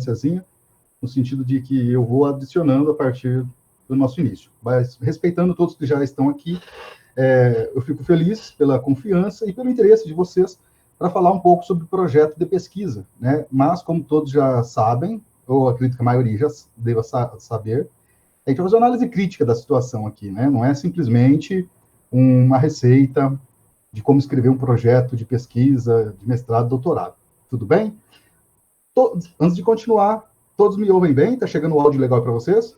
sequenciazinha, no sentido de que eu vou adicionando a partir do nosso início. Mas, respeitando todos que já estão aqui, eu fico feliz pela confiança e pelo interesse de vocês para falar um pouco sobre o projeto de pesquisa, né? Mas, como todos já sabem, ou acredito que a maioria já deva saber, a gente vai fazer uma análise crítica da situação aqui, né? Não é simplesmente uma receita de como escrever um projeto de pesquisa, de mestrado, doutorado. Tudo bem? Antes de continuar, todos me ouvem bem? Está chegando o áudio legal para vocês?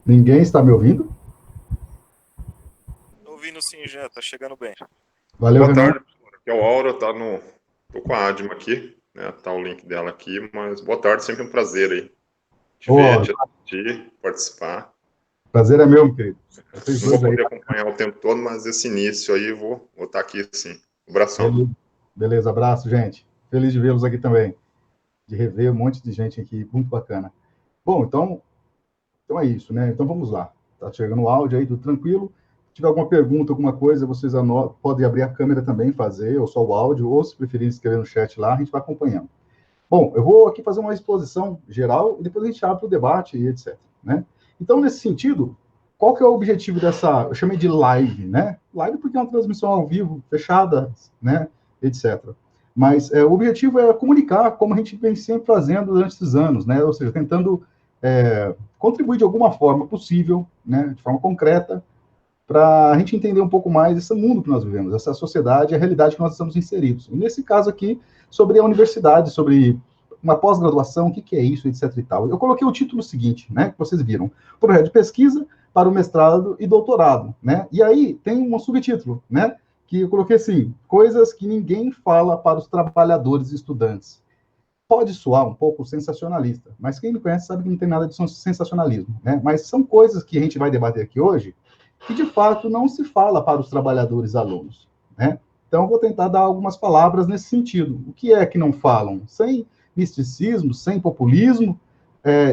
Ninguém está me ouvindo? Estou ouvindo sim, já, está chegando bem. Valeu, Boa Renan. tarde, aqui é o Aura, tô com a Adma aqui, né? Tá o link dela aqui, mas boa tarde, sempre um prazer aí te ver, te assistir, participar. Prazer é meu, meu querido. Vocês Não vou dois aí. poder acompanhar o tempo todo, mas esse início aí vou estar aqui sim. Abração. Beleza, abraço, gente. Feliz de vê-los aqui também. De rever um monte de gente aqui, muito bacana. Bom, então é isso, né? Então vamos lá. Tá chegando o áudio aí, tudo tranquilo. Se tiver alguma pergunta, alguma coisa, vocês podem abrir a câmera também, fazer, ou só o áudio, ou se preferirem escrever no chat lá, a gente vai acompanhando. Bom, eu vou aqui fazer uma exposição geral e depois a gente abre para o debate e etc, né? Então, nesse sentido, qual que é o objetivo dessa, eu chamei de live, né? Live porque é uma transmissão ao vivo, fechada, né? Etc. Mas o objetivo é comunicar, como a gente vem sempre fazendo durante esses anos, né? Ou seja, tentando contribuir de alguma forma possível, né? De forma concreta, para a gente entender um pouco mais esse mundo que nós vivemos, essa sociedade, a realidade que nós estamos inseridos. E nesse caso aqui, sobre a universidade, sobre uma pós-graduação, o que é isso, etc e tal. Eu coloquei o título seguinte, né, que vocês viram, projeto de pesquisa para o mestrado e doutorado, né, e aí tem um subtítulo, né, que eu coloquei assim, coisas que ninguém fala para os trabalhadores e estudantes. Pode soar um pouco sensacionalista, mas quem me conhece sabe que não tem nada de sensacionalismo, né, mas são coisas que a gente vai debater aqui hoje, que de fato não se fala para os trabalhadores alunos, né? Então, eu vou tentar dar algumas palavras nesse sentido. O que é que não falam? Sem misticismo, sem populismo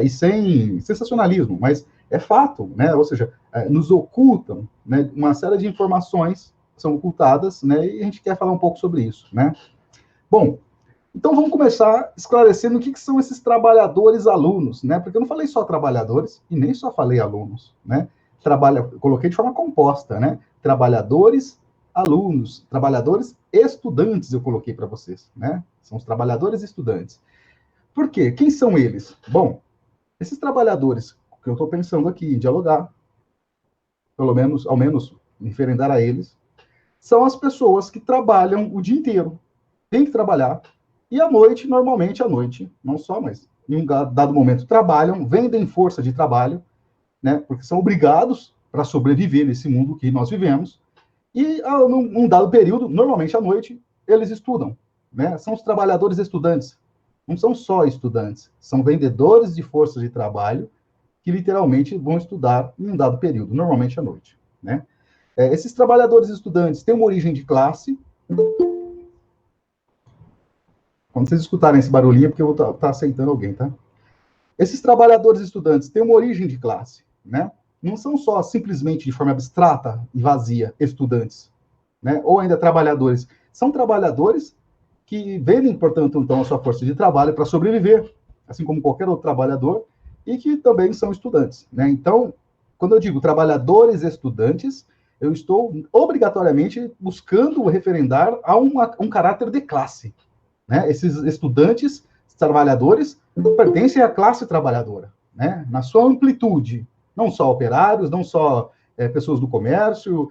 e sem sensacionalismo, mas é fato, né? Ou seja, nos ocultam, né, uma série de informações são ocultadas, né? E a gente quer falar um pouco sobre isso, né? Bom, então vamos começar esclarecendo o que são esses trabalhadores alunos, né? Porque eu não falei só trabalhadores e nem só falei alunos, né? Coloquei de forma composta, né? Trabalhadores, alunos, trabalhadores, estudantes, eu coloquei para vocês, né? São os trabalhadores e estudantes. Por quê? Quem são eles? Bom, esses trabalhadores que eu estou pensando aqui em dialogar, pelo menos, ao menos, me referendar a eles, são as pessoas que trabalham o dia inteiro. Tem que trabalhar. E à noite, normalmente à noite, não só, mas em um dado momento trabalham, vendem força de trabalho, né? Porque são obrigados para sobreviver nesse mundo que nós vivemos. E num dado período, normalmente à noite, eles estudam, né? São os trabalhadores estudantes. Não são só estudantes, são vendedores de força de trabalho que literalmente vão estudar em um dado período, normalmente à noite, né? Esses trabalhadores estudantes têm uma origem de classe. Quando vocês escutarem esse barulhinho, é porque eu vou estar aceitando alguém, tá? Esses trabalhadores estudantes têm uma origem de classe, né? Não são só simplesmente de forma abstrata e vazia estudantes, né? Ou ainda trabalhadores. São trabalhadores que vendem, portanto, então, a sua força de trabalho para sobreviver, assim como qualquer outro trabalhador, e que também são estudantes, né? Então, quando eu digo trabalhadores estudantes, eu estou obrigatoriamente buscando referendar a um caráter de classe, né? Esses estudantes, trabalhadores, pertencem à classe trabalhadora, né? Na sua amplitude, não só operários, não só pessoas do comércio,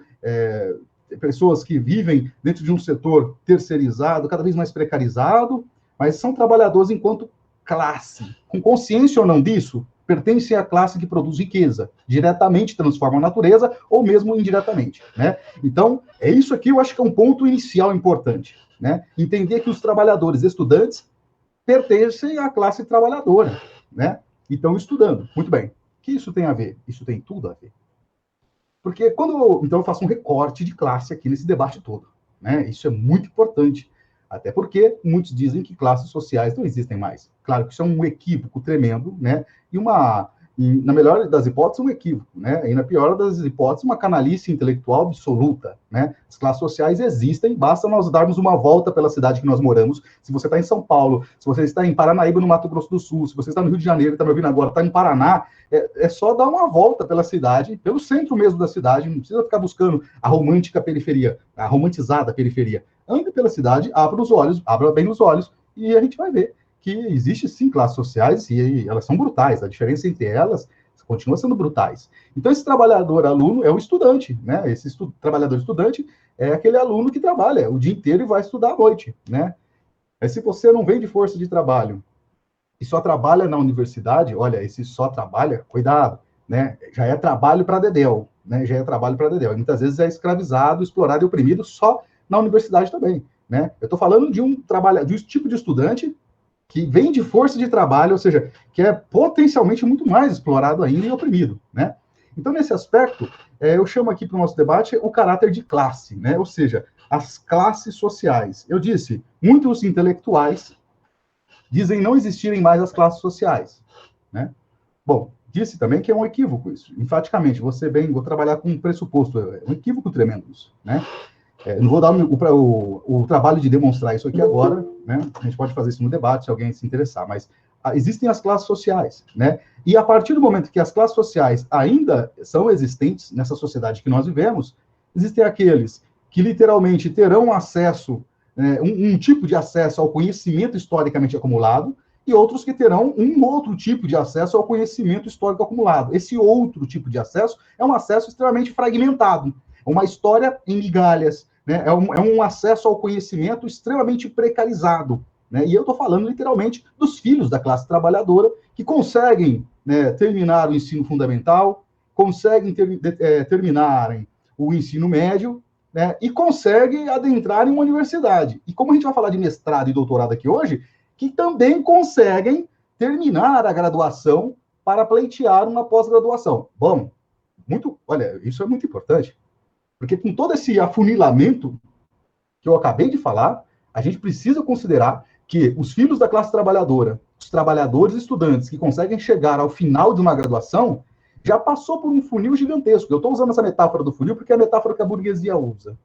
pessoas que vivem dentro de um setor terceirizado, cada vez mais precarizado, mas são trabalhadores enquanto classe. Com consciência ou não disso, pertencem à classe que produz riqueza, diretamente transforma a natureza ou mesmo indiretamente, né? Então, é isso aqui, eu acho que é um ponto inicial importante, né? Entender que os trabalhadores estudantes pertencem à classe trabalhadora, né? E estão estudando. Muito bem. O que isso tem a ver? Isso tem tudo a ver. Porque então eu faço um recorte de classe aqui nesse debate todo, né? Isso é muito importante. Até porque muitos dizem que classes sociais não existem mais. Claro que isso é um equívoco tremendo, né? E, na melhor das hipóteses, um equívoco, né? E, na pior das hipóteses, uma canalice intelectual absoluta, né? As classes sociais existem, basta nós darmos uma volta pela cidade que nós moramos. Se você está em São Paulo, se você está em Paranaíba, no Mato Grosso do Sul, se você está no Rio de Janeiro, está me ouvindo agora, está em Paraná, é só dar uma volta pela cidade, pelo centro mesmo da cidade, não precisa ficar buscando a romântica periferia, a romantizada periferia. Ande pela cidade, abra os olhos, abra bem os olhos, e a gente vai ver que existe sim classes sociais e elas são brutais, a diferença entre elas continua sendo brutais. Então, esse trabalhador aluno é o estudante, né? Esse trabalhador estudante é aquele aluno que trabalha o dia inteiro e vai estudar à noite, né? Mas se você não vem de força de trabalho e só trabalha na universidade, olha, esse só trabalha, cuidado, né? Já é trabalho para dedéu, né? Já é trabalho para dedéu. E muitas vezes é escravizado, explorado e oprimido só na universidade também, né? Eu estou falando de um tipo de estudante que vem de força de trabalho, ou seja, que é potencialmente muito mais explorado ainda e oprimido, né? Então, nesse aspecto, eu chamo aqui para o nosso debate o caráter de classe, né? Ou seja, as classes sociais. Eu disse, muitos intelectuais dizem não existirem mais as classes sociais, né? Bom, disse também que é um equívoco isso. Enfaticamente, vou trabalhar com um pressuposto, é um equívoco tremendo isso, né? Não vou dar o trabalho de demonstrar isso aqui agora, né? A gente pode fazer isso no debate, se alguém se interessar, mas existem as classes sociais, né? E a partir do momento que as classes sociais ainda são existentes nessa sociedade que nós vivemos, existem aqueles que literalmente terão acesso, um tipo de acesso ao conhecimento historicamente acumulado, e outros que terão um outro tipo de acesso ao conhecimento histórico acumulado. Esse outro tipo de acesso é um acesso extremamente fragmentado, uma história em migalhas, né? É um acesso ao conhecimento extremamente precarizado, né? E eu estou falando literalmente dos filhos da classe trabalhadora que conseguem, né, terminar o ensino fundamental, conseguem terminarem o ensino médio, né, e conseguem adentrar em uma universidade. E como a gente vai falar de mestrado e doutorado aqui hoje, que também conseguem terminar a graduação para pleitear uma pós-graduação. Bom, olha, isso é muito importante. Porque com todo esse afunilamento que eu acabei de falar, a gente precisa considerar que os filhos da classe trabalhadora, os trabalhadores estudantes que conseguem chegar ao final de uma graduação, já passou por um funil gigantesco. Eu estou usando essa metáfora do funil porque é a metáfora que a burguesia usa,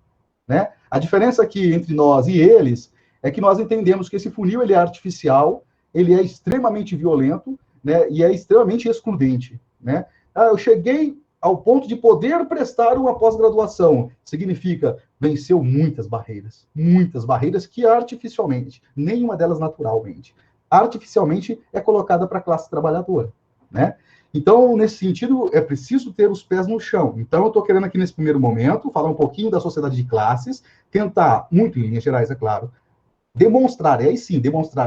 né? A diferença aqui entre nós e eles é que nós entendemos que esse funil ele é artificial, ele é extremamente violento, né? E é extremamente excludente, né? Eu cheguei ao ponto de poder prestar uma pós-graduação. Significa venceu muitas barreiras que artificialmente, nenhuma delas naturalmente, artificialmente é colocada para a classe trabalhadora, né? Então, nesse sentido, é preciso ter os pés no chão. Então, eu estou querendo aqui nesse primeiro momento falar um pouquinho da sociedade de classes, tentar, muito em linhas gerais, é claro, demonstrar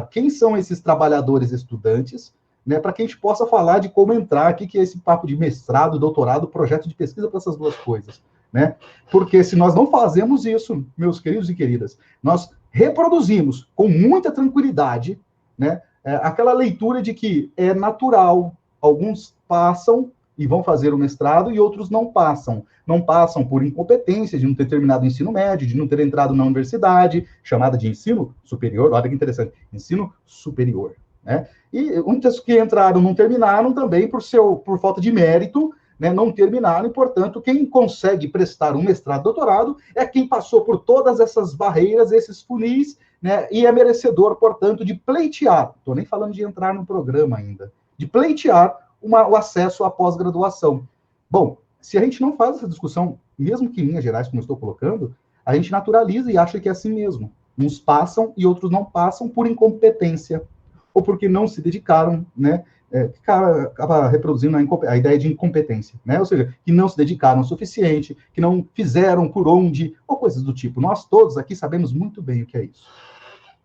quem são esses trabalhadores estudantes, né, para que a gente possa falar de como entrar, o que é esse papo de mestrado, doutorado, projeto de pesquisa para essas duas coisas, né? Porque se nós não fazemos isso, meus queridos e queridas, nós reproduzimos com muita tranquilidade, né, aquela leitura de que é natural, alguns passam e vão fazer o mestrado e outros não passam. Não passam por incompetência de não ter terminado o ensino médio, de não ter entrado na universidade, chamada de ensino superior, olha que interessante, ensino superior, né? E muitas que entraram não terminaram também por falta de mérito, né, não terminaram, e, portanto, quem consegue prestar um mestrado, doutorado, é quem passou por todas essas barreiras, esses funis, né, e é merecedor, portanto, de pleitear, estou nem falando de entrar no programa ainda, de pleitear o acesso à pós-graduação. Bom, se a gente não faz essa discussão, mesmo que em linhas gerais, como eu estou colocando, a gente naturaliza e acha que é assim mesmo. Uns passam e outros não passam por incompetência, ou porque não se dedicaram, né? Acaba reproduzindo a ideia de incompetência, né? Ou seja, que não se dedicaram o suficiente, que não fizeram por onde, ou coisas do tipo. Nós todos aqui sabemos muito bem o que é isso.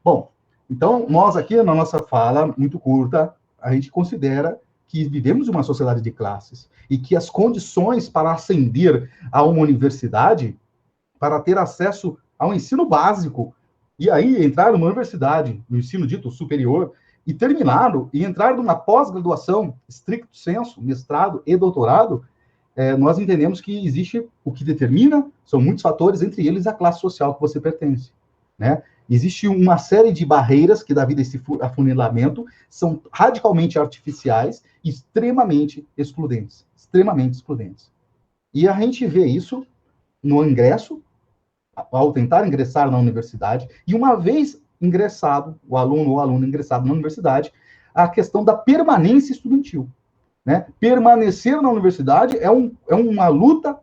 Bom, então, nós aqui, na nossa fala muito curta, a gente considera que vivemos uma sociedade de classes e que as condições para ascender a uma universidade, para ter acesso ao ensino básico, e aí entrar numa universidade, no ensino dito superior, e terminado, e entrar numa pós-graduação, stricto sensu, mestrado e doutorado, nós entendemos que existe o que determina, são muitos fatores, entre eles a classe social que você pertence, né? Existe uma série de barreiras que dá vida a esse afunilamento, são radicalmente artificiais e extremamente excludentes. Extremamente excludentes. E a gente vê isso no ingresso, ao tentar ingressar na universidade, e uma vez ingressado, o aluno ou aluna ingressado na universidade, a questão da permanência estudantil. Né? Permanecer na universidade é uma luta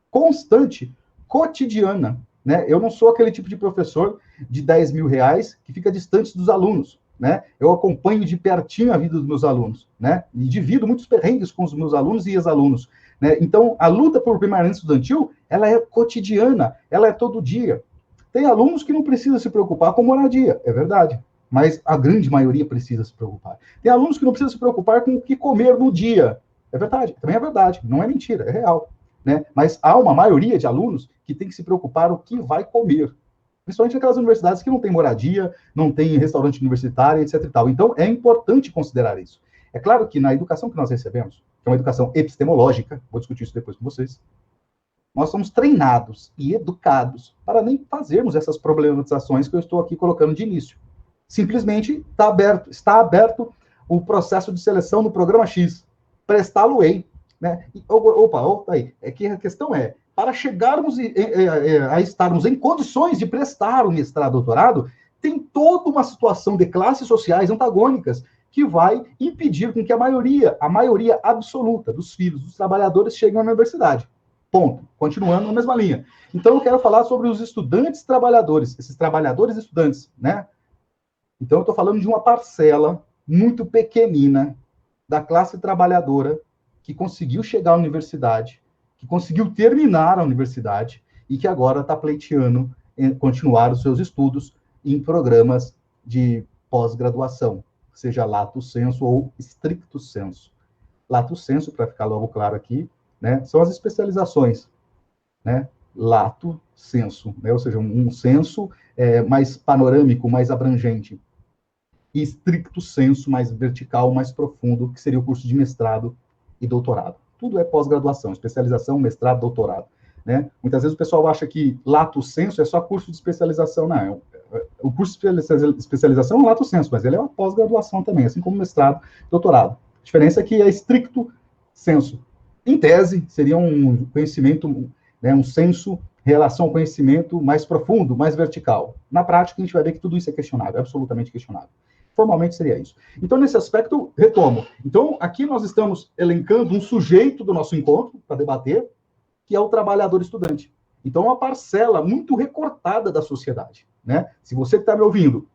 constante, cotidiana. Né? Eu não sou aquele tipo de professor de 10 mil reais que fica distante dos alunos. Né? Eu acompanho de pertinho a vida dos meus alunos. Né? E divido muitos perrengues com os meus alunos e ex-alunos. Né? Então, a luta por permanência estudantil, ela é cotidiana, ela é todo dia. Tem alunos que não precisam se preocupar com moradia, é verdade. Mas a grande maioria precisa se preocupar. Tem alunos que não precisam se preocupar com o que comer no dia. É verdade, também é verdade, não é mentira, é real. Né? Mas há uma maioria de alunos que tem que se preocupar o que vai comer. Principalmente naquelas universidades que não tem moradia, não tem restaurante universitário, etc. e tal. Então, é importante considerar isso. É claro que na educação que nós recebemos, que é uma educação epistemológica, vou discutir isso depois com vocês, nós somos treinados e educados para nem fazermos essas problematizações que eu estou aqui colocando de início. Simplesmente está aberto o processo de seleção no programa X. Prestá-lo-ei. Né? Opa, aí. É que a questão é, para chegarmos a estarmos em condições de prestar o mestrado, doutorado, tem toda uma situação de classes sociais antagônicas que vai impedir com que a maioria absoluta dos filhos dos trabalhadores cheguem à universidade. Ponto. Continuando na mesma linha. Então, eu quero falar sobre os estudantes trabalhadores, esses trabalhadores estudantes, né? Então, eu estou falando de uma parcela muito pequenina da classe trabalhadora que conseguiu chegar à universidade, que conseguiu terminar a universidade e que agora está pleiteando continuar os seus estudos em programas de pós-graduação, seja lato sensu ou stricto sensu. Lato sensu, para ficar logo claro aqui, né, são as especializações, né? Lato sensu, né? Ou seja, um senso mais panorâmico, mais abrangente. E stricto sensu, mais vertical, mais profundo, que seria o curso de mestrado e doutorado. Tudo é pós-graduação, especialização, mestrado, doutorado. Né? Muitas vezes o pessoal acha que lato sensu é só curso de especialização. Não, o curso de especialização é um lato sensu, mas ele é uma pós-graduação também, assim como mestrado, doutorado. A diferença é que é stricto sensu. Em tese, seria um conhecimento, né, um senso, relação ao conhecimento mais profundo, mais vertical. Na prática, a gente vai ver que tudo isso é questionável, absolutamente questionável. Formalmente seria isso. Então, nesse aspecto, retomo. Então, aqui nós estamos elencando um sujeito do nosso encontro, para debater, que é o trabalhador estudante. Então, é uma parcela muito recortada da sociedade. Né? Se você que está me ouvindo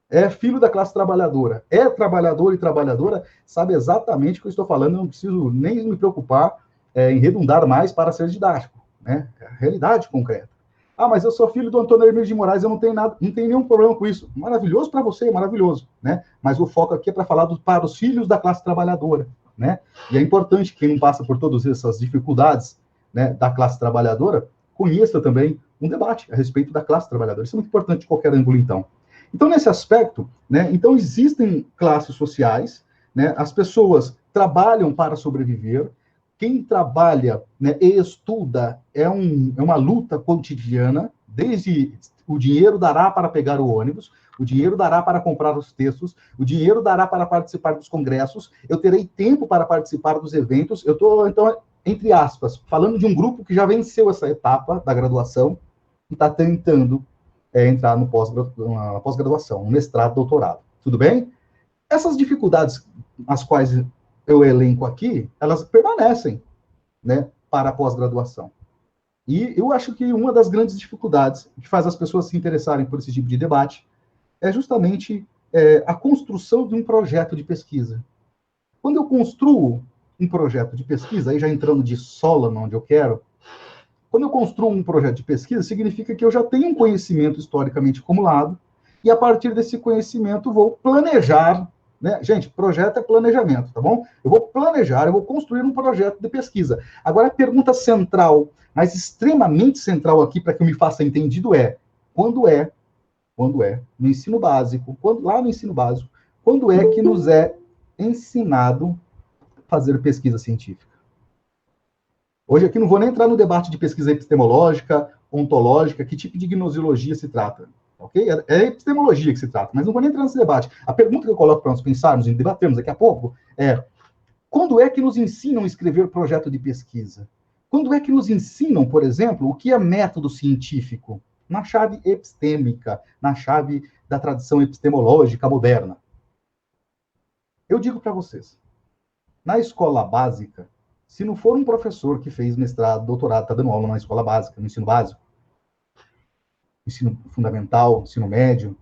é filho da classe trabalhadora, é trabalhador e trabalhadora, sabe exatamente o que eu estou falando, não preciso nem me preocupar em redundar mais para ser didático. Né? É a realidade concreta. Ah, mas eu sou filho do Antônio Hermílio de Moraes, eu não tenho nada, não tenho nenhum problema com isso. Maravilhoso para você, maravilhoso, né? Mas o foco aqui é para falar para os filhos da classe trabalhadora, né? E é importante que quem não passa por todas essas dificuldades, né, da classe trabalhadora, conheça também um debate a respeito da classe trabalhadora. Isso é muito importante de qualquer ângulo, então. Então, nesse aspecto, né, então existem classes sociais, né? As pessoas trabalham para sobreviver. Quem trabalha, né, e estuda é uma luta cotidiana, desde o dinheiro dará para pegar o ônibus, o dinheiro dará para comprar os textos, o dinheiro dará para participar dos congressos, eu terei tempo para participar dos eventos. Eu estou, então, entre aspas, falando de um grupo que já venceu essa etapa da graduação e está tentando entrar na pós-graduação, no mestrado, doutorado. Tudo bem? Essas dificuldades, as quais eu elenco aqui, elas permanecem, né, para a pós-graduação. E eu acho que uma das grandes dificuldades que faz as pessoas se interessarem por esse tipo de debate é justamente a construção de um projeto de pesquisa. Quando eu construo um projeto de pesquisa, aí já entrando de sola onde eu quero, quando eu construo um projeto de pesquisa, significa que eu já tenho um conhecimento historicamente acumulado, e a partir desse conhecimento vou planejar. Né? Gente, projeto é planejamento, tá bom? Eu vou planejar, eu vou construir um projeto de pesquisa. Agora, a pergunta central, mas extremamente central aqui, para que eu me faça entendido, quando é, no ensino básico, lá no ensino básico, quando é que nos é ensinado a fazer pesquisa científica? Hoje aqui não vou nem entrar no debate de pesquisa epistemológica, ontológica, que tipo de gnoseologia se trata. ok? É epistemologia que se trata, mas não vou nem entrar nesse debate. A pergunta que eu coloco para nós pensarmos e debatermos daqui a pouco é: quando é que nos ensinam a escrever projeto de pesquisa? Quando é que nos ensinam, por exemplo, o que é método científico? Na chave epistêmica, na chave da tradição epistemológica moderna. Eu digo para vocês, na escola básica, se não for um professor que fez mestrado, doutorado, está dando aula na escola básica, no ensino básico, ensino fundamental, ensino médio,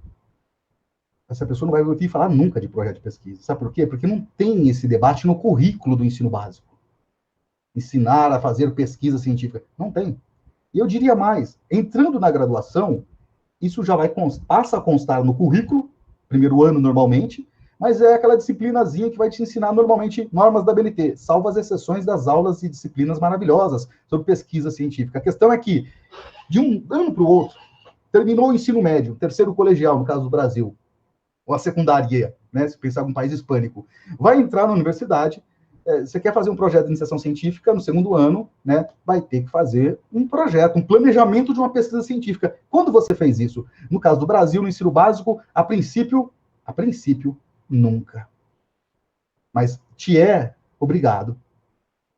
essa pessoa não vai ouvir falar nunca de projeto de pesquisa. Sabe por quê? Porque não tem esse debate no currículo do ensino básico. Ensinar a fazer pesquisa científica. Não tem. E eu diria mais, entrando na graduação, isso já passa a constar no currículo, primeiro ano normalmente, mas é aquela disciplinazinha que vai te ensinar normalmente normas da BNT, salvo as exceções das aulas e disciplinas maravilhosas sobre pesquisa científica. A questão é que, de um ano para o outro, terminou o ensino médio, terceiro colegial, no caso do Brasil, ou a secundária, né, se pensar em um país hispânico, vai entrar na universidade, você quer fazer um projeto de iniciação científica no segundo ano, né, vai ter que fazer um projeto, um planejamento de uma pesquisa científica. Quando você fez isso? No caso do Brasil, no ensino básico, a princípio, nunca. Mas te é obrigado.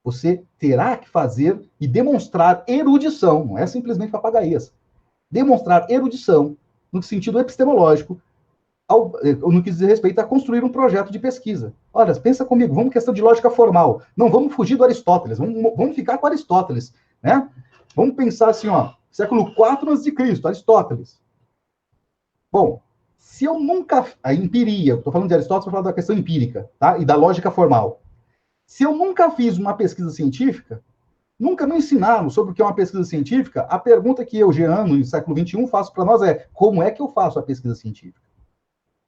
Você terá que fazer e demonstrar erudição, não é simplesmente papagaias. Demonstrar erudição no sentido epistemológico, no que diz respeito a construir um projeto de pesquisa. Olha, pensa comigo, vamos questão de lógica formal. Não vamos fugir do Aristóteles, vamos ficar com Aristóteles, né? Vamos pensar assim, ó, século IV a.C., Aristóteles. Bom, se eu nunca... A empiria, estou falando de Aristóteles, estou falando da questão empírica, tá? E da lógica formal. Se eu nunca fiz uma pesquisa científica, nunca me ensinaram sobre o que é uma pesquisa científica, a pergunta que eu, Jean, no século XXI, faço para nós é: como é que eu faço a pesquisa científica?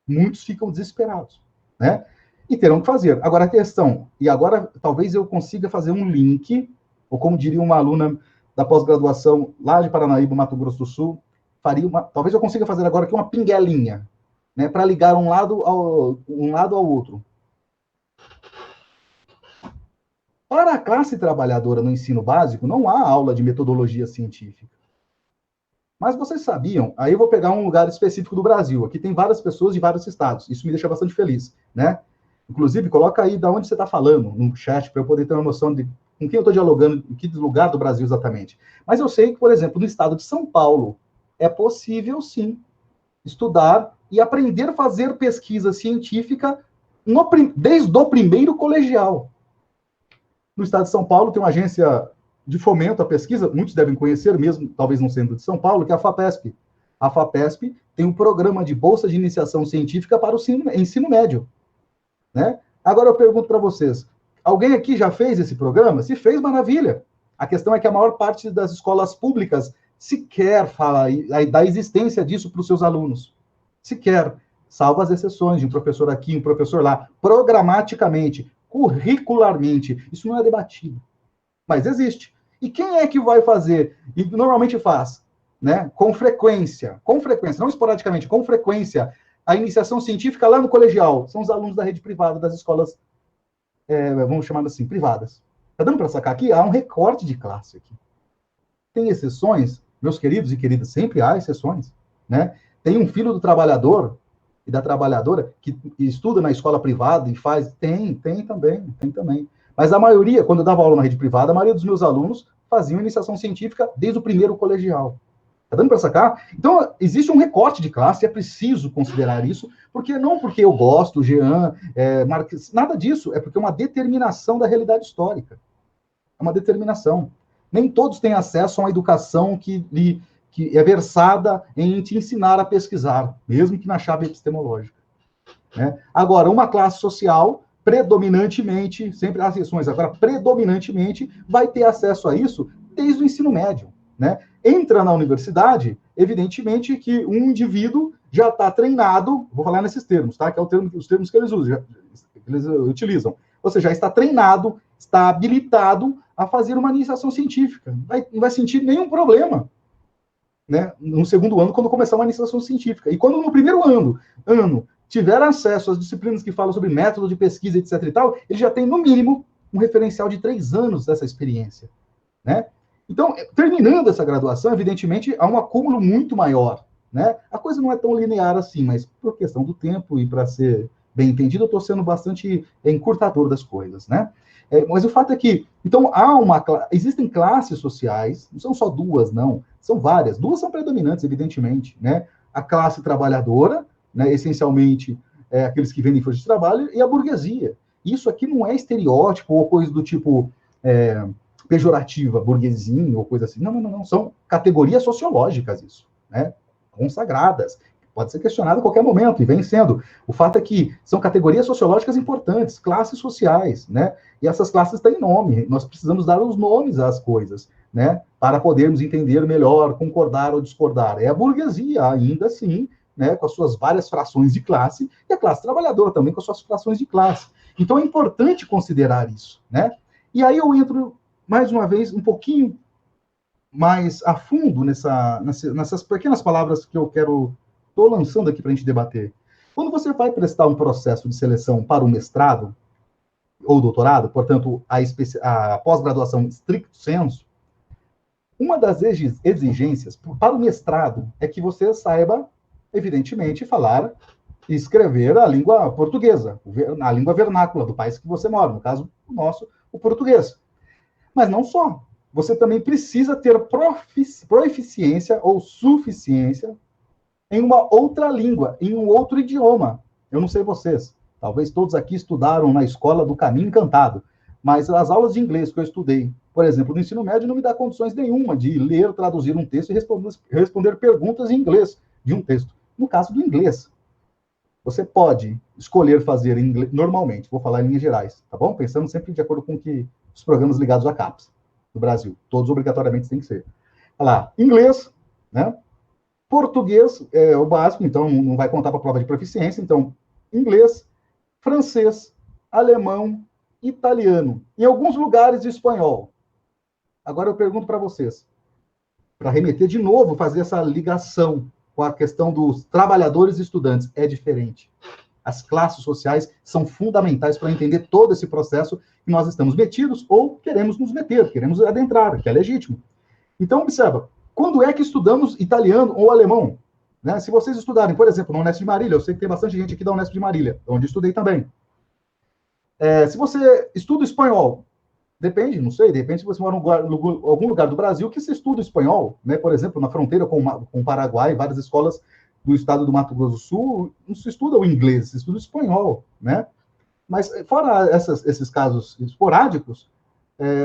Muitos ficam desesperados, né? E terão que fazer. Agora a questão, e agora talvez eu consiga fazer um link, ou como diria uma aluna da pós-graduação lá de Paranaíba, Mato Grosso do Sul, talvez eu consiga fazer agora aqui uma pinguelinha, né, para ligar um lado ao outro. Para a classe trabalhadora no ensino básico, não há aula de metodologia científica. Mas vocês sabiam, aí eu vou pegar um lugar específico do Brasil, aqui tem várias pessoas de vários estados, isso me deixa bastante feliz, né? Inclusive, coloca aí de onde você está falando no chat, para eu poder ter uma noção de com quem eu estou dialogando, em que lugar do Brasil exatamente. Mas eu sei que, por exemplo, no estado de São Paulo, é possível, sim, estudar e aprender a fazer pesquisa científica desde o primeiro colegial. No estado de São Paulo, tem uma agência de fomento à pesquisa, muitos devem conhecer, mesmo talvez não sendo de São Paulo, que é a FAPESP. A FAPESP tem um programa de bolsa de iniciação científica para o ensino médio, né? Agora eu pergunto para vocês, alguém aqui já fez esse programa? Se fez, maravilha. A questão é que a maior parte das escolas públicas sequer fala da existência disso para os seus alunos. Sequer, salvo as exceções de um professor aqui, um professor lá, programaticamente, curricularmente, isso não é debatido. Mas existe. E quem é que vai fazer? E normalmente faz, né? Com frequência, não esporadicamente, com frequência, a iniciação científica lá no colegial. São os alunos da rede privada, das escolas, vamos chamar assim, privadas. Tá dando para sacar aqui? Há um recorte de classe aqui. Tem exceções, meus queridos e queridas, sempre há exceções, né? Tem um filho do trabalhador e da trabalhadora que estuda na escola privada e faz... Tem também. Mas a maioria, quando eu dava aula na rede privada, a maioria dos meus alunos faziam iniciação científica desde o primeiro colegial. Tá dando para sacar? Então, existe um recorte de classe, é preciso considerar isso, não porque eu gosto, Jean, Marques, nada disso, é porque é uma determinação da realidade histórica. É uma determinação. Nem todos têm acesso a uma educação que é versada em te ensinar a pesquisar, mesmo que na chave epistemológica, né? Agora, uma classe social, predominantemente, sempre há exceções, agora, predominantemente, vai ter acesso a isso desde o ensino médio, né? Entra na universidade, evidentemente que um indivíduo já está treinado, vou falar nesses termos, tá? Que é os termos que eles usam, eles utilizam. Ou seja, já está treinado, está habilitado a fazer uma iniciação científica. Não vai sentir nenhum problema, né, no segundo ano, quando começar uma iniciação científica. E quando no primeiro ano tiver acesso às disciplinas que falam sobre método de pesquisa, etc. e tal, ele já tem, no mínimo, um referencial de 3 anos dessa experiência, né? Então, terminando essa graduação, evidentemente, há um acúmulo muito maior, né? A coisa não é tão linear assim, mas por questão do tempo e para ser bem entendido, eu estou sendo bastante encurtador das coisas, né? Mas o fato é que, então, existem classes sociais, não são só duas, não, são várias. Duas são predominantes, evidentemente, né? A classe trabalhadora, né, essencialmente aqueles que vendem força de trabalho, e a burguesia. Isso aqui não é estereótipo ou coisa do tipo pejorativa, burguesinho ou coisa assim. Não, não, não, não. São categorias sociológicas isso, né? Consagradas. Pode ser questionado a qualquer momento, e vem sendo. O fato é que são categorias sociológicas importantes, classes sociais, né? E essas classes têm nome. Nós precisamos dar os nomes às coisas, né? Para podermos entender melhor, concordar ou discordar. É a burguesia, ainda assim, né? Com as suas várias frações de classe, e a classe trabalhadora também com as suas frações de classe. Então é importante considerar isso, né? E aí eu entro, mais uma vez, um pouquinho mais a fundo nessas pequenas palavras que eu estou lançando aqui para a gente debater. Quando você vai prestar um processo de seleção para o mestrado ou doutorado, portanto, a pós-graduação stricto sensu, uma das exigências para o mestrado é que você saiba, evidentemente, falar e escrever a língua portuguesa, a língua vernácula do país que você mora, no caso, o nosso, o português. Mas não só. Você também precisa ter proficiência ou suficiência em uma outra língua, em um outro idioma. Eu não sei vocês, talvez todos aqui estudaram na escola do Caminho Encantado, mas as aulas de inglês que eu estudei, por exemplo, no ensino médio, não me dá condições nenhuma de ler, traduzir um texto e responder perguntas em inglês de um texto. No caso do inglês, você pode escolher fazer em inglês, normalmente, vou falar em linhas gerais, tá bom? Pensando sempre de acordo com que os programas ligados à CAPES do Brasil, todos obrigatoriamente têm que ser. Olha lá, inglês, né? Português é o básico, então não vai contar para a prova de proficiência, então inglês, francês, alemão, italiano, em alguns lugares espanhol. Agora eu pergunto para vocês, para remeter de novo, fazer essa ligação com a questão dos trabalhadores e estudantes, é diferente. As classes sociais são fundamentais para entender todo esse processo que nós estamos metidos ou queremos nos meter, queremos adentrar, que é legítimo. Então, observa, quando é que estudamos italiano ou alemão? Né? Se vocês estudarem, por exemplo, na Unesp de Marília, eu sei que tem bastante gente aqui da Unesp de Marília, onde estudei também. Se você estuda espanhol, depende, não sei, de repente se você mora em algum lugar do Brasil que se estuda espanhol, né? Por exemplo, na fronteira com o Paraguai, várias escolas do estado do Mato Grosso do Sul, não se estuda o inglês, se estuda o espanhol, né? Mas fora esses casos esporádicos,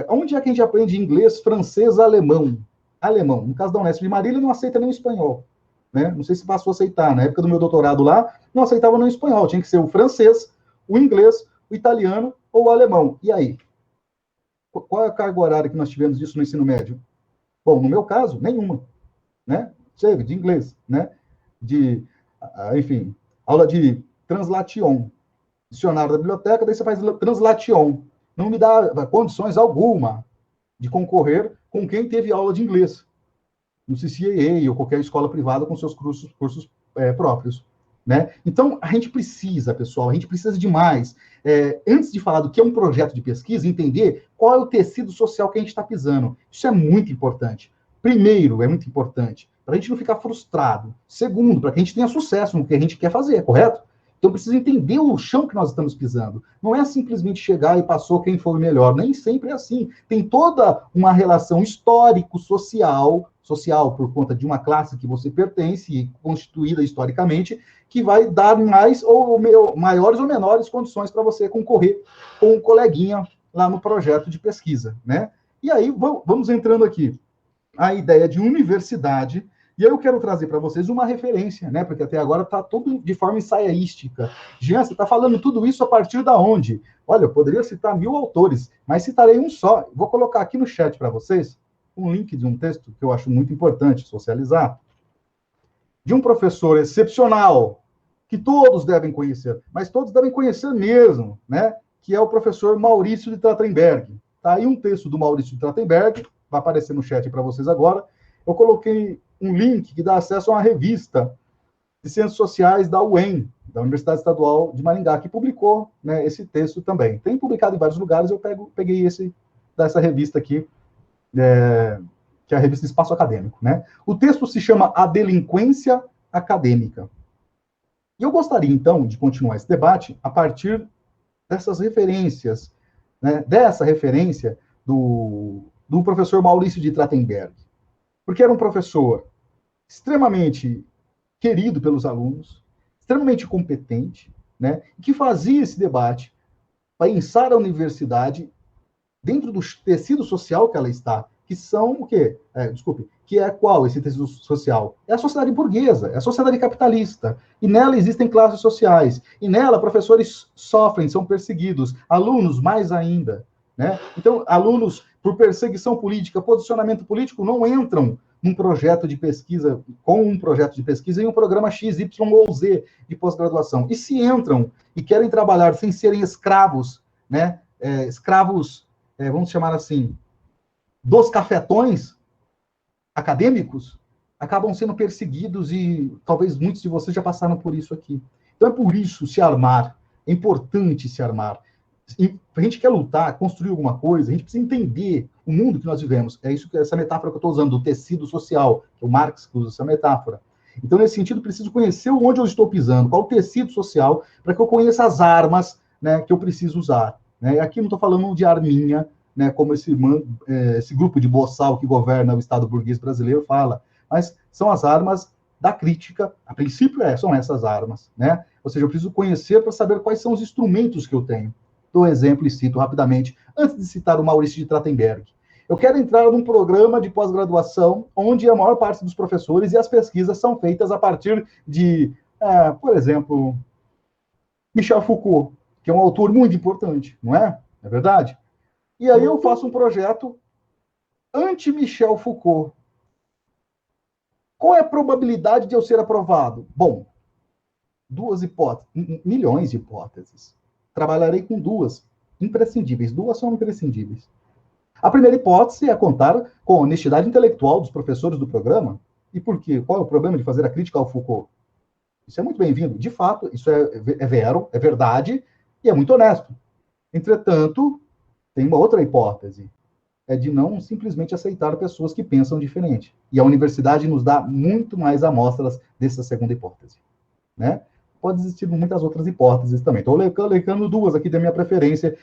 onde é que a gente aprende inglês, francês, alemão? Alemão. No caso da Unesp de Marília, não aceita nem o espanhol, né? Não sei se passou a aceitar. Na época do meu doutorado lá, não aceitava nem o espanhol. Tinha que ser o francês, o inglês, o italiano ou o alemão. E aí? Qual é a carga horária que nós tivemos disso no ensino médio? Bom, no meu caso, nenhuma, né? Chega, de inglês, né? Enfim, aula de translation, dicionário da biblioteca, daí você faz translation. Não me dá condições alguma de concorrer com quem teve aula de inglês, no CCAA ou qualquer escola privada com seus cursos próprios, né? Então, a gente precisa, pessoal, a gente precisa demais, antes de falar do que é um projeto de pesquisa, entender qual é o tecido social que a gente está pisando. Isso é muito importante. Primeiro, é muito importante, para a gente não ficar frustrado. Segundo, para que a gente tenha sucesso no que a gente quer fazer, correto? Então, precisa entender o chão que nós estamos pisando. Não é simplesmente chegar e passou quem foi o melhor. Nem sempre é assim. Tem toda uma relação histórico-social por conta de uma classe que você pertence, constituída historicamente, que vai dar maiores ou menores condições para você concorrer com um coleguinha lá no projeto de pesquisa, né? E aí, vamos entrando aqui. A ideia de universidade. E eu quero trazer para vocês uma referência, né? Porque até agora está tudo de forma ensaística. Jean, você está falando tudo isso a partir da onde? Olha, eu poderia citar 1000 autores, mas citarei um só. Vou colocar aqui no chat para vocês um link de um texto que eu acho muito importante socializar, de um professor excepcional, que todos devem conhecer, mas todos devem conhecer mesmo, né? Que é o professor Maurício de Trachtenberg. Tá aí um texto do Maurício de Trachtenberg, vai aparecer no chat para vocês agora. Eu coloquei um link que dá acesso a uma revista de Ciências Sociais da UEM, da Universidade Estadual de Maringá, que publicou, né, esse texto também. Tem publicado em vários lugares, eu peguei dessa revista aqui, que é a revista Espaço Acadêmico, né? O texto se chama A Delinquência acadêmica. E eu gostaria, então, de continuar esse debate a partir dessas referências, né, dessa referência do professor Maurício de Trachtenberg, porque era um professor extremamente querido pelos alunos, extremamente competente, né, que fazia esse debate, pensar a universidade dentro do tecido social que ela está, que são o quê? Que é qual esse tecido social? É a sociedade burguesa, é a sociedade capitalista. E nela existem classes sociais. E nela, professores sofrem, são perseguidos. Alunos, mais ainda. Né? Então, alunos, por perseguição política, posicionamento político, não entram num projeto de pesquisa, com um projeto de pesquisa em um programa X, Y ou Z de pós-graduação. E se entram e querem trabalhar sem serem escravos, né? Vamos chamar assim, dos cafetões acadêmicos, acabam sendo perseguidos e talvez muitos de vocês já passaram por isso aqui. Então é por isso se armar, é importante se armar. E a gente quer lutar, construir alguma coisa, a gente precisa entender o mundo que nós vivemos. É isso que essa metáfora que eu estou usando, do tecido social, que é o Marx que usa essa metáfora. Então, nesse sentido, preciso conhecer onde eu estou pisando, qual o tecido social, para que eu conheça as armas, né, que eu preciso usar. Né? Aqui não estou falando de arminha, né, como esse grupo de boçal que governa o Estado burguês brasileiro fala, mas são as armas da crítica, a princípio são essas armas, né? Ou seja, eu preciso conhecer para saber quais são os instrumentos que eu tenho. Dou exemplo e cito rapidamente, antes de citar o Maurício de Trachtenberg. Eu quero entrar num programa de pós-graduação onde a maior parte dos professores e as pesquisas são feitas a partir de, por exemplo, Michel Foucault, que é um autor muito importante, não é? É verdade? E aí eu faço um projeto anti-Michel Foucault. Qual é a probabilidade de eu ser aprovado? Bom, duas hipóteses, milhões de hipóteses. Trabalharei com duas imprescindíveis. Duas são imprescindíveis. A primeira hipótese é contar com a honestidade intelectual dos professores do programa. E por quê? Qual é o problema de fazer a crítica ao Foucault? Isso é muito bem-vindo. De fato, isso é vero, é verdade e é muito honesto. Entretanto, tem uma outra hipótese, é de não simplesmente aceitar pessoas que pensam diferente. E a universidade nos dá muito mais amostras dessa segunda hipótese. Né? Pode existir muitas outras hipóteses também. Estou elencando duas aqui da minha preferência,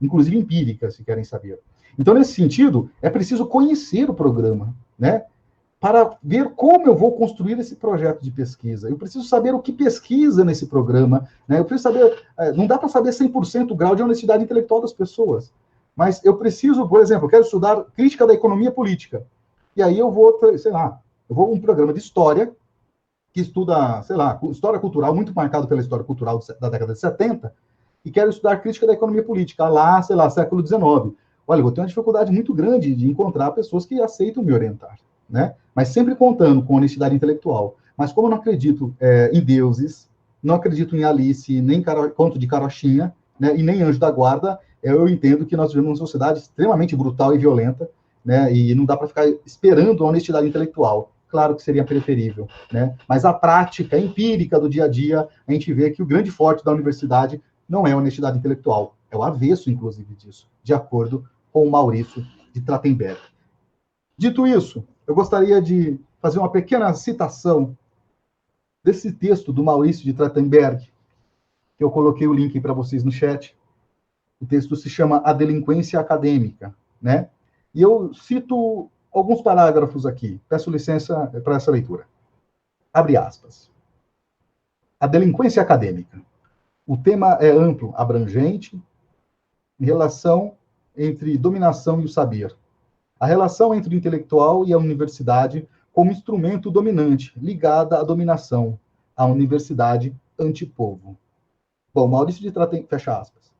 inclusive empírica, se querem saber. Então, nesse sentido, é preciso conhecer o programa, né? Para ver como eu vou construir esse projeto de pesquisa. Eu preciso saber o que pesquisa nesse programa, né? Eu preciso saber, não dá para saber 100% o grau de honestidade intelectual das pessoas, mas eu preciso, por exemplo, eu quero estudar crítica da economia política, e aí eu vou, um programa de história, que estuda, história cultural, muito marcado pela história cultural da década de 70, e quero estudar crítica da economia política, lá, século XIX. Olha, eu vou ter uma dificuldade muito grande de encontrar pessoas que aceitam me orientar, né? Mas sempre contando com honestidade intelectual. Mas como eu não acredito em deuses, não acredito em Alice, nem conto de carochinha, né, e nem anjo da guarda, eu entendo que nós vivemos uma sociedade extremamente brutal e violenta, né, e não dá para ficar esperando a honestidade intelectual. Claro que seria preferível, né? Mas a prática empírica do dia a dia, a gente vê que o grande forte da universidade não é a honestidade intelectual, é o avesso, inclusive, disso, de acordo com o Maurício de Trachtenberg. Dito isso, eu gostaria de fazer uma pequena citação desse texto do Maurício de Trachtenberg, que eu coloquei o link para vocês no chat. O texto se chama A Delinquência Acadêmica, né? E eu cito alguns parágrafos aqui. Peço licença para essa leitura. Abre aspas. A delinquência acadêmica. O tema é amplo, abrangente, em relação entre dominação e o saber. A relação entre o intelectual e a universidade como instrumento dominante, ligada à dominação, à universidade antipovo. Bom, Maurício de Trachtenberg, fecha aspas.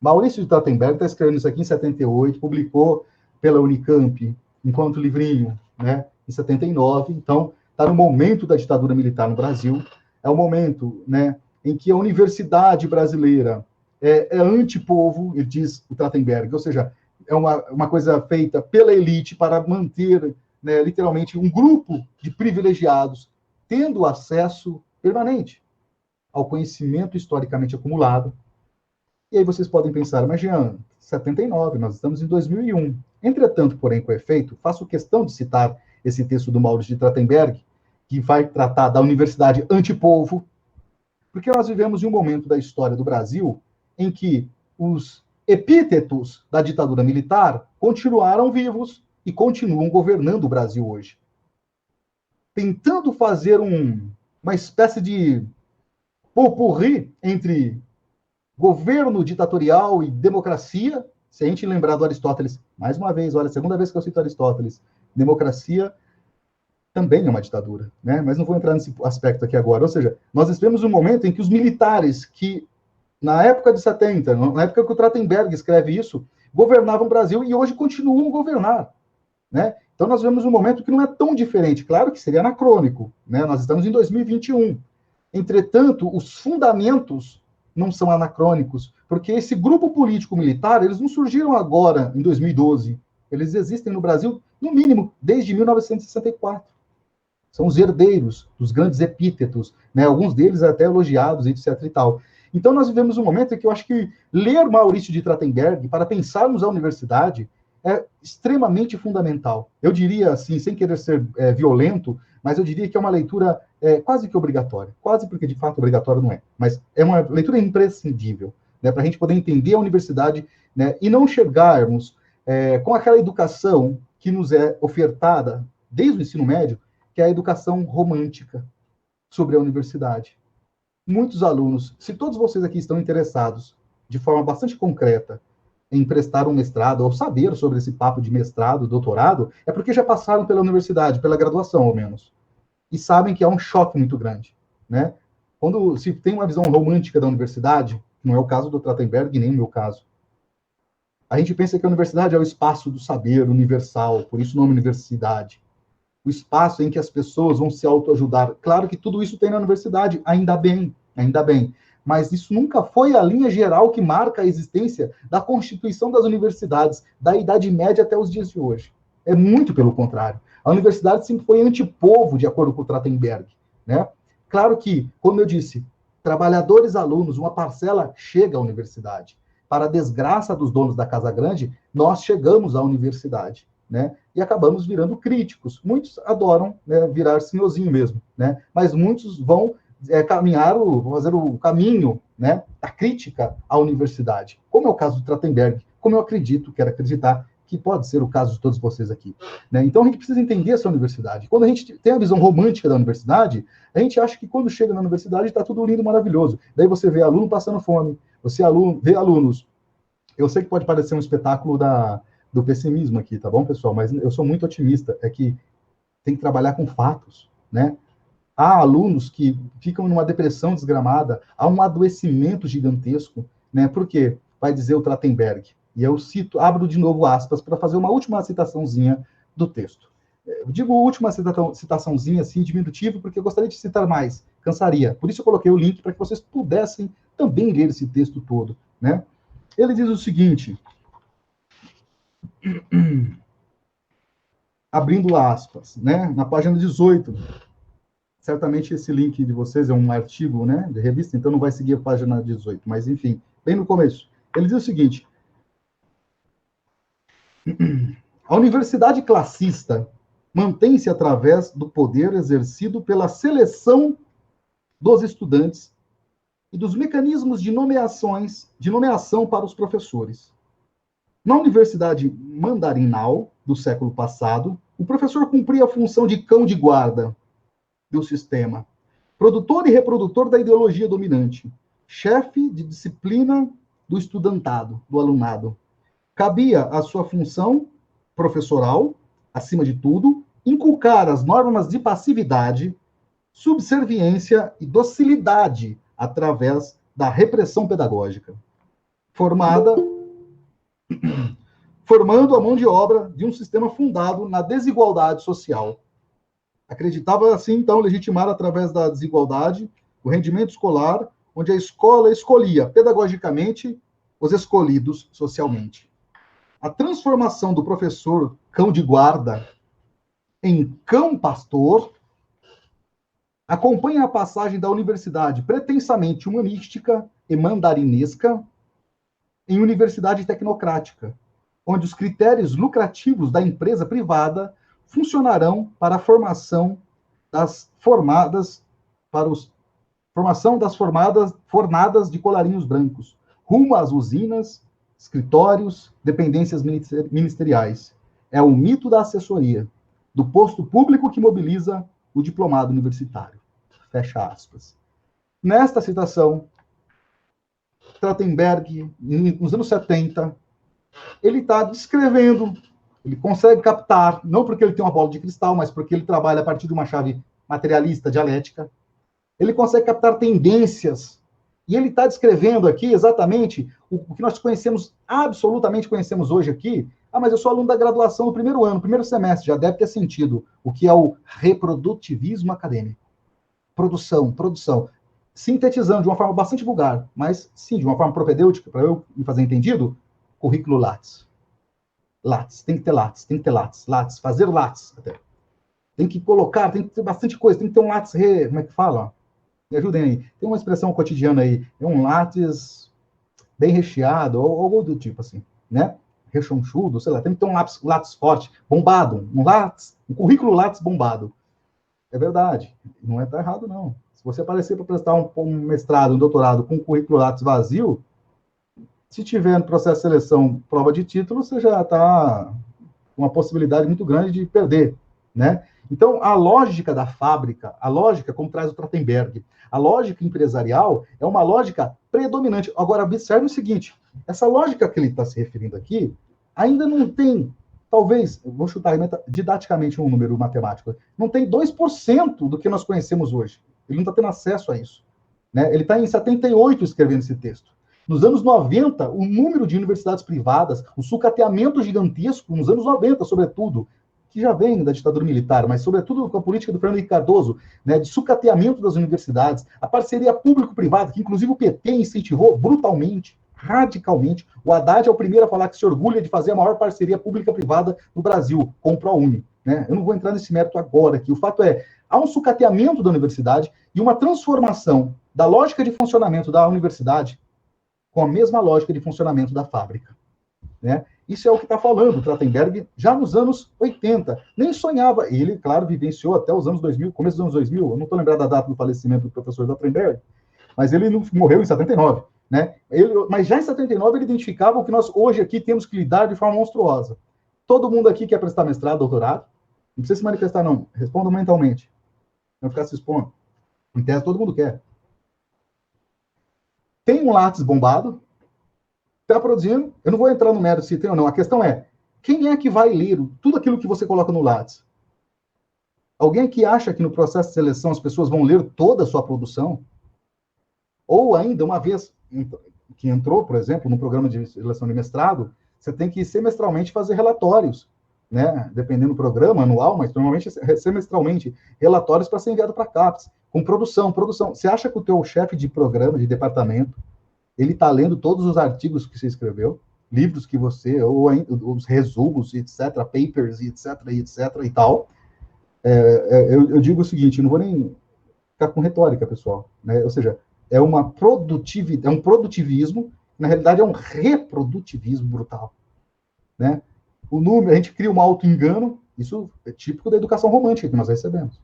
Maurício de Trachtenberg está escrevendo isso aqui em 78, publicou pela Unicamp, enquanto livrinho, né, em 79. Então, está no momento da ditadura militar no Brasil. É o momento, né, em que a universidade brasileira é antipovo, ele diz o Trachtenberg, ou seja, é uma coisa feita pela elite para manter, né, literalmente, um grupo de privilegiados tendo acesso permanente ao conhecimento historicamente acumulado. E aí vocês podem pensar, mas Jean, 79, nós estamos em 2001. Entretanto, porém, com efeito, faço questão de citar esse texto do Maurício de Trachtenberg, que vai tratar da universidade antipovo, porque nós vivemos em um momento da história do Brasil em que os epítetos da ditadura militar continuaram vivos e continuam governando o Brasil hoje. Tentando fazer uma espécie de popurrí entre governo ditatorial e democracia. Se a gente lembrar do Aristóteles, mais uma vez, olha, a segunda vez que eu cito Aristóteles, democracia também é uma ditadura, né? Mas não vou entrar nesse aspecto aqui agora. Ou seja, nós vivemos um momento em que os militares que, na época de 70, na época que o Trachtenberg escreve isso, governavam o Brasil e hoje continuam a governar, né? Então nós vemos um momento que não é tão diferente. Claro que seria anacrônico, né? Nós estamos em 2021. Entretanto, os fundamentos não são anacrônicos, porque esse grupo político-militar, eles não surgiram agora, em 2012. Eles existem no Brasil, no mínimo, desde 1964. São os herdeiros dos grandes epítetos, né? Alguns deles até elogiados, etc. e tal. Então, nós vivemos um momento em que eu acho que ler Maurício de Trachtenberg para pensarmos a universidade é extremamente fundamental. Eu diria, assim, sem querer ser violento, mas eu diria que é uma leitura quase que obrigatória. Quase porque, de fato, obrigatória não é. Mas é uma leitura imprescindível, né, para a gente poder entender a universidade, né, e não chegarmos com aquela educação que nos é ofertada desde o ensino médio, que é a educação romântica sobre a universidade. Muitos alunos, se todos vocês aqui estão interessados, de forma bastante concreta, em prestar um mestrado, ou saber sobre esse papo de mestrado, doutorado, é porque já passaram pela universidade, pela graduação, ao menos. E sabem que é um choque muito grande, né? Quando se tem uma visão romântica da universidade, não é o caso do Trachtenberg, nem o meu caso, a gente pensa que a universidade é o espaço do saber universal, por isso o nome universidade. O espaço em que as pessoas vão se autoajudar. Claro que tudo isso tem na universidade, ainda bem, ainda bem. Mas isso nunca foi a linha geral que marca a existência da constituição das universidades, da Idade Média até os dias de hoje. É muito pelo contrário. A universidade sempre foi antipovo, de acordo com o Trachtenberg, né? Claro que, como eu disse, trabalhadores, alunos, uma parcela chega à universidade. Para a desgraça dos donos da Casa Grande, nós chegamos à universidade, né? E acabamos virando críticos. Muitos adoram, né, virar senhorzinho mesmo, né? Mas muitos vão fazer o caminho, né, da crítica à universidade, como é o caso do Trachtenberg, como eu acredito, quero acreditar, que pode ser o caso de todos vocês aqui, né? Então a gente precisa entender essa universidade. Quando a gente tem a visão romântica da universidade, a gente acha que quando chega na universidade está tudo lindo e maravilhoso. Daí você vê aluno passando fome, vê alunos. Eu sei que pode parecer um espetáculo do pessimismo aqui, tá bom, pessoal? Mas eu sou muito otimista, é que tem que trabalhar com fatos, né? Há alunos que ficam numa depressão desgramada, há um adoecimento gigantesco, né? Por quê? Vai dizer o Trachtenberg. E eu abro de novo aspas para fazer uma última citaçãozinha do texto. Eu digo última citaçãozinha, assim, diminutivo, porque eu gostaria de citar mais, cansaria. Por isso eu coloquei o link para que vocês pudessem também ler esse texto todo, né? Ele diz o seguinte, abrindo aspas, né? Na página 18, certamente esse link de vocês é um artigo, né, de revista, então não vai seguir a página 18, mas enfim, bem no começo. Ele diz o seguinte: a universidade classista mantém-se através do poder exercido pela seleção dos estudantes e dos mecanismos de nomeação para os professores. Na universidade mandarinal do século passado, o professor cumpria a função de cão de guarda do sistema, produtor e reprodutor da ideologia dominante, chefe de disciplina do estudantado, do alunado. Cabia à sua função professoral, acima de tudo, inculcar as normas de passividade, subserviência e docilidade através da repressão pedagógica, formando a mão de obra de um sistema fundado na desigualdade social. Acreditava, assim, então, legitimar através da desigualdade o rendimento escolar, onde a escola escolhia pedagogicamente os escolhidos socialmente. A transformação do professor cão de guarda em cão pastor acompanha a passagem da universidade pretensamente humanística e mandarinesca em universidade tecnocrática, onde os critérios lucrativos da empresa privada funcionarão para a formação das formadas para os formação das fornadas de colarinhos brancos, rumo às usinas, escritórios, dependências ministeriais. É o mito da assessoria, do posto público que mobiliza o diplomado universitário. Fecha aspas. Nesta citação, Trachtenberg, nos anos 70, ele está descrevendo, ele consegue captar, não porque ele tem uma bola de cristal, mas porque ele trabalha a partir de uma chave materialista, dialética, ele consegue captar tendências, e ele está descrevendo aqui exatamente o que nós conhecemos, absolutamente conhecemos hoje aqui. Mas eu sou aluno da graduação do primeiro ano, primeiro semestre, já deve ter sentido o que é o reprodutivismo acadêmico. Produção. Sintetizando de uma forma bastante vulgar, mas sim, de uma forma propedêutica, para eu me fazer entendido, currículo Lattes. Lattes, tem que ter Lattes, fazer Lattes até. Tem que colocar, tem que ter bastante coisa, tem que ter um Lattes, como é que fala? Me ajudem aí. Tem uma expressão cotidiana aí, é um Lattes bem recheado, ou algo do tipo assim, né? Rechonchudo, sei lá, tem que ter um Lattes forte, bombado, um currículo Lattes bombado. É verdade, não está errado, não. Se você aparecer para prestar um mestrado, um doutorado com um currículo Lattes vazio, se tiver no processo de seleção prova de título, você já está com uma possibilidade muito grande de perder, né? Então, a lógica da fábrica, a lógica, como traz o Trachtenberg, a lógica empresarial é uma lógica predominante. Agora, observe o seguinte, essa lógica que ele está se referindo aqui, ainda não tem, talvez, vou chutar didaticamente um número matemático, não tem 2% do que nós conhecemos hoje. Ele não está tendo acesso a isso, né? Ele está em 78 escrevendo esse texto. Nos anos 90, o número de universidades privadas, o sucateamento gigantesco, nos anos 90, sobretudo, que já vem da ditadura militar, mas sobretudo com a política do Fernando Henrique Cardoso, né, de sucateamento das universidades, a parceria público-privada, que inclusive o PT incentivou brutalmente, radicalmente. O Haddad é o primeiro a falar que se orgulha de fazer a maior parceria pública-privada no Brasil, com o ProUni, né? Eu não vou entrar nesse mérito agora aqui. O fato é, há um sucateamento da universidade e uma transformação da lógica de funcionamento da universidade com a mesma lógica de funcionamento da fábrica, né? Isso é o que está falando o Trachtenberg já nos anos 80. Nem sonhava. E ele, claro, vivenciou até os anos 2000, começo dos anos 2000. Eu não estou lembrado da data do falecimento do professor Trachtenberg, mas ele morreu em 79. Né? Mas já em 79 ele identificava o que nós hoje aqui temos que lidar de forma monstruosa. Todo mundo aqui quer prestar mestrado, doutorado. Não precisa se manifestar, não. Responda mentalmente. Não ficar se expondo. Em tese, todo mundo quer. Tem um Lattes bombado, está produzindo, eu não vou entrar no mérito se tem ou não, a questão é, quem é que vai ler tudo aquilo que você coloca no Lattes? Alguém que acha que no processo de seleção as pessoas vão ler toda a sua produção? Ou ainda, uma vez que entrou, por exemplo, no programa de seleção de mestrado, você tem que semestralmente fazer relatórios, né? Dependendo do programa, anual, mas normalmente semestralmente, relatórios para ser enviado para a CAPES, com produção. Você acha que o teu chefe de programa, de departamento, ele está lendo todos os artigos que você escreveu, livros que você, ou os resumos, etc., papers, etc., e tal. Eu digo o seguinte, não vou nem ficar com retórica, pessoal, né? Ou seja, é um produtivismo, na realidade é um reprodutivismo brutal, né? O número, a gente cria um auto-engano, isso é típico da educação romântica que nós recebemos,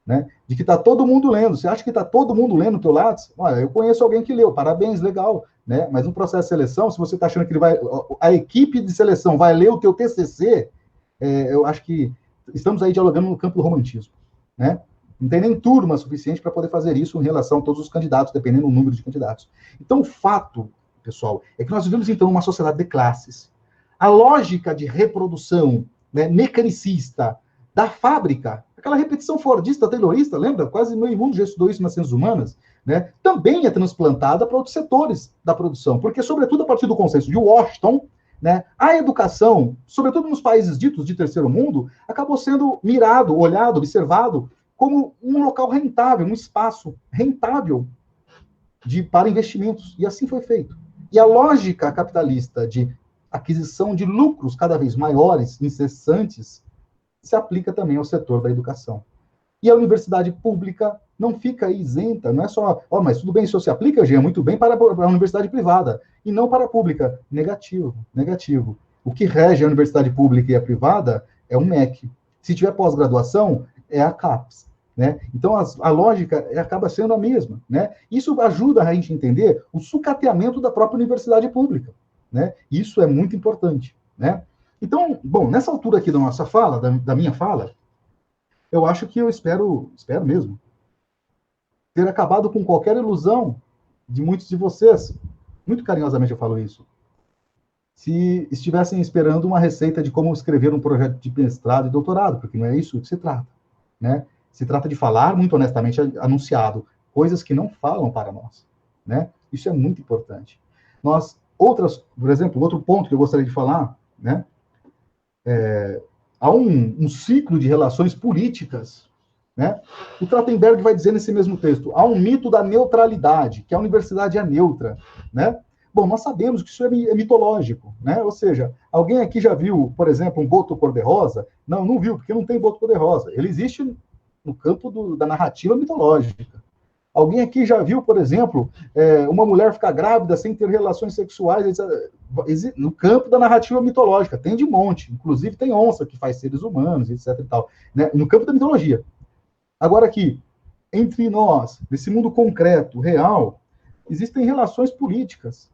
né? De que está todo mundo lendo. Você acha que está todo mundo lendo o teu Lattes? Olha, eu conheço alguém que leu, parabéns, legal, né? Mas no processo de seleção, se você está achando que a equipe de seleção vai ler o teu TCC, eu acho que estamos aí dialogando no campo do romantismo, né? Não tem nem turma suficiente para poder fazer isso em relação a todos os candidatos, dependendo do número de candidatos. Então, o fato, pessoal, é que nós vivemos, então, uma sociedade de classes. A lógica de reprodução, né, mecanicista da fábrica, aquela repetição fordista, taylorista, lembra? Quase meio mundo já estudou isso nas ciências humanas, né? Também é transplantada para outros setores da produção, porque, sobretudo, a partir do consenso de Washington, né, a educação, sobretudo nos países ditos de terceiro mundo, acabou sendo mirado, olhado, observado como um local rentável, um espaço rentável para investimentos. E assim foi feito. E a lógica capitalista de aquisição de lucros cada vez maiores, incessantes, se aplica também ao setor da educação. E a universidade pública não fica isenta, não é só, mas tudo bem, isso se aplica, Jean, muito bem para a universidade privada, e não para a pública. Negativo, negativo. O que rege a universidade pública e a privada é o MEC. Se tiver pós-graduação, é a CAPES. né? Então, a lógica acaba sendo a mesma, né? Isso ajuda a gente a entender o sucateamento da própria universidade pública, né? Isso é muito importante, né? Então, bom, nessa altura aqui da nossa fala, da minha fala, eu acho que eu espero mesmo, ter acabado com qualquer ilusão de muitos de vocês, muito carinhosamente eu falo isso, se estivessem esperando uma receita de como escrever um projeto de mestrado e doutorado, porque não é isso que se trata, né? Se trata de falar, muito honestamente, anunciado, coisas que não falam para nós, né? Isso é muito importante. Por exemplo, outro ponto que eu gostaria de falar, né? Há um ciclo de relações políticas, né? O Trachtenberg vai dizer nesse mesmo texto, há um mito da neutralidade, que a universidade é neutra, né? Bom, nós sabemos que isso é mitológico, né? Ou seja, alguém aqui já viu, por exemplo, um boto cor-de-rosa? Não viu, porque não tem boto cor-de-rosa. Ele existe no campo da narrativa mitológica. Alguém aqui já viu, por exemplo, uma mulher ficar grávida sem ter relações sexuais no campo da narrativa mitológica? Tem de monte. Inclusive tem onça que faz seres humanos, etc. E tal, né? No campo da mitologia. Agora aqui, entre nós, nesse mundo concreto, real, existem relações políticas.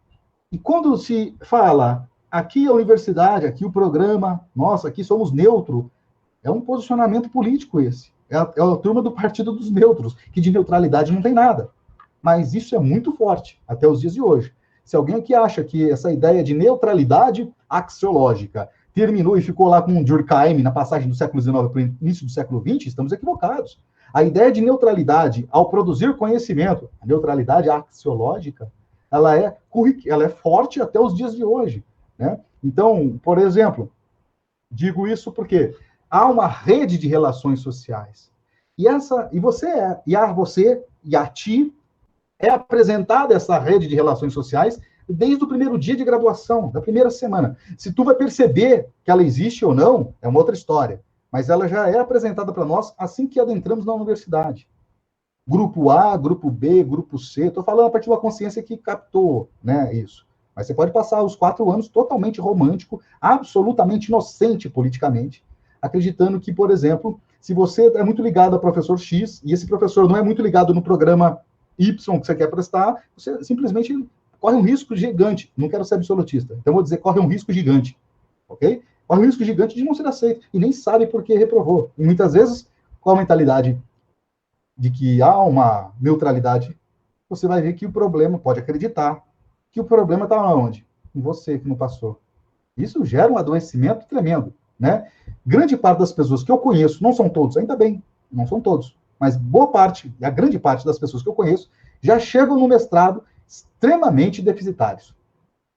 E quando se fala, aqui a universidade, aqui o programa, nossa, aqui somos neutro, é um posicionamento político esse. É a turma do Partido dos Neutros, que de neutralidade não tem nada. Mas isso é muito forte, até os dias de hoje. Se alguém aqui acha que essa ideia de neutralidade axiológica terminou e ficou lá com um Durkheim na passagem do século XIX para o início do século XX, estamos equivocados. A ideia de neutralidade, ao produzir conhecimento, a neutralidade axiológica, ela é forte até os dias de hoje, né? Então, por exemplo, digo isso porque há uma rede de relações sociais. E você e a ti é apresentada essa rede de relações sociais desde o primeiro dia de graduação, da primeira semana. Se tu vai perceber que ela existe ou não, é uma outra história. Mas ela já é apresentada para nós assim que adentramos na universidade. Grupo A, grupo B, grupo C. Estou falando a partir de uma consciência que captou, né, isso. Mas você pode passar os 4 anos totalmente romântico, absolutamente inocente politicamente, acreditando que, por exemplo, se você é muito ligado a professor X e esse professor não é muito ligado no programa Y que você quer prestar, você simplesmente corre um risco gigante. Não quero ser absolutista, então vou dizer corre um risco gigante, ok? Corre um risco gigante de não ser aceito e nem sabe por que reprovou. E muitas vezes, com a mentalidade de que há uma neutralidade, você vai ver que o problema, pode acreditar, que o problema está onde? Em você que não passou. Isso gera um adoecimento tremendo, né? Grande parte das pessoas que eu conheço, não são todos, ainda bem, não são todos, mas boa parte, a grande parte das pessoas que eu conheço, já chegam no mestrado extremamente deficitários.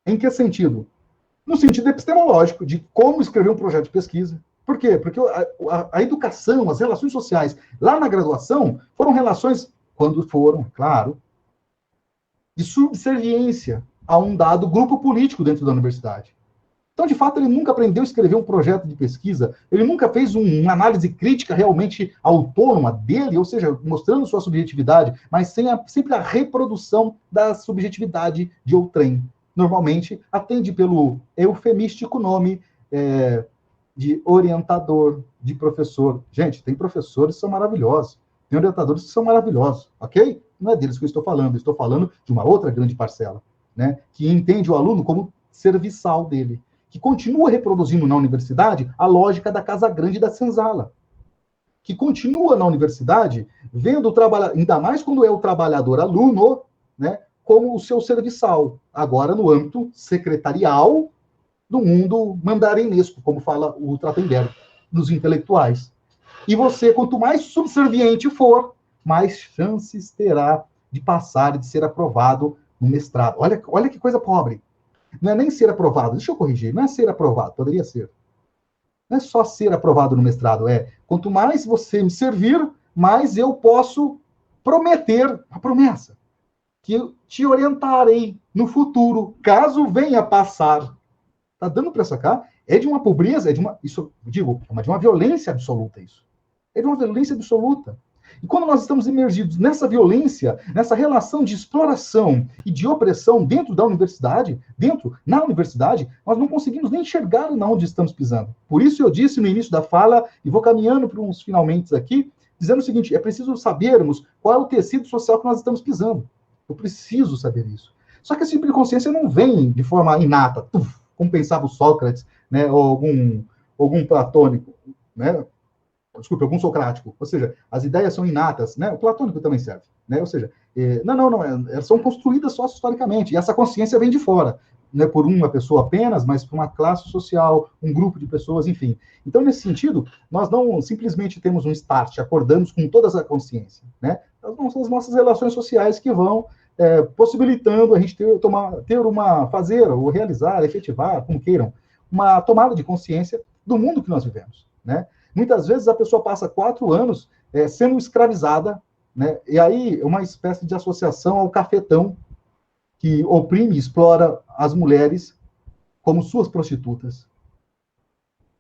Em que sentido? No sentido epistemológico, de como escrever um projeto de pesquisa. Por quê? Porque a educação, as relações sociais, lá na graduação, foram relações, quando foram, claro, de subserviência a um dado grupo político dentro da universidade. Então, de fato, ele nunca aprendeu a escrever um projeto de pesquisa, ele nunca fez uma análise crítica realmente autônoma dele, ou seja, mostrando sua subjetividade, mas sempre a reprodução da subjetividade de outrem. Normalmente, atende pelo eufemístico nome de orientador, de professor. Gente, tem professores que são maravilhosos, tem orientadores que são maravilhosos, ok? Não é deles que eu estou falando de uma outra grande parcela, né? Que entende o aluno como serviçal dele, que continua reproduzindo na universidade a lógica da casa grande da senzala, que continua na universidade vendo o trabalho, ainda mais quando é o trabalhador aluno, né, como o seu serviçal, agora no âmbito secretarial do mundo mandarinesco, como fala o Trachtenberg, dos intelectuais. E você, quanto mais subserviente for, mais chances terá de passar e de ser aprovado no mestrado. Olha que coisa pobre. Não é nem ser aprovado, deixa eu corrigir, não é ser aprovado, poderia ser. Não é só ser aprovado no mestrado, quanto mais você me servir, mais eu posso prometer a promessa, que eu te orientarei no futuro, caso venha passar. Tá dando para sacar? É de uma pobreza, de uma violência absoluta isso. É de uma violência absoluta. E quando nós estamos imergidos nessa violência, nessa relação de exploração e de opressão dentro da universidade, na universidade, nós não conseguimos nem enxergar onde estamos pisando. Por isso eu disse no início da fala, e vou caminhando para uns finalmente aqui, dizendo o seguinte, é preciso sabermos qual é o tecido social que nós estamos pisando. Eu preciso saber isso. Só que esse tipo de consciência não vem de forma inata, como pensava o Sócrates, né, ou algum platônico, né, desculpe, algum socrático. Ou seja, as ideias são inatas, né, o platônico também serve, né, ou seja, não, elas são construídas só historicamente, e essa consciência vem de fora, não é por uma pessoa apenas, mas por uma classe social, um grupo de pessoas, enfim. Então, nesse sentido, nós não simplesmente temos um start, acordamos com toda essa consciência, né? As nossas relações sociais que vão possibilitando a gente fazer, ou realizar, efetivar, como queiram, uma tomada de consciência do mundo que nós vivemos, né? Muitas vezes a pessoa passa 4 anos sendo escravizada, né? E aí uma espécie de associação ao cafetão, que oprime e explora as mulheres como suas prostitutas.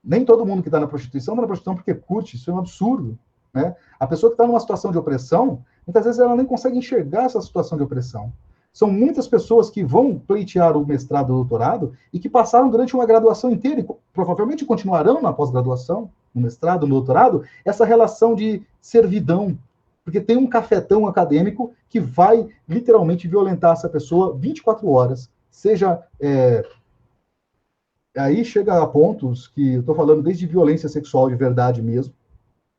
Nem todo mundo que está na prostituição porque curte, isso é um absurdo, né? A pessoa que está numa situação de opressão, muitas vezes ela nem consegue enxergar essa situação de opressão. São muitas pessoas que vão pleitear o mestrado ou doutorado e que passaram durante uma graduação inteira e provavelmente continuarão na pós-graduação, no mestrado, no doutorado, essa relação de servidão, porque tem um cafetão acadêmico que vai literalmente violentar essa pessoa 24 horas, seja... Aí chega a pontos que eu estou falando desde violência sexual de verdade mesmo,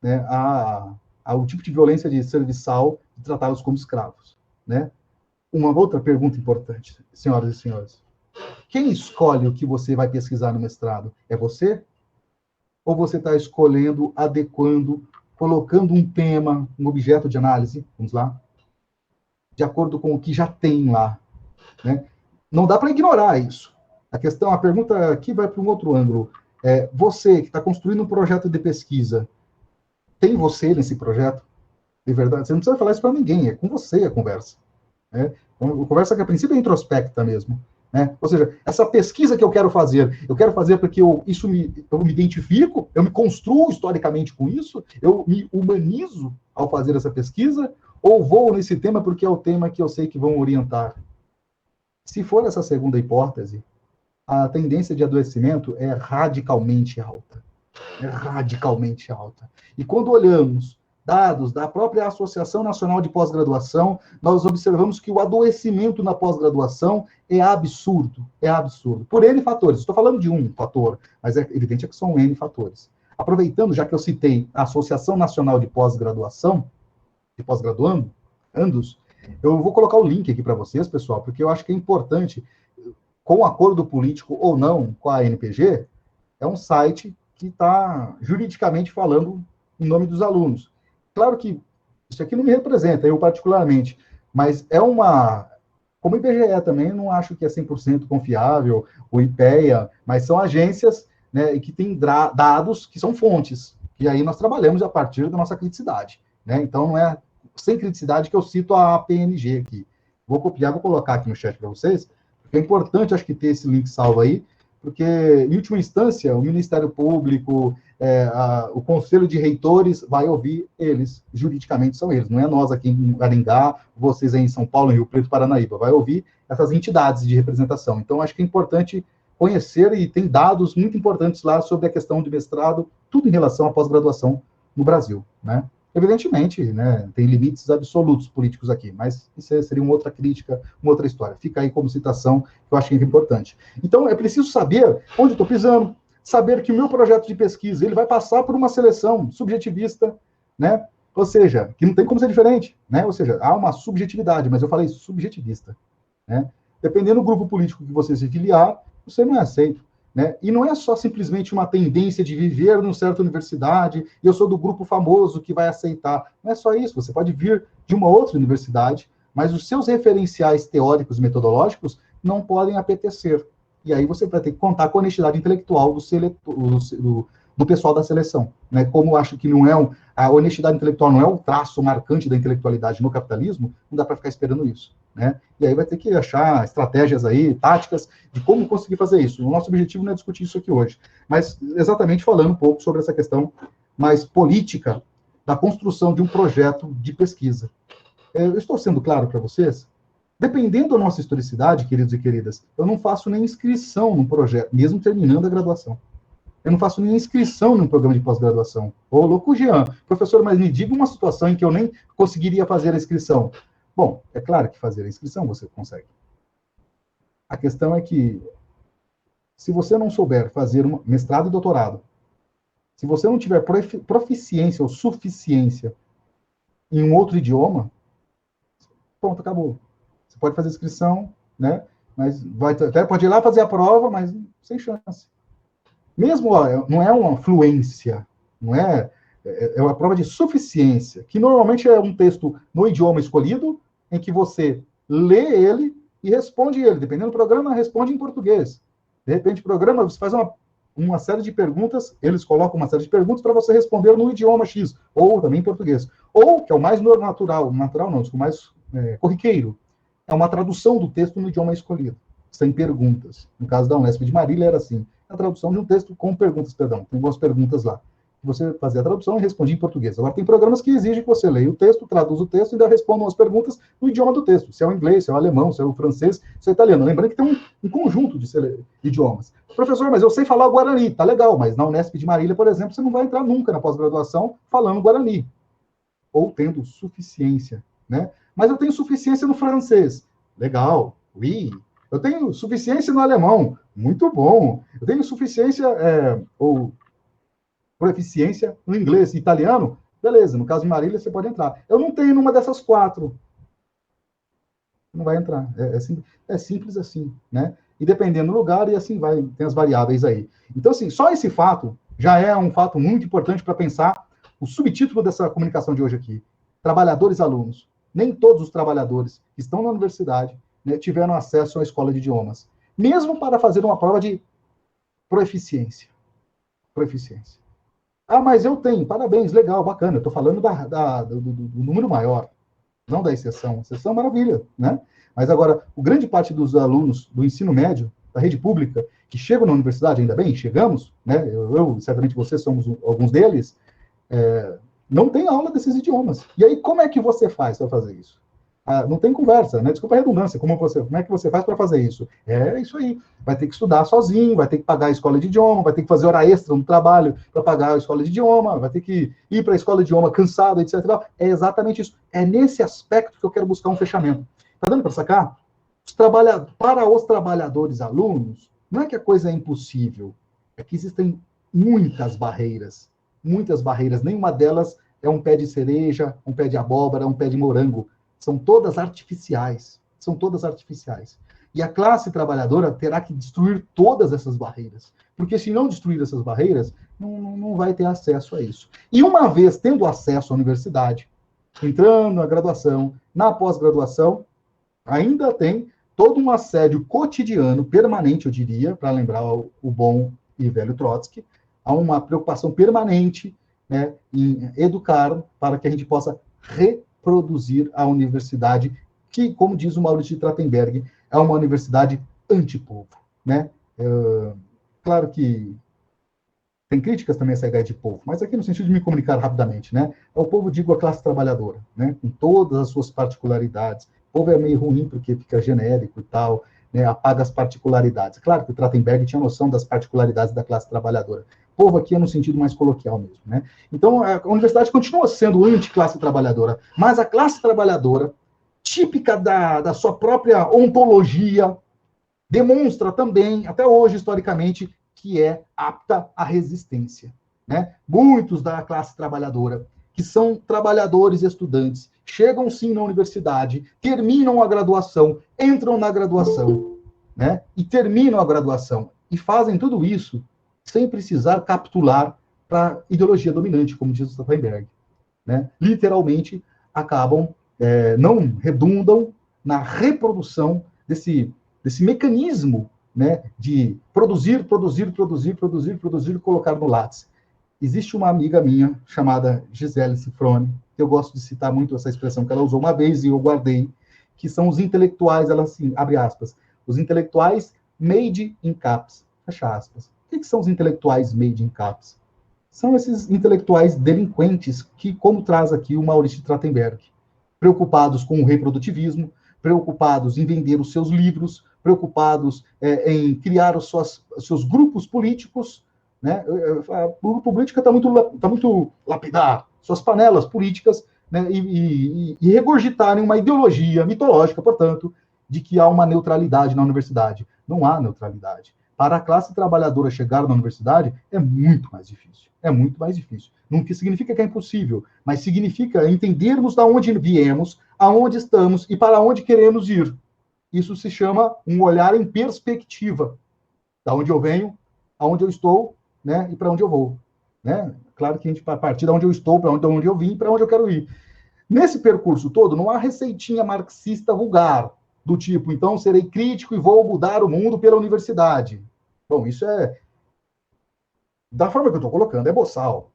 né, ao tipo de violência de serviçal, de tratá-los como escravos, né? Uma outra pergunta importante, senhoras e senhores. Quem escolhe o que você vai pesquisar no mestrado? É você? Ou você está escolhendo, adequando, colocando um tema, um objeto de análise, vamos lá, de acordo com o que já tem lá, né? Não dá para ignorar isso. A pergunta aqui vai para um outro ângulo. Você que está construindo um projeto de pesquisa, tem você nesse projeto? De verdade, você não precisa falar isso para ninguém, é com você a conversa, né? Então, a conversa que a princípio é introspecta mesmo, né? Ou seja, essa pesquisa que eu quero fazer porque eu me identifico, eu me construo historicamente com isso, eu me humanizo ao fazer essa pesquisa, ou vou nesse tema porque é o tema que eu sei que vão orientar? Se for essa segunda hipótese, a tendência de adoecimento é radicalmente alta. É radicalmente alta. E quando olhamos dados da própria Associação Nacional de Pós-Graduação, nós observamos que o adoecimento na pós-graduação é absurdo. É absurdo. Por N fatores. Estou falando de um fator, mas é evidente que são N fatores. Aproveitando, já que eu citei a Associação Nacional de Pós-Graduação, de pós-graduandos, eu vou colocar o link aqui para vocês, pessoal, porque eu acho que é importante, com acordo político ou não com a ANPG, é um site que está juridicamente falando em nome dos alunos. Claro que isso aqui não me representa, eu particularmente, mas como o IBGE também, não acho que é 100% confiável, o IPEA, mas são agências, né, que têm dados que são fontes, e aí nós trabalhamos a partir da nossa criticidade, né? Então não é sem criticidade que eu cito a APNG aqui. Vou copiar, vou colocar aqui no chat para vocês, porque é importante, acho que ter esse link salvo aí, porque, em última instância, o Ministério Público, o Conselho de Reitores vai ouvir eles, juridicamente são eles, não é nós aqui em Maringá, vocês aí em São Paulo, em Rio Preto, Paranaíba, vai ouvir essas entidades de representação. Então, acho que é importante conhecer, e tem dados muito importantes lá sobre a questão de mestrado, tudo em relação à pós-graduação no Brasil, né? Evidentemente, né, tem limites absolutos políticos aqui, mas isso seria uma outra crítica, uma outra história. Fica aí como citação, que eu acho que é importante. Então, é preciso saber onde estou pisando, saber que o meu projeto de pesquisa ele vai passar por uma seleção subjetivista, né? Ou seja, que não tem como ser diferente, né? Ou seja, há uma subjetividade, mas eu falei subjetivista, né? Dependendo do grupo político que você se filiar, você não é aceito. Né? E não é só simplesmente uma tendência de viver numa certa universidade, e eu sou do grupo famoso que vai aceitar. Não é só isso, você pode vir de uma outra universidade, mas os seus referenciais teóricos e metodológicos não podem apetecer. E aí você vai ter que contar com a honestidade intelectual do pessoal da seleção. Né? Como eu acho que a honestidade intelectual não é o traço marcante da intelectualidade no capitalismo, não dá para ficar esperando isso. Né? E aí vai ter que achar estratégias aí, táticas, de como conseguir fazer isso. O nosso objetivo não é discutir isso aqui hoje, mas exatamente falando um pouco sobre essa questão mais política da construção de um projeto de pesquisa. Eu estou sendo claro para vocês? Dependendo da nossa historicidade, queridos e queridas, eu não faço nem inscrição num projeto, mesmo terminando a graduação. Eu não faço nem inscrição num programa de pós-graduação. Ô, louco, Jean, professor, mas me diga uma situação em que eu nem conseguiria fazer a inscrição. Bom, é claro que fazer a inscrição você consegue. A questão é que, se você não souber fazer um mestrado e doutorado, se você não tiver proficiência ou suficiência em um outro idioma, pronto, acabou. Você pode fazer inscrição, né? Mas até pode ir lá fazer a prova, mas sem chance. Mesmo, não é uma fluência, não é uma prova de suficiência, que normalmente é um texto no idioma escolhido, em que você lê ele e responde ele. Dependendo do programa, responde em português. De repente, o programa, você faz uma série de perguntas, eles colocam uma série de perguntas para você responder no idioma X, ou também em português. Ou, que é o mais natural não, o mais corriqueiro, é uma tradução do texto no idioma escolhido, sem perguntas. No caso da Unesp de Marília era assim, a tradução de um texto com perguntas, tem algumas perguntas lá. Você fazia a tradução e respondia em português. Agora, tem programas que exigem que você leia o texto, traduza o texto e ainda respondam as perguntas no idioma do texto. Se é o inglês, se é o alemão, se é o francês, se é o italiano. Lembrando que tem um conjunto de idiomas. Professor, mas eu sei falar o Guarani. Tá legal, mas na Unesp de Marília, por exemplo, você não vai entrar nunca na pós-graduação falando Guarani. Ou tendo suficiência, né? Mas eu tenho suficiência no francês. Legal, oui. Eu tenho suficiência no alemão. Muito bom. Eu tenho suficiência, ou proficiência no inglês e italiano. Beleza, no caso de Marília, você pode entrar. Eu não tenho nenhuma dessas 4. Não vai entrar. É simples assim, né? E dependendo do lugar, e assim vai, tem as variáveis aí. Então, assim, só esse fato já é um fato muito importante para pensar o subtítulo dessa comunicação de hoje aqui. Trabalhadores e alunos. Nem todos os trabalhadores que estão na universidade, né, tiveram acesso à escola de idiomas. Mesmo para fazer uma prova de proficiência. Proficiência. Ah, mas eu tenho. Parabéns, legal, bacana. Eu estou falando do número maior, não da exceção. Exceção, maravilha, né? Mas agora, o grande parte dos alunos do ensino médio, da rede pública, que chegam na universidade, ainda bem, chegamos, né? Eu certamente vocês somos alguns deles, não tem aula desses idiomas. E aí, como é que você faz para fazer isso? Não tem conversa, né? Desculpa a redundância. Como é que você faz para fazer isso? É isso aí. Vai ter que estudar sozinho, vai ter que pagar a escola de idioma, vai ter que fazer hora extra no trabalho para pagar a escola de idioma, vai ter que ir para a escola de idioma cansado, etc. É exatamente isso. É nesse aspecto que eu quero buscar um fechamento. Tá dando para sacar? Para os trabalhadores alunos, não é que a coisa é impossível, é que existem muitas barreiras. Muitas barreiras. Nenhuma delas é um pé de cereja, um pé de abóbora, um pé de morango. São todas artificiais. São todas artificiais. E a classe trabalhadora terá que destruir todas essas barreiras. Porque se não destruir essas barreiras, não vai ter acesso a isso. E uma vez tendo acesso à universidade, entrando na graduação, na pós-graduação, ainda tem todo um assédio cotidiano, permanente, eu diria, para lembrar o bom e velho Trotsky, há uma preocupação permanente, né, em educar para que a gente possa reproduzir a universidade, que, como diz o Maurício de Trachtenberg, é uma universidade antipovo, né? Claro que tem críticas também a essa ideia de povo, mas aqui no sentido de me comunicar rapidamente, né? O povo, digo, a classe trabalhadora, né? Com todas as suas particularidades. O povo é meio ruim porque fica genérico e tal, né? Apaga as particularidades. Claro que o Trachtenberg tinha noção das particularidades da classe trabalhadora. Povo aqui é no sentido mais coloquial mesmo, né? Então, a universidade continua sendo anti-classe trabalhadora, mas a classe trabalhadora, típica da sua própria ontologia, demonstra também, até hoje, historicamente, que é apta à resistência, né? Muitos da classe trabalhadora, que são trabalhadores estudantes, chegam sim na universidade, terminam a graduação, entram na graduação, né? E terminam a graduação, e fazem tudo isso sem precisar capitular para a ideologia dominante, como diz o Stauffenberg, né? Literalmente, acabam, não redundam na reprodução desse mecanismo, né, de produzir, e colocar no látice. Existe uma amiga minha, chamada Gisele Cifrone, que eu gosto de citar muito essa expressão que ela usou uma vez e eu guardei, que são os intelectuais, ela assim, abre aspas, os intelectuais made in caps, fecha aspas. O que são os intelectuais made in caps? São esses intelectuais delinquentes que, como traz aqui o Maurício de Trachtenberg, preocupados com o reprodutivismo, preocupados em vender os seus livros, preocupados em criar os seus grupos políticos, né? O política está muito lapidar suas panelas políticas, né? E regurgitarem uma ideologia mitológica, portanto, de que há uma neutralidade na universidade. Não há neutralidade. Para a classe trabalhadora chegar na universidade é muito mais difícil. É muito mais difícil. Não significa que é impossível, mas significa entendermos de onde viemos, aonde estamos e para onde queremos ir. Isso se chama um olhar em perspectiva. Da onde eu venho, aonde eu estou, né, e para onde eu vou. Né? Claro que a gente vai partir de onde eu estou, para onde eu vim e para onde eu quero ir. Nesse percurso todo, não há receitinha marxista vulgar, do tipo, então serei crítico e vou mudar o mundo pela universidade. Bom, isso é, da forma que eu estou colocando, é boçal.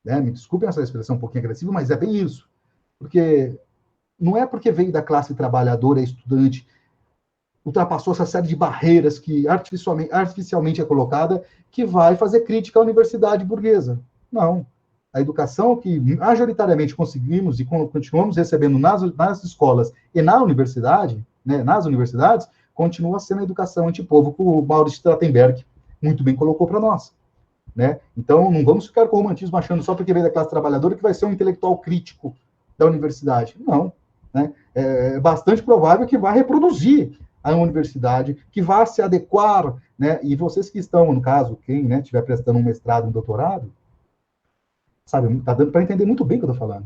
Né? Me desculpem essa expressão um pouquinho agressiva, mas é bem isso. Porque não é porque veio da classe trabalhadora, é estudante, ultrapassou essa série de barreiras que artificialmente é colocada, que vai fazer crítica à universidade burguesa. Não. A educação que majoritariamente conseguimos e continuamos recebendo nas escolas e na universidade, né, nas universidades, continua sendo a educação antipovo que o Maurício Strattenberg muito bem colocou para nós. Né? Então, não vamos ficar com o romantismo achando só porque veio da classe trabalhadora que vai ser um intelectual crítico da universidade. Não. Né? É bastante provável que vai reproduzir a universidade, que vá se adequar, né? E vocês que estão, no caso, quem estiver prestando um mestrado, um doutorado, sabe, está dando para entender muito bem o que eu estou falando.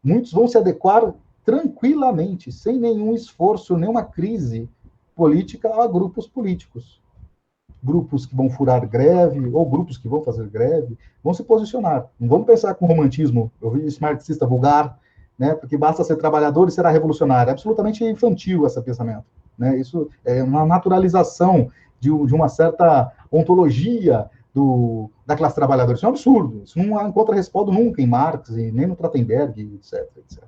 Muitos vão se adequar tranquilamente, sem nenhum esforço, nenhuma crise política a grupos políticos. Grupos que vão furar greve, ou grupos que vão fazer greve, vão se posicionar. Não vamos pensar com romantismo, eu vi esse marxista vulgar, né, porque basta ser trabalhador e será revolucionário. É absolutamente infantil esse pensamento. Né? Isso é uma naturalização de uma certa ontologia da classe trabalhadora. Isso é um absurdo. Isso não encontra respaldo nunca em Marx, e nem no Strattenberg, etc. etc.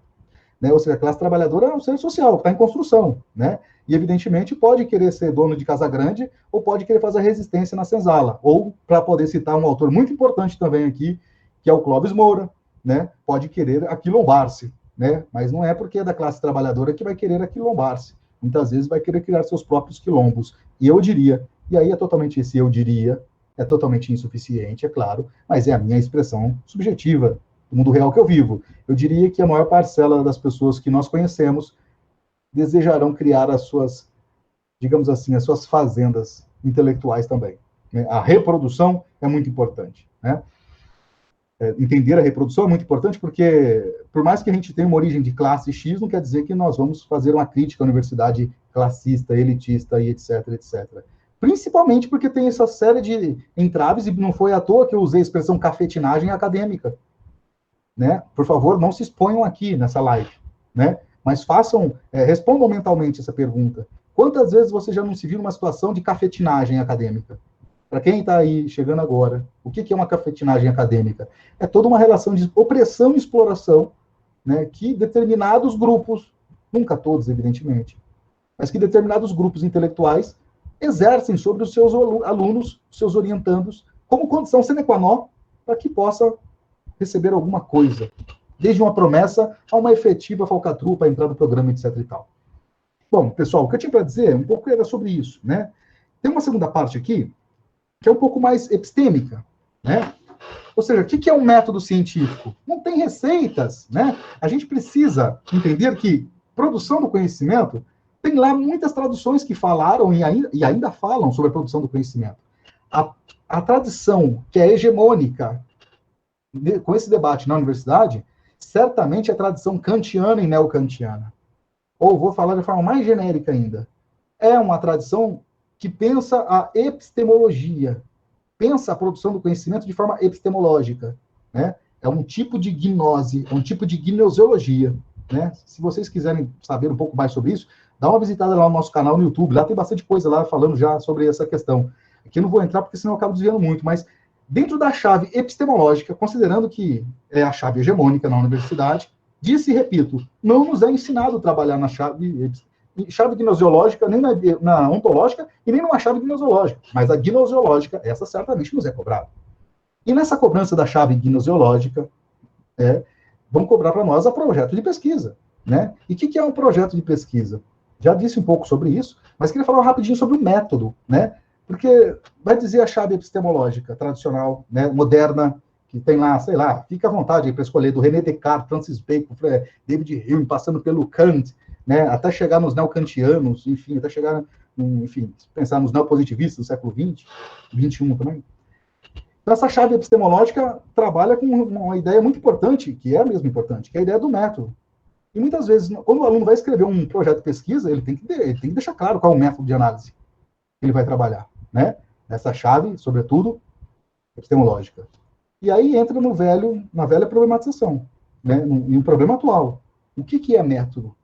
Né? Ou seja, a classe trabalhadora é um ser social, que está em construção. Né? E, evidentemente, pode querer ser dono de casa grande ou pode querer fazer resistência na senzala. Ou, para poder citar um autor muito importante também aqui, que é o Clóvis Moura, né? Pode querer aquilombar-se. Né? Mas não é porque é da classe trabalhadora que vai querer aquilombar-se. Muitas vezes vai querer criar seus próprios quilombos. E eu diria, e aí é totalmente esse eu diria, é totalmente insuficiente, é claro, mas é a minha expressão subjetiva do mundo real que eu vivo. Eu diria que a maior parcela das pessoas que nós conhecemos desejarão criar as suas, digamos assim, as suas fazendas intelectuais também. Né? A reprodução é muito importante. Né? Entender a reprodução é muito importante porque, por mais que a gente tenha uma origem de classe X, não quer dizer que nós vamos fazer uma crítica à universidade classista, elitista e etc, etc. Principalmente porque tem essa série de entraves, e não foi à toa que eu usei a expressão cafetinagem acadêmica. Né? Por favor, não se exponham aqui nessa live. Né? Mas respondam mentalmente essa pergunta. Quantas vezes você já não se viu numa situação de cafetinagem acadêmica? Para quem está aí chegando agora, o que é uma cafetinagem acadêmica? É toda uma relação de opressão e exploração, né, que determinados grupos, nunca todos, evidentemente, mas que determinados grupos intelectuais exercem sobre os seus alunos, seus orientandos, como condição sine qua non para que possa receber alguma coisa, desde uma promessa a uma efetiva falcatrua para entrar no programa, etc. e tal. Bom, pessoal, o que eu tinha para dizer um pouco era sobre isso. Né? Tem uma segunda parte aqui, que é um pouco mais epistêmica, né? Ou seja, o que é um método científico? Não tem receitas, né? A gente precisa entender que produção do conhecimento, tem lá muitas traduções que falaram e ainda falam sobre a produção do conhecimento. A tradição que é hegemônica com esse debate na universidade, certamente é a tradição kantiana e neocantiana. Ou vou falar de forma mais genérica ainda. É uma tradição que pensa a epistemologia, pensa a produção do conhecimento de forma epistemológica, né? É um tipo de gnose, é um tipo de gnoseologia, né? Se vocês quiserem saber um pouco mais sobre isso, dá uma visitada lá no nosso canal no YouTube, lá tem bastante coisa lá falando já sobre essa questão. Aqui eu não vou entrar porque senão eu acabo desviando muito, mas dentro da chave epistemológica, considerando que é a chave hegemônica na universidade, disse e repito, não nos é ensinado a trabalhar na chave gnoseológica, nem na ontológica, e nem numa chave gnoseológica. Mas a gnoseológica, essa certamente nos é cobrada. E nessa cobrança da chave gnoseológica, vão cobrar para nós a projeto de pesquisa. Né? E o que é um projeto de pesquisa? Já disse um pouco sobre isso, mas queria falar rapidinho sobre o método. Né? Porque vai dizer a chave epistemológica tradicional, né, moderna, que tem lá, sei lá, fica à vontade para escolher, do René Descartes, Francis Bacon, David Hume, passando pelo Kant, né, até chegar nos neocantianos, enfim, até chegar, enfim, pensar nos neopositivistas do século XX, XXI também. Então, essa chave epistemológica trabalha com uma ideia muito importante, que é a mesma importante, que é a ideia do método. E muitas vezes, quando o aluno vai escrever um projeto de pesquisa, ele tem que deixar claro qual é o método de análise que ele vai trabalhar, né? Essa chave, sobretudo, epistemológica. E aí entra na velha problematização, né? Em um problema atual. O que é método?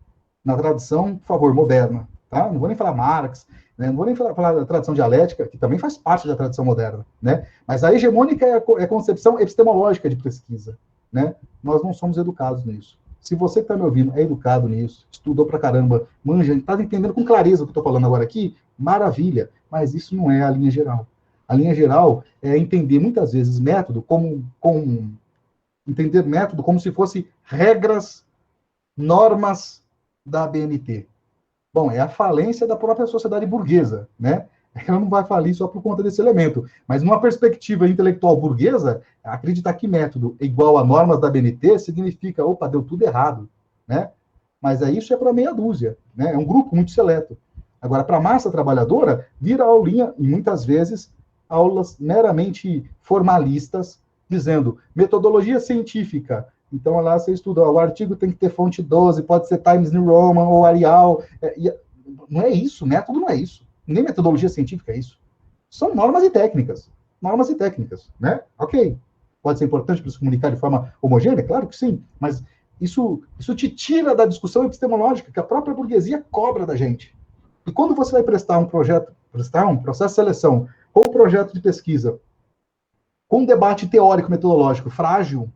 Na tradição, por favor, moderna, tá? Não vou nem falar Marx, né? Não vou nem falar da tradição dialética, que também faz parte da tradição moderna, né? Mas a hegemônica é a concepção epistemológica de pesquisa, né? Nós não somos educados nisso. Se você que está me ouvindo é educado nisso, estudou pra caramba, manja, está entendendo com clareza o que eu estou falando agora aqui, maravilha, mas isso não é a linha geral. A linha geral é entender muitas vezes método entender método como se fosse regras, normas da ABNT. Bom, é a falência da própria sociedade burguesa, né? Ela não vai falir só por conta desse elemento. Mas numa perspectiva intelectual burguesa, acreditar que método é igual a normas da BNT significa, opa, deu tudo errado, né? Mas isso é para meia dúzia, né? É um grupo muito seleto. Agora, para a massa trabalhadora, vira aulinha, e muitas vezes, aulas meramente formalistas, dizendo metodologia científica. Então, lá você estuda, o artigo tem que ter fonte 12, pode ser Times New Roman ou Arial. Não é isso, método não é isso. Nem metodologia científica é isso. São normas e técnicas. Normas e técnicas, né? Ok. Pode ser importante para se comunicar de forma homogênea? Claro que sim. Mas isso te tira da discussão epistemológica que a própria burguesia cobra da gente. E quando você vai prestar um processo de seleção, ou um projeto de pesquisa, com um debate teórico metodológico frágil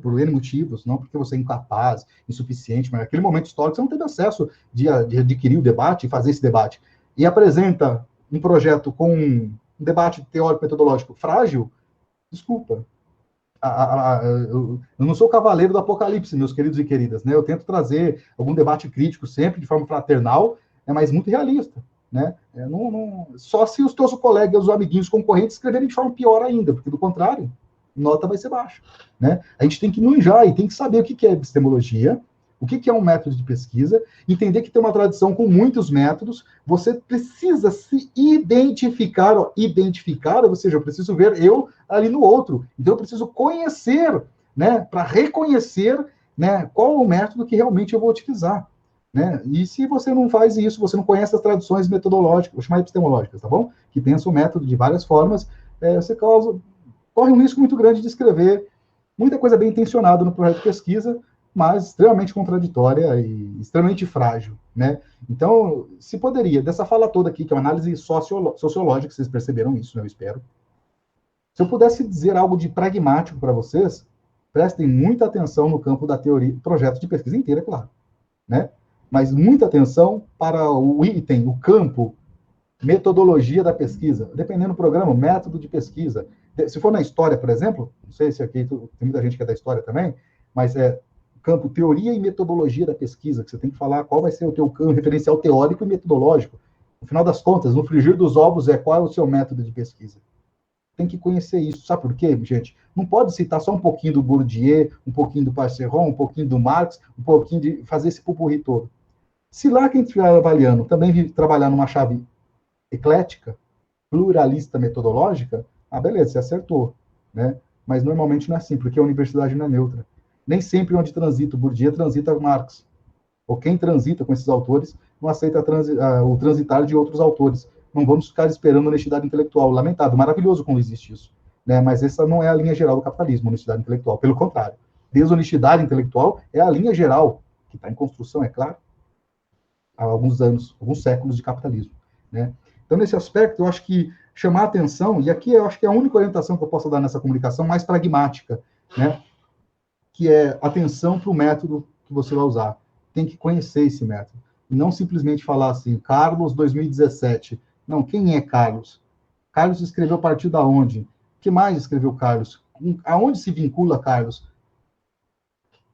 por N motivos, não porque você é incapaz, insuficiente, mas naquele momento histórico você não teve acesso de adquirir o debate e fazer esse debate, e apresenta um projeto com um debate teórico metodológico frágil, desculpa. Eu não sou cavaleiro do apocalipse, meus queridos e queridas, né? Eu tento trazer algum debate crítico sempre de forma fraternal, mas muito realista, né? Só se os teus colegas, os amiguinhos concorrentes escreverem de forma pior ainda, porque do contrário, nota vai ser baixa, né? A gente tem que manjar e tem que saber o que é epistemologia, o que é um método de pesquisa, entender que tem uma tradição com muitos métodos, você precisa se identificar, ou seja, eu preciso ver eu ali no outro, então eu preciso conhecer, né, para reconhecer, né, qual é o método que realmente eu vou utilizar, né? E se você não faz isso, você não conhece as tradições metodológicas, vou chamar epistemológicas, tá bom? Que pensam o método de várias formas, você corre um risco muito grande de escrever muita coisa bem intencionada no projeto de pesquisa, mas extremamente contraditória e extremamente frágil, né? Então, se poderia, dessa fala toda aqui, que é uma análise sociológica, vocês perceberam isso, né, eu espero. Se eu pudesse dizer algo de pragmático para vocês, prestem muita atenção no campo da teoria, projeto de pesquisa inteira, claro, né? Mas muita atenção para o item, o campo, metodologia da pesquisa, dependendo do programa, método de pesquisa. Se for na história, por exemplo, não sei se aqui tem muita gente que é da história também, mas campo teoria e metodologia da pesquisa, que você tem que falar qual vai ser o teu campo referencial teórico e metodológico. No final das contas, no frigir dos ovos qual é o seu método de pesquisa. Tem que conhecer isso. Sabe por quê, gente? Não pode citar só um pouquinho do Bourdieu, um pouquinho do Passeron, um pouquinho do Marx, um pouquinho de fazer esse pupurri todo. Se lá quem estiver avaliando também trabalhar numa chave eclética, pluralista metodológica, beleza, você acertou, né? Mas normalmente não é assim, porque a universidade não é neutra. Nem sempre onde transita o Bourdieu, transita Marx. Ou quem transita com esses autores não aceita o transitar de outros autores. Não vamos ficar esperando honestidade intelectual. Lamentável, maravilhoso quando existe isso, né? Mas essa não é a linha geral do capitalismo, honestidade intelectual. Pelo contrário, desonestidade intelectual é a linha geral, que está em construção, é claro, há alguns anos, alguns séculos de capitalismo, né? Então, nesse aspecto, eu acho que chamar a atenção, e aqui eu acho que é a única orientação que eu posso dar nessa comunicação mais pragmática, né? Que é atenção para o método que você vai usar. Tem que conhecer esse método. E não simplesmente falar assim, Carlos 2017. Não, quem é Carlos? Carlos escreveu a partir da onde? O que mais escreveu Carlos? Aonde se vincula Carlos?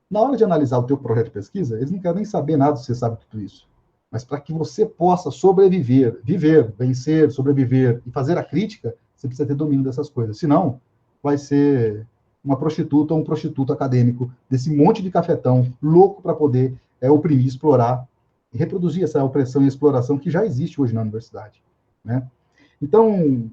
Na hora de analisar o teu projeto de pesquisa, eles não querem nem saber nada se você sabe tudo isso. Mas para que você possa sobreviver, viver, vencer, sobreviver e fazer a crítica, você precisa ter domínio dessas coisas. Senão, vai ser uma prostituta ou um prostituto acadêmico desse monte de cafetão louco para poder oprimir, explorar e reproduzir essa opressão e exploração que já existe hoje na universidade, né? Então,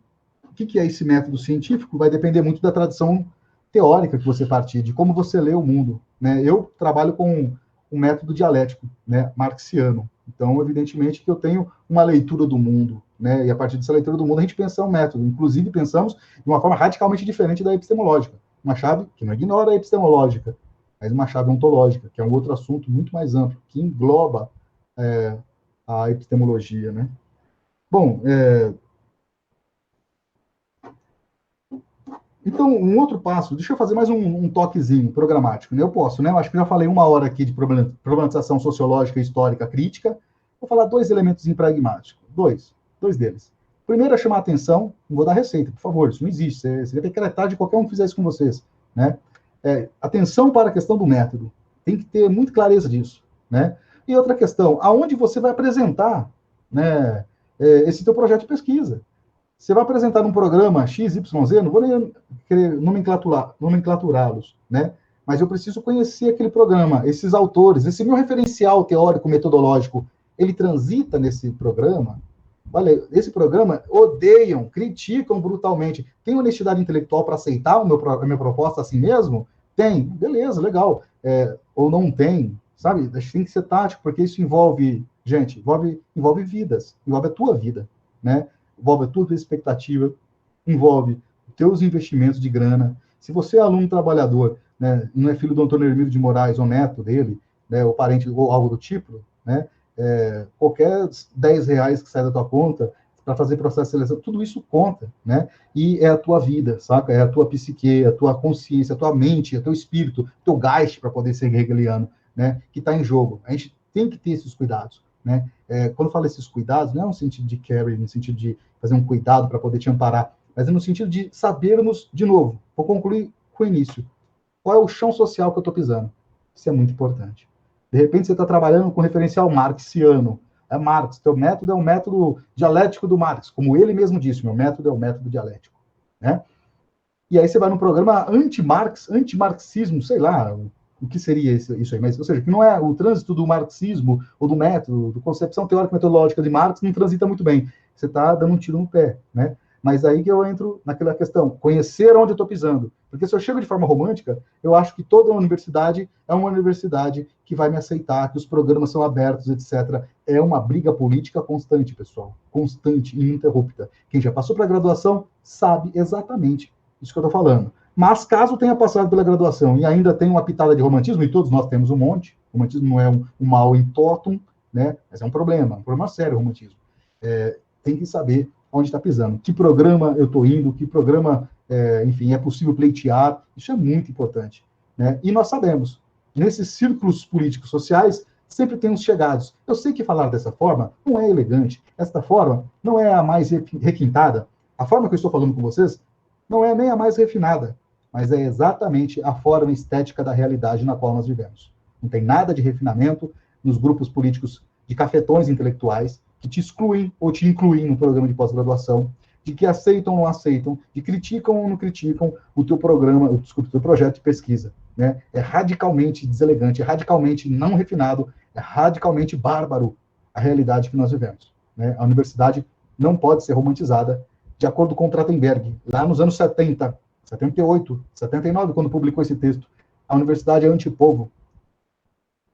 o que é esse método científico? Vai depender muito da tradição teórica que você partir, de como você lê o mundo, né? Eu trabalho com um método dialético, né, marxiano. Então, evidentemente que eu tenho uma leitura do mundo, né? E a partir dessa leitura do mundo a gente pensa um método. Inclusive pensamos de uma forma radicalmente diferente da epistemológica. Uma chave que não ignora a epistemológica, mas uma chave ontológica, que é um outro assunto muito mais amplo, que engloba a epistemologia, né? Bom, então, um outro passo, deixa eu fazer mais um toquezinho programático, né? Eu posso, né? Eu acho que já falei 1 hora aqui de problematização sociológica, histórica, crítica. Vou falar 2 elementos pragmáticos. Dois deles. Primeiro é chamar a atenção, não vou dar receita, por favor, isso não existe, você vai decretar de qualquer um que fizer isso com vocês, né? Atenção para a questão do método, tem que ter muita clareza disso, né? E outra questão, aonde você vai apresentar, né, esse teu projeto de pesquisa? Você vai apresentar um programa XYZ, não vou nem querer nomenclaturá-los, né? Mas eu preciso conhecer aquele programa, esses autores, esse meu referencial teórico metodológico, ele transita nesse programa? Olha, esse programa odeiam, criticam brutalmente. Tem honestidade intelectual para aceitar a minha proposta assim mesmo? Tem, beleza, legal. Ou não tem, sabe? Acho que tem que ser tático, porque isso envolve, gente, envolve vidas, envolve a tua vida, né? Envolve a tua expectativa, envolve os teus investimentos de grana. Se você é aluno trabalhador, né, não é filho do Antônio Hermílio de Moraes, ou neto dele, né, ou parente, ou algo do tipo, né, qualquer R$10 que sai da tua conta para fazer processo de seleção, tudo isso conta, né? E é a tua vida, saca? É a tua psique, a tua consciência, a tua mente, o teu espírito, o teu gás para poder ser hegeliano, né? Que está em jogo. A gente tem que ter esses cuidados, né? Quando eu falo esses cuidados, não é no sentido de carry, no sentido de fazer um cuidado para poder te amparar, mas é no sentido de sabermos, de novo, vou concluir com o início, qual é o chão social que eu estou pisando. Isso é muito importante. De repente, você está trabalhando com referencial marxiano. É Marx, teu método é um método dialético do Marx, como ele mesmo disse, meu método é um método dialético, né? E aí você vai num programa anti-Marx, anti-marxismo, sei lá, o que seria isso aí, mas, ou seja, que não é o trânsito do marxismo ou do método, da concepção teórica metodológica de Marx, não transita muito bem. Você está dando um tiro no pé, né? Mas aí que eu entro naquela questão, conhecer onde eu estou pisando. Porque se eu chego de forma romântica, eu acho que toda universidade é uma universidade que vai me aceitar, que os programas são abertos, etc. É uma briga política constante, pessoal. Constante, ininterrupta. Quem já passou para a graduação sabe exatamente isso que eu estou falando. Mas caso tenha passado pela graduação e ainda tem uma pitada de romantismo, e todos nós temos um monte, o romantismo não é um mal in totum, né? Mas é um problema sério o romantismo. Tem que saber onde está pisando, que programa eu estou indo, que programa, enfim, é possível pleitear, isso é muito importante, né? E nós sabemos, nesses círculos políticos sociais, sempre tem uns chegados. Eu sei que falar dessa forma não é elegante, esta forma não é a mais requintada, a forma que eu estou falando com vocês não é nem a mais refinada, mas é exatamente a forma estética da realidade na qual nós vivemos. Não tem nada de refinamento nos grupos políticos de cafetões intelectuais, que te excluem ou te incluem no programa de pós-graduação, de que aceitam ou não aceitam, de criticam ou não criticam o teu programa, o teu projeto de pesquisa, né? É radicalmente deselegante, é radicalmente não refinado, é radicalmente bárbaro a realidade que nós vivemos, né? A universidade não pode ser romantizada, de acordo com Trachtenberg, lá nos anos 70, 78, 79, quando publicou esse texto, a universidade é antipovo.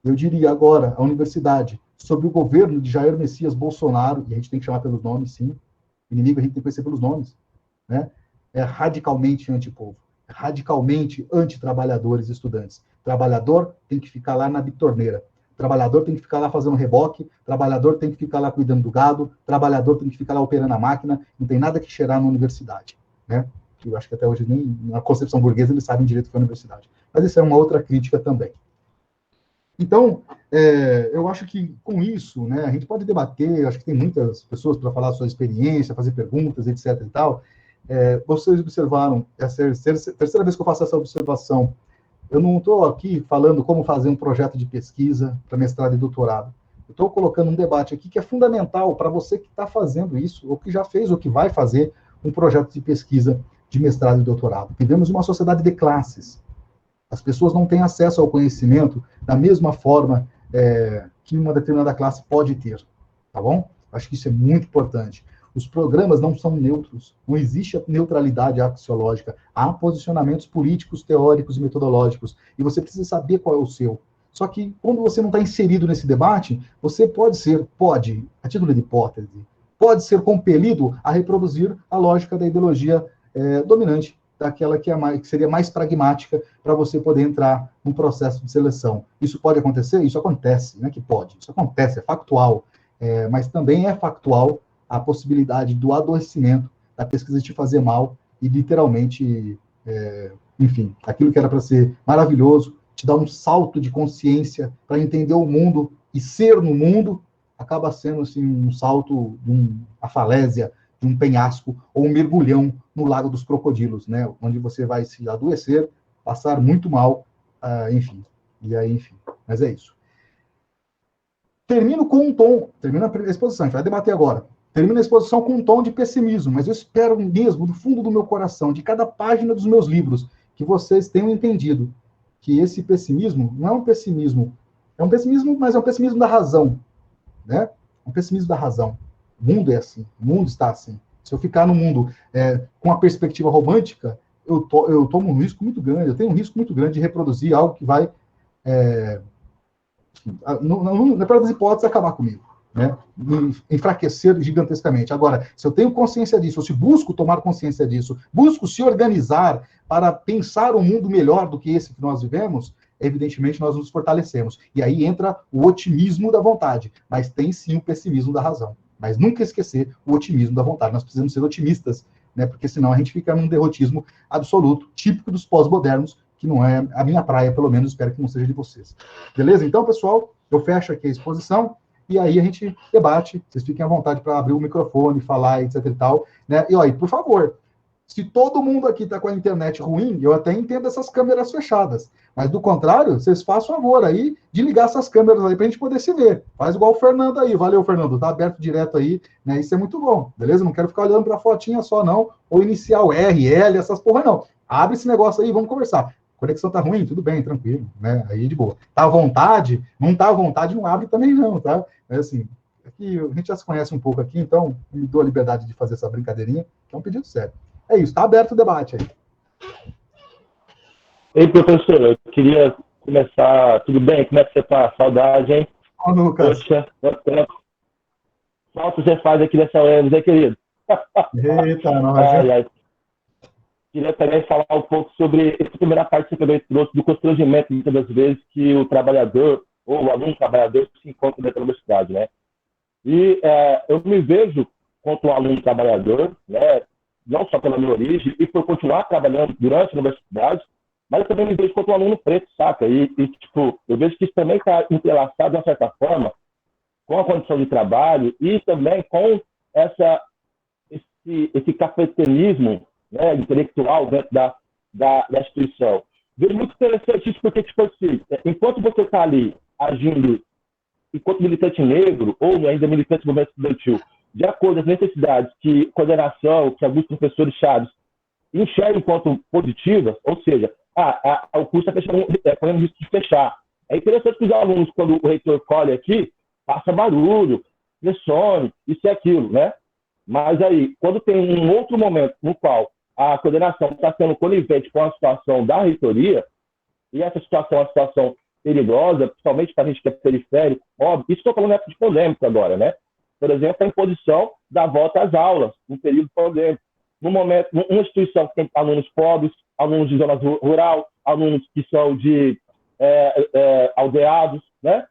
Eu diria agora, a universidade, sob o governo de Jair Messias Bolsonaro, e a gente tem que chamar pelos nomes, sim, inimigo a gente tem que conhecer pelos nomes, né? É radicalmente antipovo, é radicalmente anti-trabalhadores e estudantes. Trabalhador tem que ficar lá na bitorneira, trabalhador tem que ficar lá fazendo reboque, trabalhador tem que ficar lá cuidando do gado, trabalhador tem que ficar lá operando a máquina, não tem nada que cheirar na universidade, né? Eu acho que até hoje nem na concepção burguesa eles sabem direito o que é a universidade. Mas isso é uma outra crítica também. Então, eu acho que com isso, né, a gente pode debater, acho que tem muitas pessoas para falar a sua experiência, fazer perguntas, etc. e tal. Vocês observaram, é a terceira vez que eu faço essa observação, eu não estou aqui falando como fazer um projeto de pesquisa para mestrado e doutorado. Eu estou colocando um debate aqui que é fundamental para você que está fazendo isso, ou que já fez, ou que vai fazer um projeto de pesquisa de mestrado e doutorado. Vivemos uma sociedade de classes. As pessoas não têm acesso ao conhecimento da mesma forma que uma determinada classe pode ter, tá bom? Acho que isso é muito importante. Os programas não são neutros, não existe a neutralidade axiológica, há posicionamentos políticos, teóricos e metodológicos, e você precisa saber qual é o seu. Só que, quando você não está inserido nesse debate, você pode, a título de hipótese, pode ser compelido a reproduzir a lógica da ideologia dominante, daquela que seria mais pragmática para você poder entrar num processo de seleção. Isso pode acontecer? Isso acontece, não é que pode, isso acontece, é factual, mas também é factual a possibilidade do adoecimento, da pesquisa te fazer mal e literalmente, enfim, aquilo que era para ser maravilhoso, te dar um salto de consciência para entender o mundo e ser no mundo, acaba sendo assim, um salto, a falésia de um penhasco ou um mergulhão no Lago dos Crocodilos, né? Onde você vai se adoecer, passar muito mal, enfim. E aí, enfim. Mas é isso. Termino a exposição, a gente vai debater agora. Termino a exposição com um tom de pessimismo, mas eu espero mesmo, do fundo do meu coração, de cada página dos meus livros, que vocês tenham entendido que esse pessimismo não é um pessimismo, mas é um pessimismo da razão, né? Um pessimismo da razão. O mundo é assim, o mundo está assim. Se eu ficar no mundo com a perspectiva romântica, eu tomo um risco muito grande, eu tenho um risco muito grande de reproduzir algo que vai, na pior das hipóteses, acabar comigo, né? Me enfraquecer gigantescamente. Agora, se eu tenho consciência disso, ou se busco tomar consciência disso, busco se organizar para pensar um mundo melhor do que esse que nós vivemos, evidentemente nós nos fortalecemos. E aí entra o otimismo da vontade, mas tem sim o pessimismo da razão. Mas nunca esquecer o otimismo da vontade. Nós precisamos ser otimistas, né? Porque senão a gente fica num derrotismo absoluto, típico dos pós-modernos, que não é a minha praia, pelo menos, espero que não seja de vocês. Beleza? Então, pessoal, eu fecho aqui a exposição, e aí a gente debate, vocês fiquem à vontade para abrir o microfone, falar, etc e tal, né? E, ó, por favor, se todo mundo aqui está com a internet ruim, eu até entendo essas câmeras fechadas, mas do contrário, vocês façam favor aí de ligar essas câmeras aí para a gente poder se ver. Faz igual o Fernando aí, valeu, Fernando, tá aberto direto aí, né? Isso é muito bom, beleza? Não quero ficar olhando para a fotinha só, não, ou inicial R, L, essas porra, não. Abre esse negócio aí, vamos conversar. Conexão tá ruim? Tudo bem, tranquilo, né? Aí de boa. Tá à vontade? Não tá à vontade, não abre também não, tá? Mas assim, aqui, a gente já se conhece um pouco aqui, então me dou a liberdade de fazer essa brincadeirinha, que é um pedido sério. É isso, tá aberto o debate aí. Ei, professor, eu queria começar. Tudo bem? Como é que você tá? Saudade, hein? Ô, Lucas. Poxa, falta você faz aqui dessa web, né, querido? Eita, nós. Queria também falar um pouco sobre essa primeira parte que você também trouxe do constrangimento, muitas das vezes, que o trabalhador, ou o aluno trabalhador, se encontra dentro da universidade, né? E eu me vejo quanto um aluno trabalhador, né? Não só pela minha origem, e por continuar trabalhando durante a universidade, mas eu também me vejo quanto um aluno preto, saca? E tipo, eu vejo que isso também está entrelaçado, de uma certa forma, com a condição de trabalho e também com esse cafetenismo, né, intelectual dentro da instituição. Vejo muito interessante isso porque, tipo assim, enquanto você está ali agindo enquanto militante negro ou ainda militante do movimento estudantil, de acordo com as necessidades que coordenação, que alguns professores chaves enxergam enquanto positivas, ou seja, o curso está correndo risco de fechar. É interessante que os alunos, quando o reitor colhe aqui, passa barulho, pressione, isso e aquilo, né? Mas aí, quando tem um outro momento no qual a coordenação está sendo conivente com a situação da reitoria, e essa situação é uma situação perigosa, principalmente para a gente que é periférico, óbvio, isso estou falando de polêmico agora, né? Por exemplo, a imposição da volta às aulas, no período pandêmico. No momento, uma instituição que tem alunos pobres, alunos de zona rural, alunos que são de aldeados, né?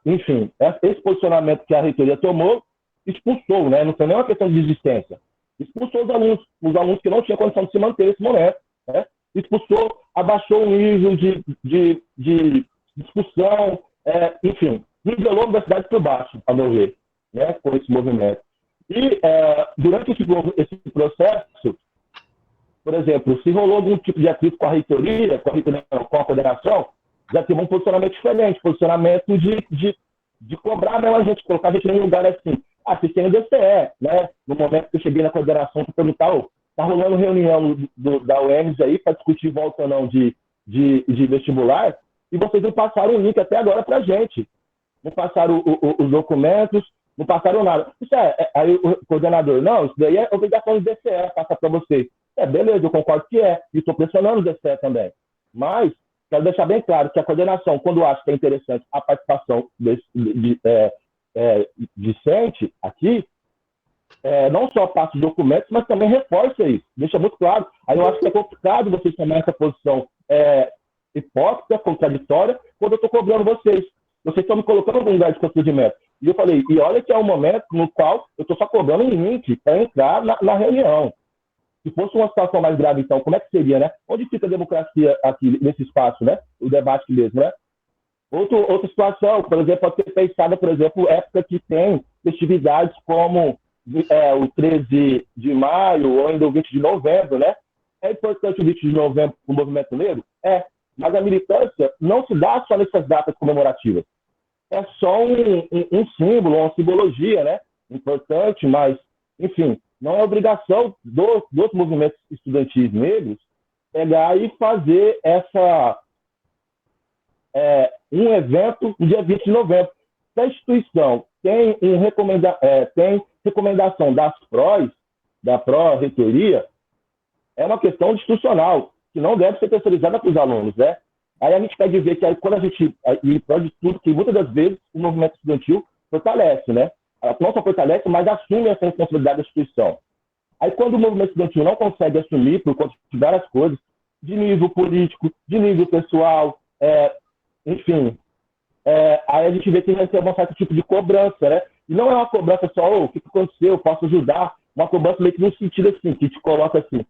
Enfim, esse posicionamento que a reitoria tomou expulsou, né? Não foi nem uma questão de desistência. Expulsou os alunos que não tinham condição de se manter nesse momento, né? Expulsou, abaixou o nível de discussão, enfim, nivelou a universidade por baixo, a meu ver, né? Com esse movimento. E durante esse processo, por exemplo, se rolou algum tipo de atrito com a reitoria, com a coordenação, já teve um posicionamento diferente, posicionamento de de cobrar mesmo a gente, colocar a gente em um lugar assim. Ah, vocês têm o DCE, né? No momento que eu cheguei na coordenação, para perguntar, tá rolando reunião da UERJ aí para discutir volta ou não de vestibular, e vocês não passaram o link até agora para a gente. Não passaram os documentos, não passaram nada. Isso aí o coordenador, não, isso daí é obrigação do DCE, passar para vocês. Beleza, eu concordo que é, e estou pressionando o DCE também. Mas, quero deixar bem claro que a coordenação, quando acha que é interessante a participação discente aqui, não só passa os documentos, mas também reforça isso, deixa muito claro. Aí eu acho que é complicado vocês tomarem essa posição hipócrita, contraditória, quando eu estou cobrando vocês. Vocês estão me colocando em algum lugar de constrangimento. E eu falei, e olha que é um momento no qual eu estou só cobrando um link para entrar na reunião. Se fosse uma situação mais grave, então, como é que seria, né? Onde fica a democracia aqui, nesse espaço, né? O debate mesmo, né? Outra situação, por exemplo, pode ser pensada, por exemplo, época que tem festividades como o 13 de maio ou ainda o 20 de novembro, né? É importante o 20 de novembro para o movimento negro? Mas a militância não se dá só nessas datas comemorativas. É só um símbolo, uma simbologia, né? Importante, mas, enfim, não é obrigação dos movimentos estudantis negros pegar e fazer um evento no dia 20 de novembro. Se a instituição tem recomendação das PROs, da pró-reitoria, é uma questão institucional, que não deve ser terceirizada para os alunos, né? Aí a gente pode ver que quando a gente, e pode tudo, que muitas das vezes o movimento estudantil fortalece, né? Não só fortalece, mas assume essa responsabilidade da instituição. Aí quando o movimento estudantil não consegue assumir, por conta de várias coisas, de nível político, de nível pessoal, enfim, aí a gente vê que vai ter um certo tipo de cobrança, né? E não é uma cobrança só, o que aconteceu, eu posso ajudar, uma cobrança meio que no sentido assim, que te coloca assim,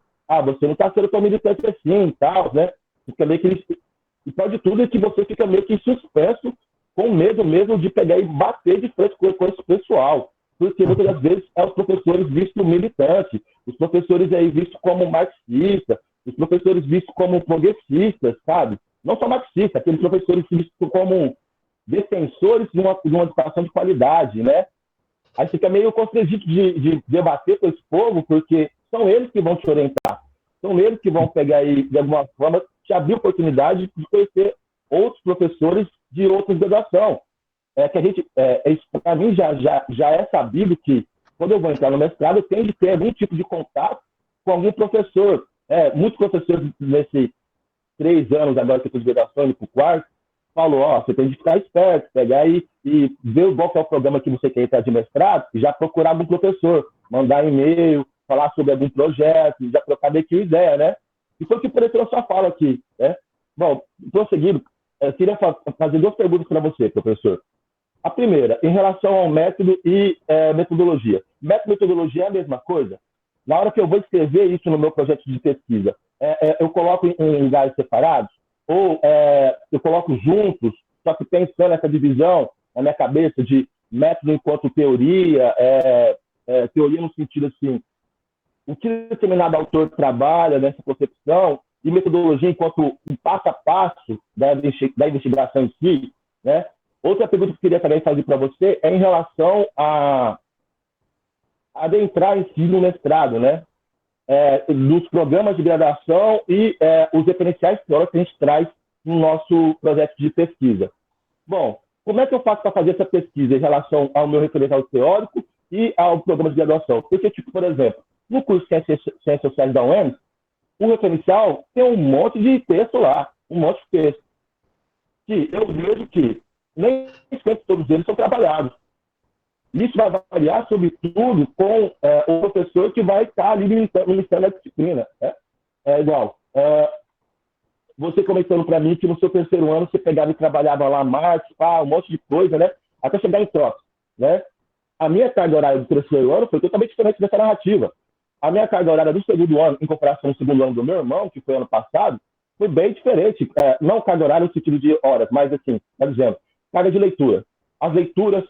você não está sendo tão militante assim e tal, né? Fica meio que... E pior de tudo é que você fica meio que suspenso, com medo mesmo de pegar e bater de frente com esse pessoal. Porque muitas das vezes os professores vistos militantes, os professores aí vistos como marxistas, os professores vistos como progressistas, sabe? Não só marxistas, aqueles professores vistos como defensores de uma educação de qualidade, né? Aí fica meio constrangido de debater com esse povo, porque são eles que vão te orientar, são eles que vão pegar aí, de alguma forma, te abrir oportunidade de conhecer outros professores de outra graduação. Que a gente, para mim, já é sabido que, quando eu vou entrar no mestrado, eu tenho de ter algum tipo de contato com algum professor. Muitos professores, nesses 3 anos agora que eu estou de graduação, indo para o quarto, falou, você tem de ficar esperto, pegar aí e ver qual que é o programa que você quer entrar de mestrado, e já procurar algum professor, mandar e-mail, falar sobre algum projeto, já trocar meio que ideia, né? E foi o que apareceu na sua fala aqui, né? Bom, prosseguindo, eu queria fazer 2 perguntas para você, professor. A primeira, em relação ao método e metodologia. Método e metodologia é a mesma coisa? Na hora que eu vou escrever isso no meu projeto de pesquisa, eu coloco em lugares separados? Ou eu coloco juntos, só que pensando nessa divisão na minha cabeça de método enquanto teoria, teoria no sentido assim, o que determinado autor trabalha nessa concepção, e metodologia enquanto um passo a passo da investigação em si, né? Outra pergunta que eu queria também fazer para você é em relação a adentrar em si no mestrado, né? Dos programas de graduação e os referenciais teóricos que a gente traz no nosso projeto de pesquisa. Bom, como é que eu faço para fazer essa pesquisa em relação ao meu referencial teórico e ao programa de graduação? Porque, tipo, por exemplo, no curso de Ciências Sociais da UEM, o referencial tem um monte de texto lá, um monte de texto, que eu vejo que nem sempre todos eles são trabalhados. Isso vai variar, sobretudo, com o professor que vai estar ali ministrando a disciplina. Né? Igual, você comentando para mim que no seu 3º ano você pegava e trabalhava lá Marx, um monte de coisa, né? Até chegar em troca. Né? A minha carga horária do 3º ano foi totalmente diferente dessa narrativa. A minha carga horária do 2º ano, em comparação com o 2º ano do meu irmão, que foi ano passado, foi bem diferente. Não carga horária no sentido de horas, mas assim, por exemplo, carga de leitura. As leituras,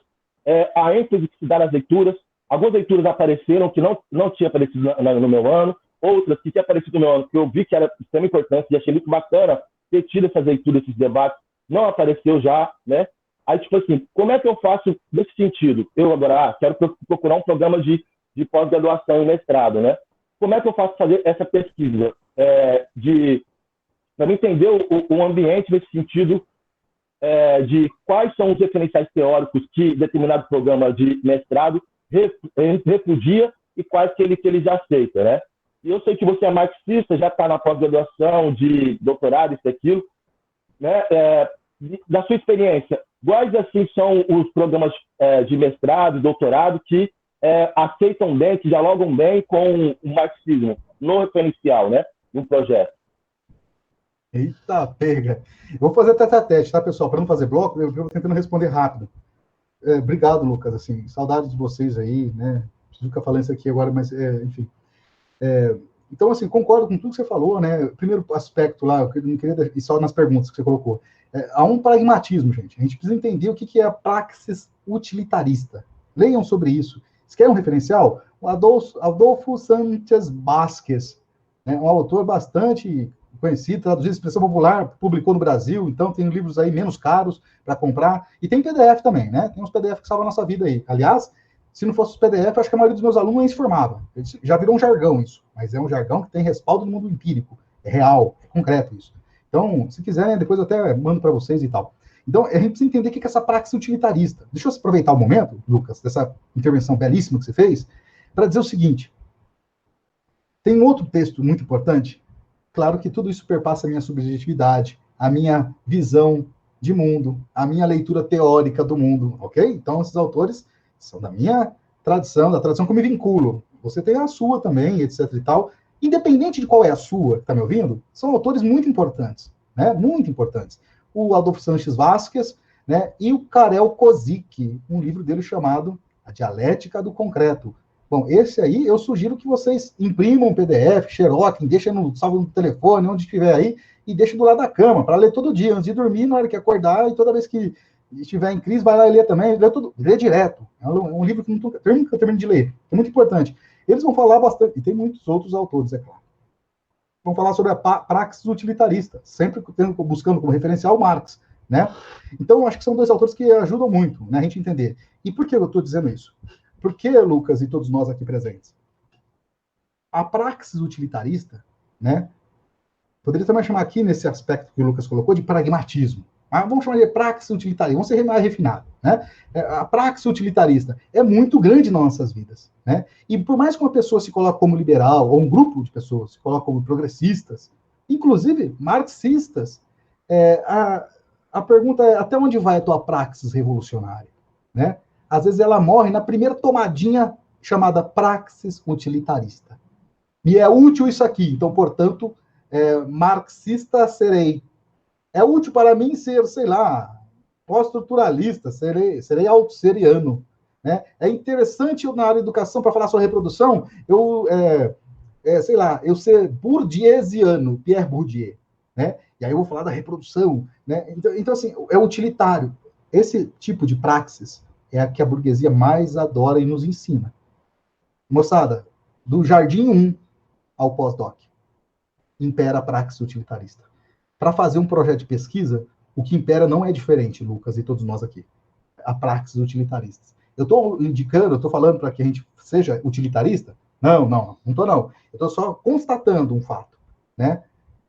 a ênfase que se dá nas leituras, algumas leituras apareceram que não tinha aparecido no meu ano, outras que tinha aparecido no meu ano, que eu vi que era de extrema importância e achei muito bacana ter tido essas leituras, esses debates, não apareceu já, né? Aí, tipo assim, como é que eu faço nesse sentido? Eu agora quero procurar um programa de pós-graduação e mestrado, né? Como é que eu faço fazer essa pesquisa? Para entender o ambiente nesse sentido, de quais são os referenciais teóricos que determinado programa de mestrado repudia e quais que ele já aceita, né? E eu sei que você é marxista, já está na pós-graduação, de doutorado, isso e aquilo, né? Da sua experiência, quais assim são os programas de mestrado, doutorado que aceitam bem, que dialogam bem com o marxismo no referencial, né? No projeto? Eita, pega. Eu vou fazer tete-a-tete, tá, pessoal? Para não fazer bloco, eu vou tentando responder rápido. Obrigado, Lucas. Assim, saudades de vocês aí, né? Preciso ficar falando isso aqui agora, mas, enfim. Então, assim, concordo com tudo que você falou, né? O primeiro aspecto lá, eu não queria, e só nas perguntas que você colocou, há um pragmatismo, gente. A gente precisa entender o que é a praxis utilitarista. Leiam sobre isso. Se quer um referencial? O Adolfo Sánchez Vázquez, né? Um autor bastante conhecido, traduzido em expressão popular, publicou no Brasil, então tem livros aí menos caros para comprar, e tem PDF também, né? Tem uns PDF que salvam a nossa vida aí. Aliás, se não fosse os PDF, acho que a maioria dos meus alunos nem se formava. Já virou um jargão isso, mas é um jargão que tem respaldo no mundo empírico, é real, é concreto isso. Então, se quiserem, depois eu até mando para vocês e tal. Então, a gente precisa entender o que é essa praxis utilitarista. Deixa eu aproveitar o momento, Lucas, dessa intervenção belíssima que você fez, para dizer o seguinte. Tem um outro texto muito importante. Claro que tudo isso perpassa a minha subjetividade, a minha visão de mundo, a minha leitura teórica do mundo, ok? Então, esses autores são da minha tradição, da tradição que eu me vinculo. Você tem a sua também, etc e tal. Independente de qual é a sua, está me ouvindo, são autores muito importantes, né? Muito importantes. O Adolfo Sánchez Vázquez, né? E o Karel Kozik, um livro dele chamado A Dialética do Concreto. Bom, esse aí eu sugiro que vocês imprimam um PDF, xeroquem, deixem salve no telefone, onde estiver aí, e deixem do lado da cama, para ler todo dia, antes de dormir, na hora que acordar, e toda vez que estiver em crise, vai lá e lê também, lê direto. É um livro que nunca termino de ler, é muito importante. Eles vão falar bastante, e tem muitos outros autores, é claro. Vão falar sobre a praxis utilitarista, sempre buscando como referencial Marx, né? Então, eu acho que são dois autores que ajudam muito, né, a gente entender. E por que eu estou dizendo isso? Por que, Lucas, e todos nós aqui presentes? A praxis utilitarista, né, poderia também chamar aqui, nesse aspecto que o Lucas colocou, de pragmatismo. Mas vamos chamar de praxis utilitarista, vamos ser mais refinados, né? A praxis utilitarista é muito grande nas nossas vidas, né? E por mais que uma pessoa se coloque como liberal, ou um grupo de pessoas se coloque como progressistas, inclusive marxistas, a pergunta é, até onde vai a tua praxis revolucionária, né? Às vezes ela morre na primeira tomadinha chamada praxis utilitarista. E é útil isso aqui, então, portanto, marxista serei. É útil para mim ser, sei lá, pós-estruturalista, serei autosseriano. Né? É interessante na área de educação, para falar sobre reprodução, sei lá, eu ser bourdieusiano, Pierre Bourdieu. Né? E aí eu vou falar da reprodução. Né? Então, assim, é utilitário. Esse tipo de praxis é a que a burguesia mais adora e nos ensina. Moçada, do Jardim 1 ao pós-doc, impera a praxis utilitarista. Para fazer um projeto de pesquisa, o que impera não é diferente, Lucas, e todos nós aqui. A praxis utilitarista. Eu estou indicando, eu estou falando para que a gente seja utilitarista? Não estou não. Eu estou só constatando um fato, né?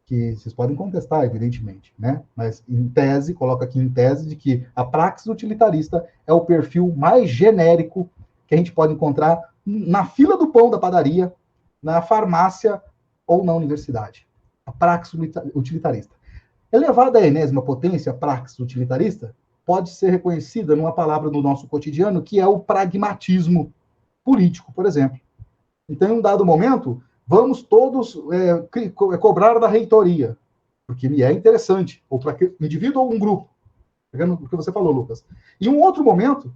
Que vocês podem contestar, evidentemente, né? Mas em tese, coloco aqui em tese de que a praxis utilitarista é o perfil mais genérico que a gente pode encontrar na fila do pão da padaria, na farmácia ou na universidade. A praxis utilitarista. Elevada à enésima potência, a praxis utilitarista pode ser reconhecida numa palavra no nosso cotidiano, que é o pragmatismo político, por exemplo. Então, em um dado momento, vamos todos cobrar da reitoria, porque me é interessante, ou para um indivíduo ou um grupo. Pegando o que você falou, Lucas. Em um outro momento,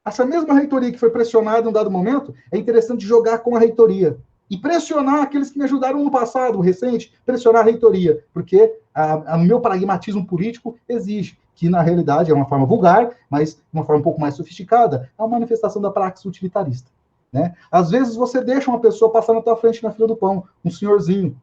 essa mesma reitoria que foi pressionada em um dado momento, é interessante jogar com a reitoria. E pressionar aqueles que me ajudaram no passado, recente, pressionar a reitoria, porque o meu pragmatismo político exige, que na realidade é uma forma vulgar, mas uma forma um pouco mais sofisticada, é uma manifestação da praxis utilitarista. né? Às vezes você deixa uma pessoa passar na tua frente na fila do pão, um senhorzinho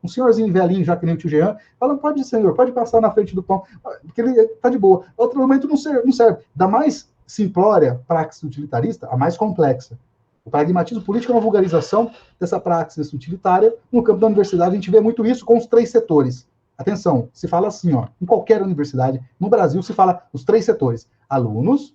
velhinho, já que nem o tio Jean, fala, pode, senhor, pode passar na frente do pão, porque ele tá de boa. Outro momento não serve. Da mais simplória praxis utilitarista, a mais complexa. O pragmatismo político é uma vulgarização dessa praxis utilitária. No campo da universidade, a gente vê muito isso com os 3 setores. Atenção, se fala assim, ó, em qualquer universidade, no Brasil se fala os 3 setores: alunos,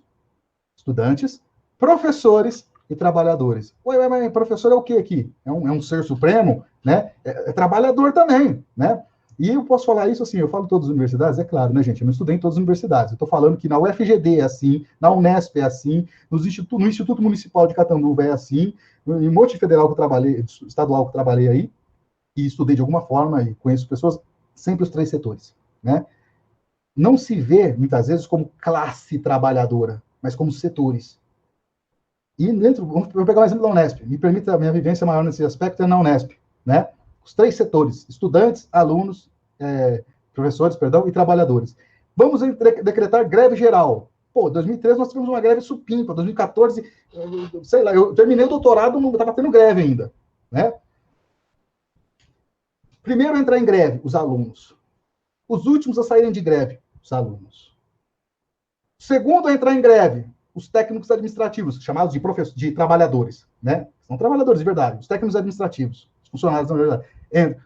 estudantes, professores e trabalhadores. Ué, mas professor é o que aqui? É um ser supremo, né? É trabalhador também, né? E eu posso falar isso assim, eu falo todas as universidades, é claro, né, gente? Eu não estudei em todas as universidades. Eu estou falando que na UFGD é assim, na Unesp é assim, no Instituto Municipal de Catanduva é assim, em Monte Federal que eu trabalhei, estadual que eu trabalhei aí, e estudei de alguma forma, e conheço pessoas, sempre os 3 setores, né? Não se vê, muitas vezes, como classe trabalhadora, mas como setores. E dentro, vou pegar um exemplo da Unesp, me permita a minha vivência maior nesse aspecto, é na Unesp, né? Os 3 setores, estudantes, alunos, professores, perdão, e trabalhadores. Vamos decretar greve geral. Pô, em 2013 nós tivemos uma greve supimpa, 2014, sei lá, eu terminei o doutorado, não estava tendo greve ainda, né? Primeiro a entrar em greve, os alunos. Os últimos a saírem de greve, os alunos. Segundo a entrar em greve, os técnicos administrativos, chamados de trabalhadores, né? São trabalhadores de verdade, os técnicos administrativos, os funcionários na verdade.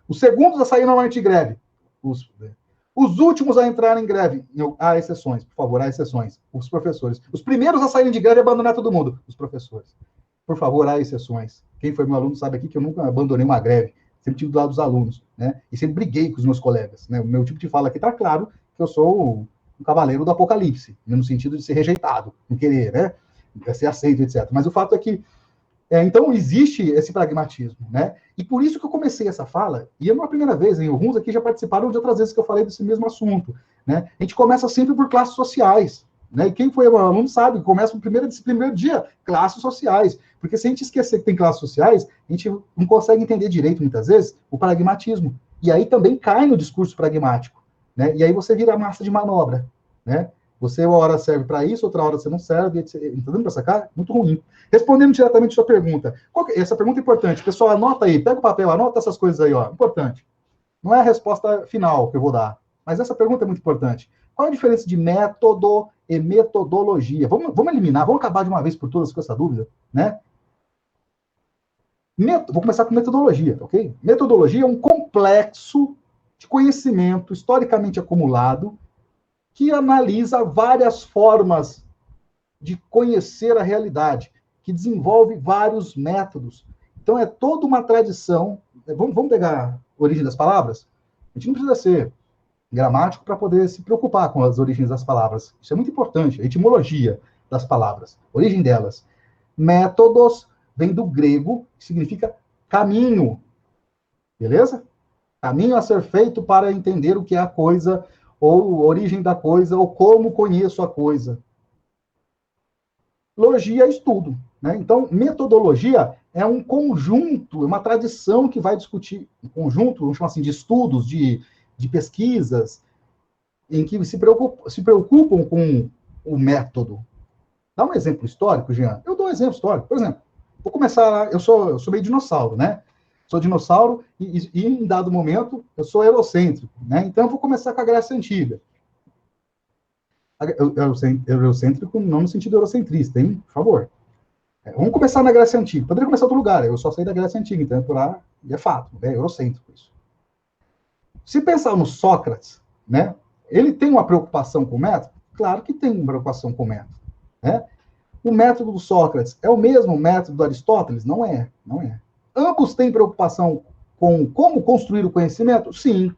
Os segundos a sair normalmente de greve. Os últimos a entrar em greve, há exceções, por favor, há exceções, os professores. Os primeiros a saírem de greve e abandonar todo mundo, os professores. Por favor, há exceções. Quem foi meu aluno sabe aqui que eu nunca abandonei uma greve, sempre tive do lado dos alunos, né? E sempre briguei com os meus colegas, né? O meu tipo de fala aqui está claro que eu sou um cavaleiro do apocalipse, no sentido de ser rejeitado, não querer, né? Ser aceito, etc. Mas o fato é que então, existe esse pragmatismo, né? E por isso que eu comecei essa fala, e não é a primeira vez, hein? Alguns aqui já participaram de outras vezes que eu falei desse mesmo assunto, né? A gente começa sempre por classes sociais, né? E quem foi meu aluno sabe, começa no primeiro dia, classes sociais. Porque se a gente esquecer que tem classes sociais, a gente não consegue entender direito, muitas vezes, o pragmatismo. E aí também cai no discurso pragmático, né? E aí você vira massa de manobra, né? Você uma hora serve para isso, outra hora você não serve, entendeu para sacar? Muito ruim. Respondendo diretamente a sua pergunta. Essa pergunta é importante. Pessoal, anota aí, pega o papel, anota essas coisas aí, ó. Importante. Não é a resposta final que eu vou dar, mas essa pergunta é muito importante. Qual a diferença de método e metodologia? Vamos eliminar, vamos acabar de uma vez por todas com essa dúvida, né? Vou começar com metodologia, ok? Metodologia é um complexo de conhecimento historicamente acumulado que analisa várias formas de conhecer a realidade, que desenvolve vários métodos. Então, é toda uma tradição. Vamos pegar a origem das palavras? A gente não precisa ser gramático para poder se preocupar com as origens das palavras. Isso é muito importante. A etimologia das palavras, a origem delas. Métodos vem do grego, que significa caminho. Beleza? Caminho a ser feito para entender o que é a coisa, ou a origem da coisa, ou como conheço a coisa. Logia é estudo, né? Então, metodologia é um conjunto, é uma tradição que vai discutir, um conjunto, vamos chamar assim, de estudos, de pesquisas, em que se preocupam com o método. Dá um exemplo histórico, Jean? Eu dou um exemplo histórico. Por exemplo, vou começar, eu sou meio dinossauro, né? Sou dinossauro e em dado momento eu sou eurocêntrico, né? Então eu vou começar com a Grécia Antiga. Eurocêntrico não no sentido eurocentrista, hein? Por favor. Vamos começar na Grécia Antiga. Poderia começar em outro lugar, eu só saí da Grécia Antiga, então por lá é fato, é eurocêntrico isso. Se pensar no Sócrates, né? Ele tem uma preocupação com o método? Claro que tem uma preocupação com o método, né? O método do Sócrates é o mesmo método do Aristóteles? Não é, não é. Ambos têm preocupação com como construir o conhecimento? Sim.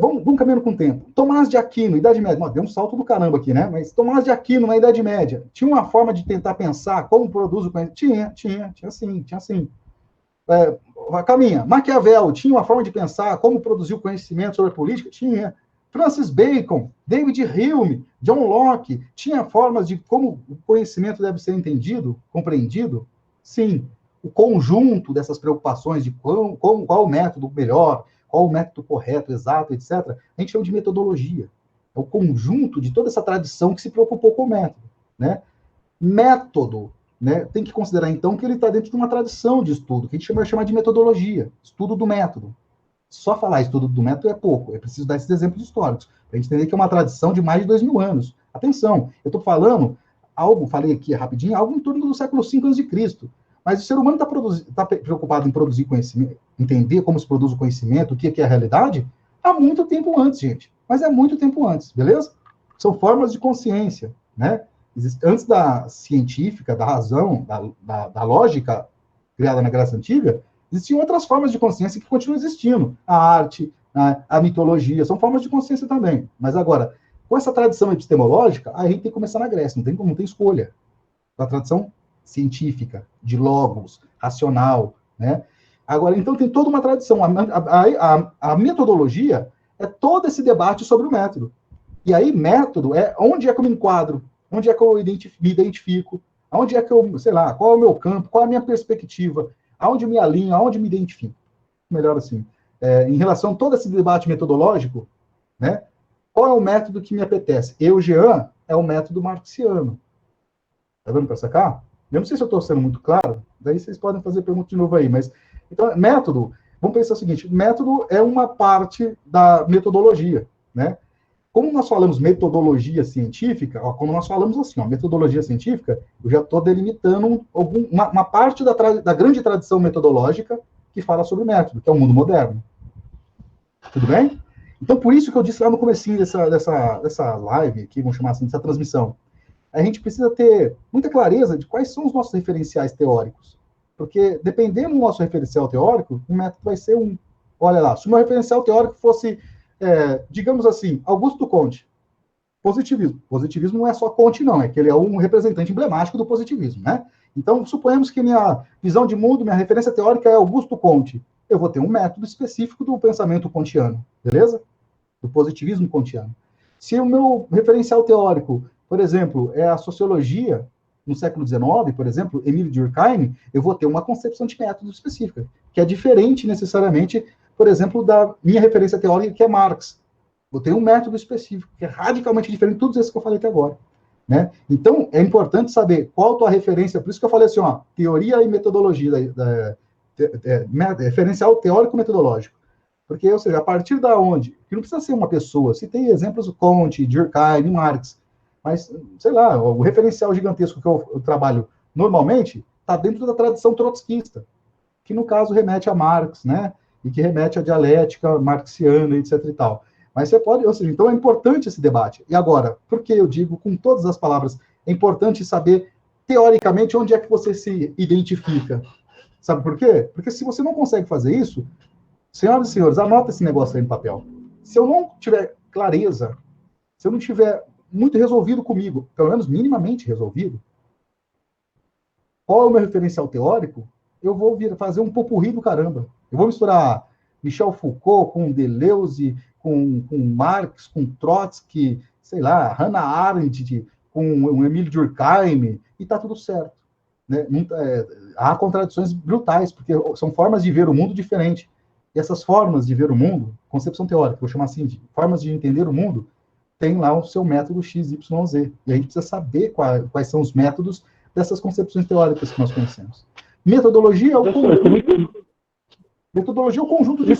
Vamos caminhando com o tempo. Tomás de Aquino, Idade Média. Deu um salto do caramba aqui, né? Mas Tomás de Aquino, na Idade Média, tinha uma forma de tentar pensar como produz o conhecimento? Tinha sim. Caminha. Maquiavel tinha uma forma de pensar como produzir o conhecimento sobre a política? Tinha. Francis Bacon, David Hume, John Locke, tinha formas de como o conhecimento deve ser entendido, compreendido? Sim. O conjunto dessas preocupações de qual o método melhor, qual o método correto, exato, etc., a gente chama de metodologia. É o conjunto de toda essa tradição que se preocupou com o método, né? Método né, tem que considerar, então, que ele está dentro de uma tradição de estudo, que a gente vai chamar de metodologia, estudo do método. Só falar estudo do método é pouco, é preciso dar esses exemplos históricos, para a gente entender que é uma tradição de mais de 2.000 anos. Atenção, eu estou falando algo, falei aqui rapidinho, algo em torno do século V a.C., mas o ser humano está preocupado em produzir conhecimento, entender como se produz o conhecimento, o que é a realidade, há muito tempo antes, gente. Mas é muito tempo antes, beleza? São formas de consciência, né? Antes da científica, da razão, da lógica criada na Grécia Antiga, existiam outras formas de consciência que continuam existindo. A arte, a mitologia, são formas de consciência também. Mas agora, com essa tradição epistemológica, a gente tem que começar na Grécia, não tem escolha. A tradição científica, de logos, racional, né? Agora, então, tem toda uma tradição. A metodologia é todo esse debate sobre o método. E aí, método é onde é que eu me enquadro, onde é que eu me identifico, onde é que eu, sei lá, qual é o meu campo, qual é a minha perspectiva, aonde eu me alinho, aonde eu me identifico. Melhor assim. Em relação a todo esse debate metodológico, né? Qual é o método que me apetece? Jean, é o método marxiano. Tá dando para sacar? Eu não sei se eu estou sendo muito claro, daí vocês podem fazer pergunta de novo aí, mas... Então, método, vamos pensar o seguinte, método é uma parte da metodologia, né? Como nós falamos metodologia científica, como nós falamos assim, metodologia científica, eu já estou delimitando uma parte da grande tradição metodológica que fala sobre método, que é o mundo moderno. Tudo bem? Então, por isso que eu disse lá no comecinho dessa live aqui, vamos chamar assim, dessa transmissão, a gente precisa ter muita clareza de quais são os nossos referenciais teóricos. Porque, dependendo do nosso referencial teórico, o método vai ser um... Olha lá, se o meu referencial teórico fosse, digamos assim, Augusto Comte, positivismo. Positivismo não é só Comte, não, é que ele é um representante emblemático do positivismo, né? Então, suponhamos que minha visão de mundo, minha referência teórica é Augusto Comte. Eu vou ter um método específico do pensamento kantiano, beleza? Do positivismo kantiano. Se o meu referencial teórico, por exemplo, é a sociologia, no século XIX, por exemplo, Emile Durkheim, eu vou ter uma concepção de método específica, que é diferente necessariamente, por exemplo, da minha referência teórica, que é Marx. Vou ter um método específico, que é radicalmente diferente de todos esses que eu falei até agora. Né? Então, é importante saber qual a tua referência, por isso que eu falei assim, teoria e metodologia, referencial teórico-metodológico. Porque, ou seja, a partir da onde, que não precisa ser uma pessoa, se tem exemplos do Comte, Durkheim, Marx, mas, sei lá, o referencial gigantesco que eu trabalho normalmente está dentro da tradição trotskista, que no caso remete a Marx, né? E que remete à dialética marxiana, etc. e tal. Mas você pode, ou seja, então é importante esse debate. E agora, por que eu digo com todas as palavras, é importante saber, teoricamente, onde é que você se identifica. Sabe por quê? Porque se você não consegue fazer isso, senhoras e senhores, anota esse negócio aí no papel. Se eu não tiver clareza, se eu não tiver muito resolvido comigo, pelo menos minimamente resolvido, qual é o meu referencial teórico, eu vou fazer um popurrí do caramba. Eu vou misturar Michel Foucault com Deleuze, com Marx, com Trotsky, sei lá, Hannah Arendt, com o Emile Durkheim, e tá tudo certo. Né? Há contradições brutais, porque são formas de ver o mundo diferentes. E essas formas de ver o mundo, concepção teórica, vou chamar assim, de formas de entender o mundo, tem lá o seu método XYZ. E a gente precisa saber quais são os métodos dessas concepções teóricas que nós conhecemos. Metodologia é o conjunto. Metodologia é o conjunto de...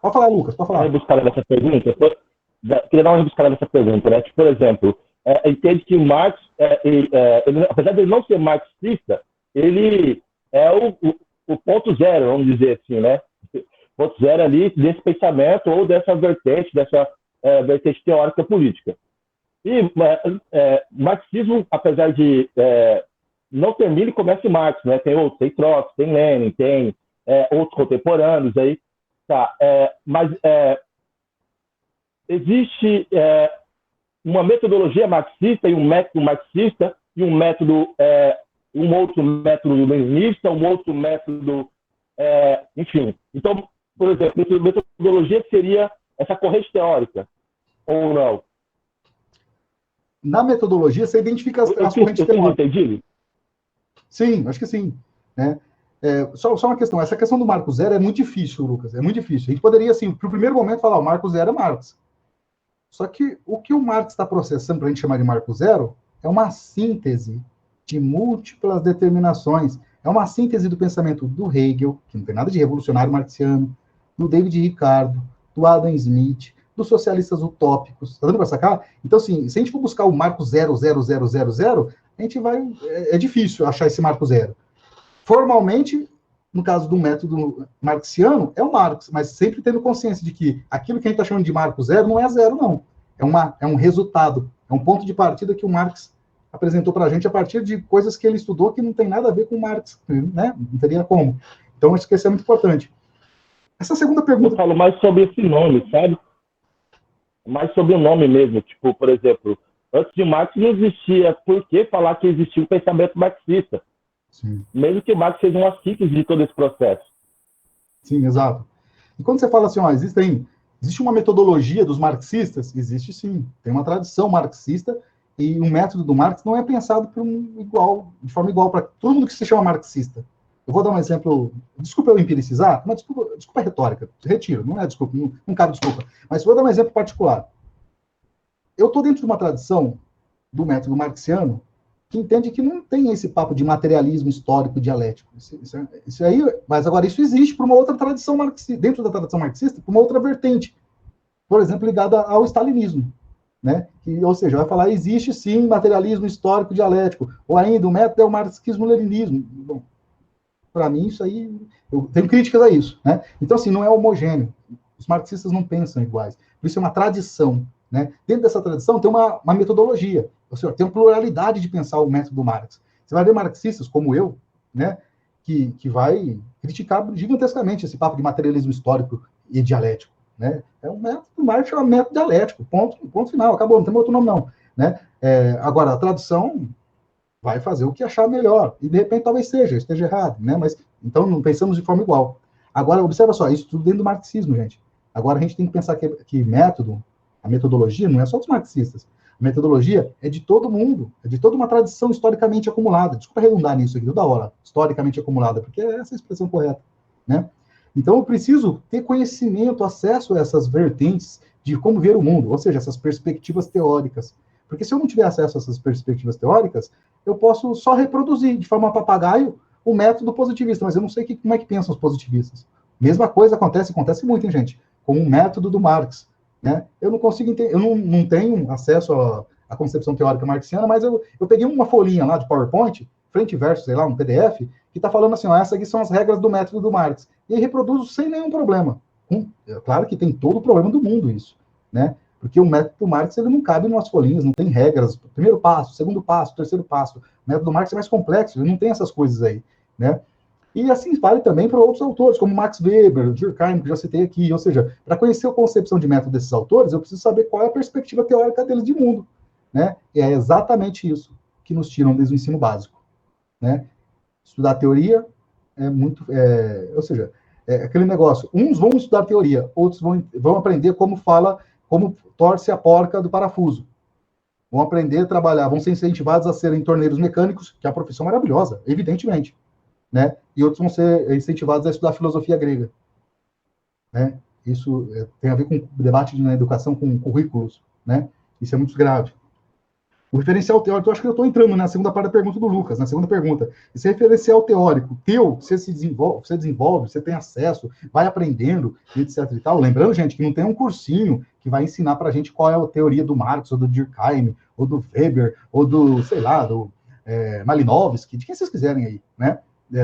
Pode falar, Lucas, pode falar. Rebuscada dessa pergunta, queria dar uma rebuscada nessa pergunta, né? Tipo, por exemplo, entende que Marx, ele, apesar de ele não ser marxista, ele é o ponto zero, vamos dizer assim, né? Ponto zero ali desse pensamento ou dessa vertente teórica política. E marxismo, apesar de não termina, ele começa em Marx, né? Tem outros, tem Trotsky, tem Lenin, tem outros contemporâneos aí. Tá, mas existe uma metodologia marxista e um método marxista e um outro método leninista, um outro método, enfim. Então, por exemplo, metodologia seria essa corrente teórica, ou não? Na metodologia, você identifica as correntes teóricas. Entendido? Sim, acho que sim. Né? Só uma questão, essa questão do Marco Zero é muito difícil, Lucas, é muito difícil. A gente poderia, assim, para o primeiro momento, falar o Marco Zero é Marx. Só que o que o Marx está processando para a gente chamar de Marco Zero é uma síntese de múltiplas determinações. É uma síntese do pensamento do Hegel, que não tem nada de revolucionário marxiano, do David Ricardo, do Adam Smith, dos socialistas utópicos. Tá dando para sacar? Então, assim, se a gente for buscar o marco 0,0000, a gente vai... É difícil achar esse marco zero. Formalmente, no caso do método marxiano, é o Marx, mas sempre tendo consciência de que aquilo que a gente está chamando de marco zero não é zero, não. É um resultado, é um ponto de partida que o Marx apresentou para a gente a partir de coisas que ele estudou que não tem nada a ver com Marx, né? Não teria como. Então, acho que isso é muito importante. Essa segunda pergunta... Eu falo mais sobre esse nome, sabe? Mais sobre o nome mesmo. Tipo, por exemplo, antes de Marx não existia por que falar que existia um pensamento marxista. Sim. Mesmo que o Marx seja uma síntese de todo esse processo. Sim, exato. E quando você fala assim, ó, existe uma metodologia dos marxistas? Existe sim. Tem uma tradição marxista e o método do Marx não é pensado de forma igual para todo mundo que se chama marxista. Eu vou dar um exemplo, desculpa eu empiricizar, mas desculpa a retórica, retiro, não é desculpa, não cabe desculpa. Mas vou dar um exemplo particular. Eu estou dentro de uma tradição do método marxiano que entende que não tem esse papo de materialismo histórico dialético. Isso aí, mas agora isso existe para uma outra tradição marxista, dentro da tradição marxista, para uma outra vertente, por exemplo, ligada ao stalinismo. Né? Ou seja, vai falar, existe sim materialismo histórico dialético, ou ainda o método é o marxismo-leninismo. Bom, para mim, isso aí, eu tenho críticas a isso. Né? Então, assim, não é homogêneo. Os marxistas não pensam iguais. Isso é uma tradição. Né? Dentro dessa tradição tem uma metodologia. Ou seja, tem uma pluralidade de pensar o método Marx. Você vai ver marxistas como eu, né, que vai criticar gigantescamente esse papo de materialismo histórico e dialético. Né? É um método Marx, é um método dialético. Ponto final. Acabou, não tem outro nome, não. Né? Agora, a tradução vai fazer o que achar melhor. E, de repente, talvez esteja errado. Né? Mas, então, não pensamos de forma igual. Agora, observa só, isso tudo dentro do marxismo, gente. Agora, a gente tem que pensar que método, a metodologia, não é só dos marxistas. A metodologia é de todo mundo, é de toda uma tradição historicamente acumulada. Desculpa redundar nisso aqui, toda hora. Historicamente acumulada, porque é essa a expressão correta. Né? Então, eu preciso ter conhecimento, acesso a essas vertentes de como ver o mundo, ou seja, essas perspectivas teóricas. Porque se eu não tiver acesso a essas perspectivas teóricas, eu posso só reproduzir de forma papagaio o método positivista, mas eu não sei como é que pensam os positivistas. Mesma coisa acontece muito, hein, gente, com o método do Marx. Né? Eu não consigo entender, eu não tenho acesso à concepção teórica marxiana, mas eu peguei uma folhinha lá de PowerPoint, frente e verso, sei lá, um PDF, que está falando assim, ó, essas aqui são as regras do método do Marx. E aí reproduzo sem nenhum problema. Claro que tem todo o problema do mundo isso, né? Porque o método do Marx ele não cabe em umas folhinhas, não tem regras. Primeiro passo, segundo passo, terceiro passo. O método do Marx é mais complexo, ele não tem essas coisas aí, né? E assim vale também para outros autores, como Max Weber, Durkheim, que já citei aqui. Ou seja, para conhecer a concepção de método desses autores, eu preciso saber qual é a perspectiva teórica deles de mundo. Né? E é exatamente isso que nos tiram desde o ensino básico. Né? Estudar teoria é muito... ou seja, é aquele negócio. Uns vão estudar teoria, outros vão aprender como torce a porca do parafuso. Vão aprender a trabalhar, vão ser incentivados a serem torneiros mecânicos, que é uma profissão maravilhosa, evidentemente. Né? E outros vão ser incentivados a estudar filosofia grega. Né? Isso tem a ver com o debate na educação com currículos. Né? Isso é muito grave. O referencial teórico, eu acho que eu estou entrando na segunda parte da pergunta do Lucas, na segunda pergunta. Esse referencial teórico teu, você desenvolve, você tem acesso, vai aprendendo, etc. e tal. Lembrando, gente, que não tem um cursinho que vai ensinar para a gente qual é a teoria do Marx, ou do Durkheim, ou do Weber, ou do, sei lá, do Malinowski, de quem vocês quiserem aí, né?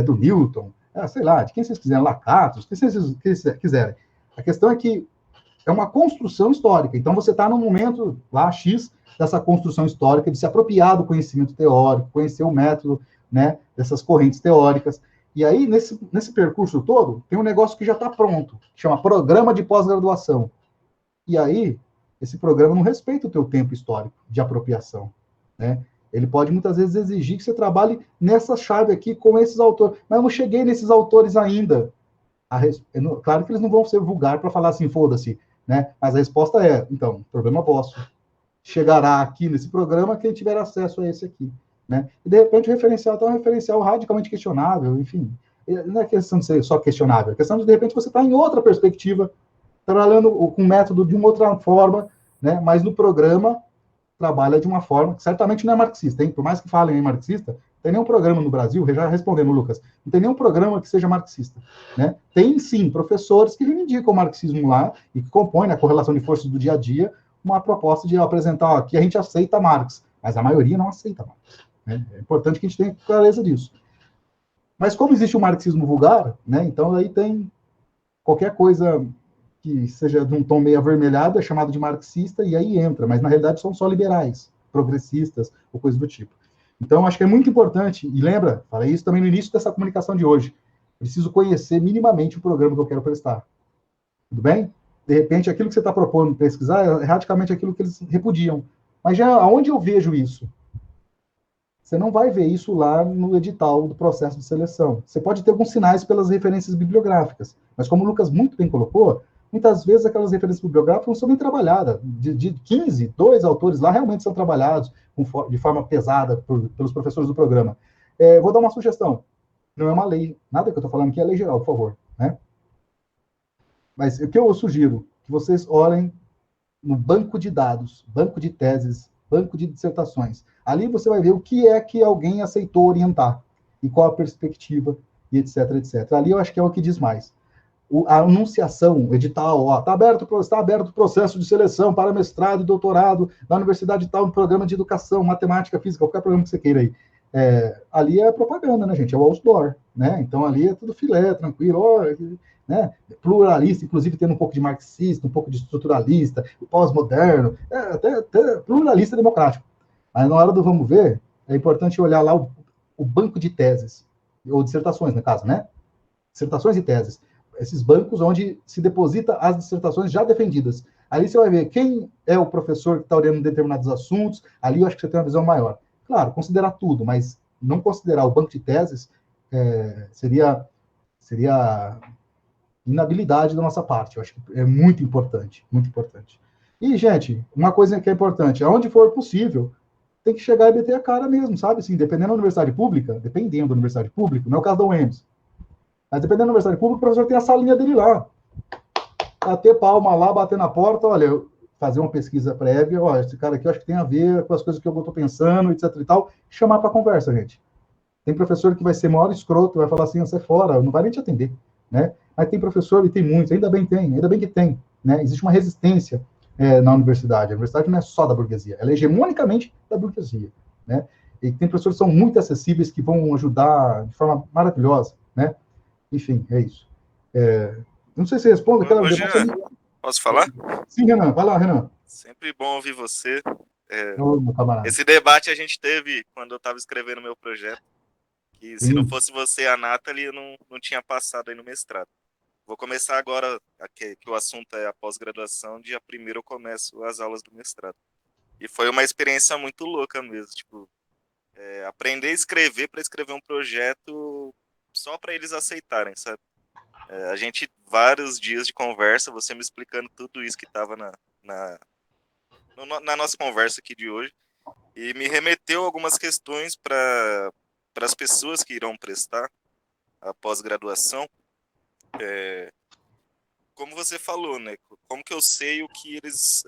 Do Newton, sei lá, de quem vocês quiserem, Lakatos, de quem vocês quiserem. A questão é que é uma construção histórica. Então, você está num momento lá, X, dessa construção histórica, de se apropriar do conhecimento teórico, conhecer o método, né, dessas correntes teóricas. E aí, nesse percurso todo, tem um negócio que já está pronto, que chama Programa de Pós-Graduação. E aí, esse programa não respeita o teu tempo histórico de apropriação, né? Ele pode, muitas vezes, exigir que você trabalhe nessa chave aqui com esses autores. Mas eu não cheguei nesses autores ainda. Claro que eles não vão ser vulgar para falar assim, foda-se, né? Mas a resposta é, então, problema vosso. Chegará aqui nesse programa quem tiver acesso a esse aqui, né? E, de repente, o referencial é um referencial radicalmente questionável, enfim. Não é questão de ser só questionável, é questão de repente, você está em outra perspectiva, trabalhando com o método de uma outra forma, né? Mas no programa trabalha de uma forma que certamente não é marxista, hein? Por mais que falem em marxista, tem nenhum programa no Brasil, já respondendo, Lucas, não tem nenhum programa que seja marxista, né? Tem, sim, professores que reivindicam o marxismo lá e que compõem na correlação de forças do dia a dia uma proposta de apresentar, ó, que a gente aceita Marx, mas a maioria não aceita Marx, né? É importante que a gente tenha clareza disso. Mas como existe o marxismo vulgar, né, então aí tem qualquer coisa que seja de um tom meio avermelhado é chamado de marxista e aí entra, mas na realidade são só liberais, progressistas ou coisa do tipo. Então, acho que é muito importante, e lembra, falei isso também no início dessa comunicação de hoje, preciso conhecer minimamente o programa que eu quero prestar. Tudo bem? De repente, aquilo que você está propondo pesquisar é radicalmente aquilo que eles repudiam. Mas já aonde eu vejo isso? Você não vai ver isso lá no edital do processo de seleção. Você pode ter alguns sinais pelas referências bibliográficas, mas como o Lucas muito bem colocou, muitas vezes aquelas referências bibliográficas não são bem trabalhadas. De 15, 2 autores lá realmente são trabalhados de forma pesada pelos professores do programa. Vou dar uma sugestão. Não é uma lei. Nada que eu estou falando aqui é lei geral, por favor. Né? Mas o que eu sugiro? Que vocês olhem no banco de dados, banco de teses, banco de dissertações. Ali você vai ver o que é que alguém aceitou orientar e qual a perspectiva e etc, etc. Ali eu acho que é o que diz mais. A anunciação, o edital, está aberto o processo de seleção para mestrado e doutorado na universidade tal, no programa de educação, matemática, física, qualquer programa que você queira aí. Ali é propaganda, né, gente? É o outdoor, né? Então ali é tudo filé, tranquilo, né? Pluralista, inclusive tendo um pouco de marxista, um pouco de estruturalista, pós-moderno, até pluralista democrático. Mas na hora do vamos ver, é importante olhar lá o banco de teses, ou dissertações, no caso, né? Dissertações e teses. Esses bancos onde se deposita as dissertações já defendidas. Ali você vai ver quem é o professor que está orientando determinados assuntos, ali eu acho que você tem uma visão maior. Claro, considerar tudo, mas não considerar o banco de teses seria inabilidade da nossa parte. Eu acho que é muito importante, muito importante. E, gente, uma coisa que é importante, aonde for possível, tem que chegar e meter a cara mesmo, sabe? Assim, dependendo da universidade pública, não é o caso da UEMS, mas dependendo da universidade pública, o professor tem a salinha dele lá. Bater palma lá, bater na porta, olha, fazer uma pesquisa prévia, olha, esse cara aqui eu acho que tem a ver com as coisas que eu estou pensando, etc e tal, chamar para conversa, gente. Tem professor que vai ser maior escroto, vai falar assim, você é fora, não vai nem te atender, né? Mas tem professor, e tem muitos, ainda bem que tem, né? Existe uma resistência na universidade. A universidade não é só da burguesia, ela é hegemonicamente da burguesia, né? E tem professores que são muito acessíveis, que vão ajudar de forma maravilhosa, né? Enfim, é isso. Não sei se você responde. Ô, Jean, posso falar? Sim, Renan. Vai lá, Renan. Sempre bom ouvir você. Meu camarada. Esse debate a gente teve quando eu estava escrevendo meu projeto, que se não fosse você e a Nathalie, eu não tinha passado aí no mestrado. Vou começar agora, que o assunto é a pós-graduação, dia 1º eu começo as aulas do mestrado. E foi uma experiência muito louca mesmo, tipo, aprender a escrever para escrever um projeto só para eles aceitarem, sabe? A gente, vários dias de conversa, você me explicando tudo isso que estava na nossa conversa aqui de hoje, e me remeteu algumas questões para as pessoas que irão prestar a pós-graduação. Como você falou, né? Como que eu sei o que eles,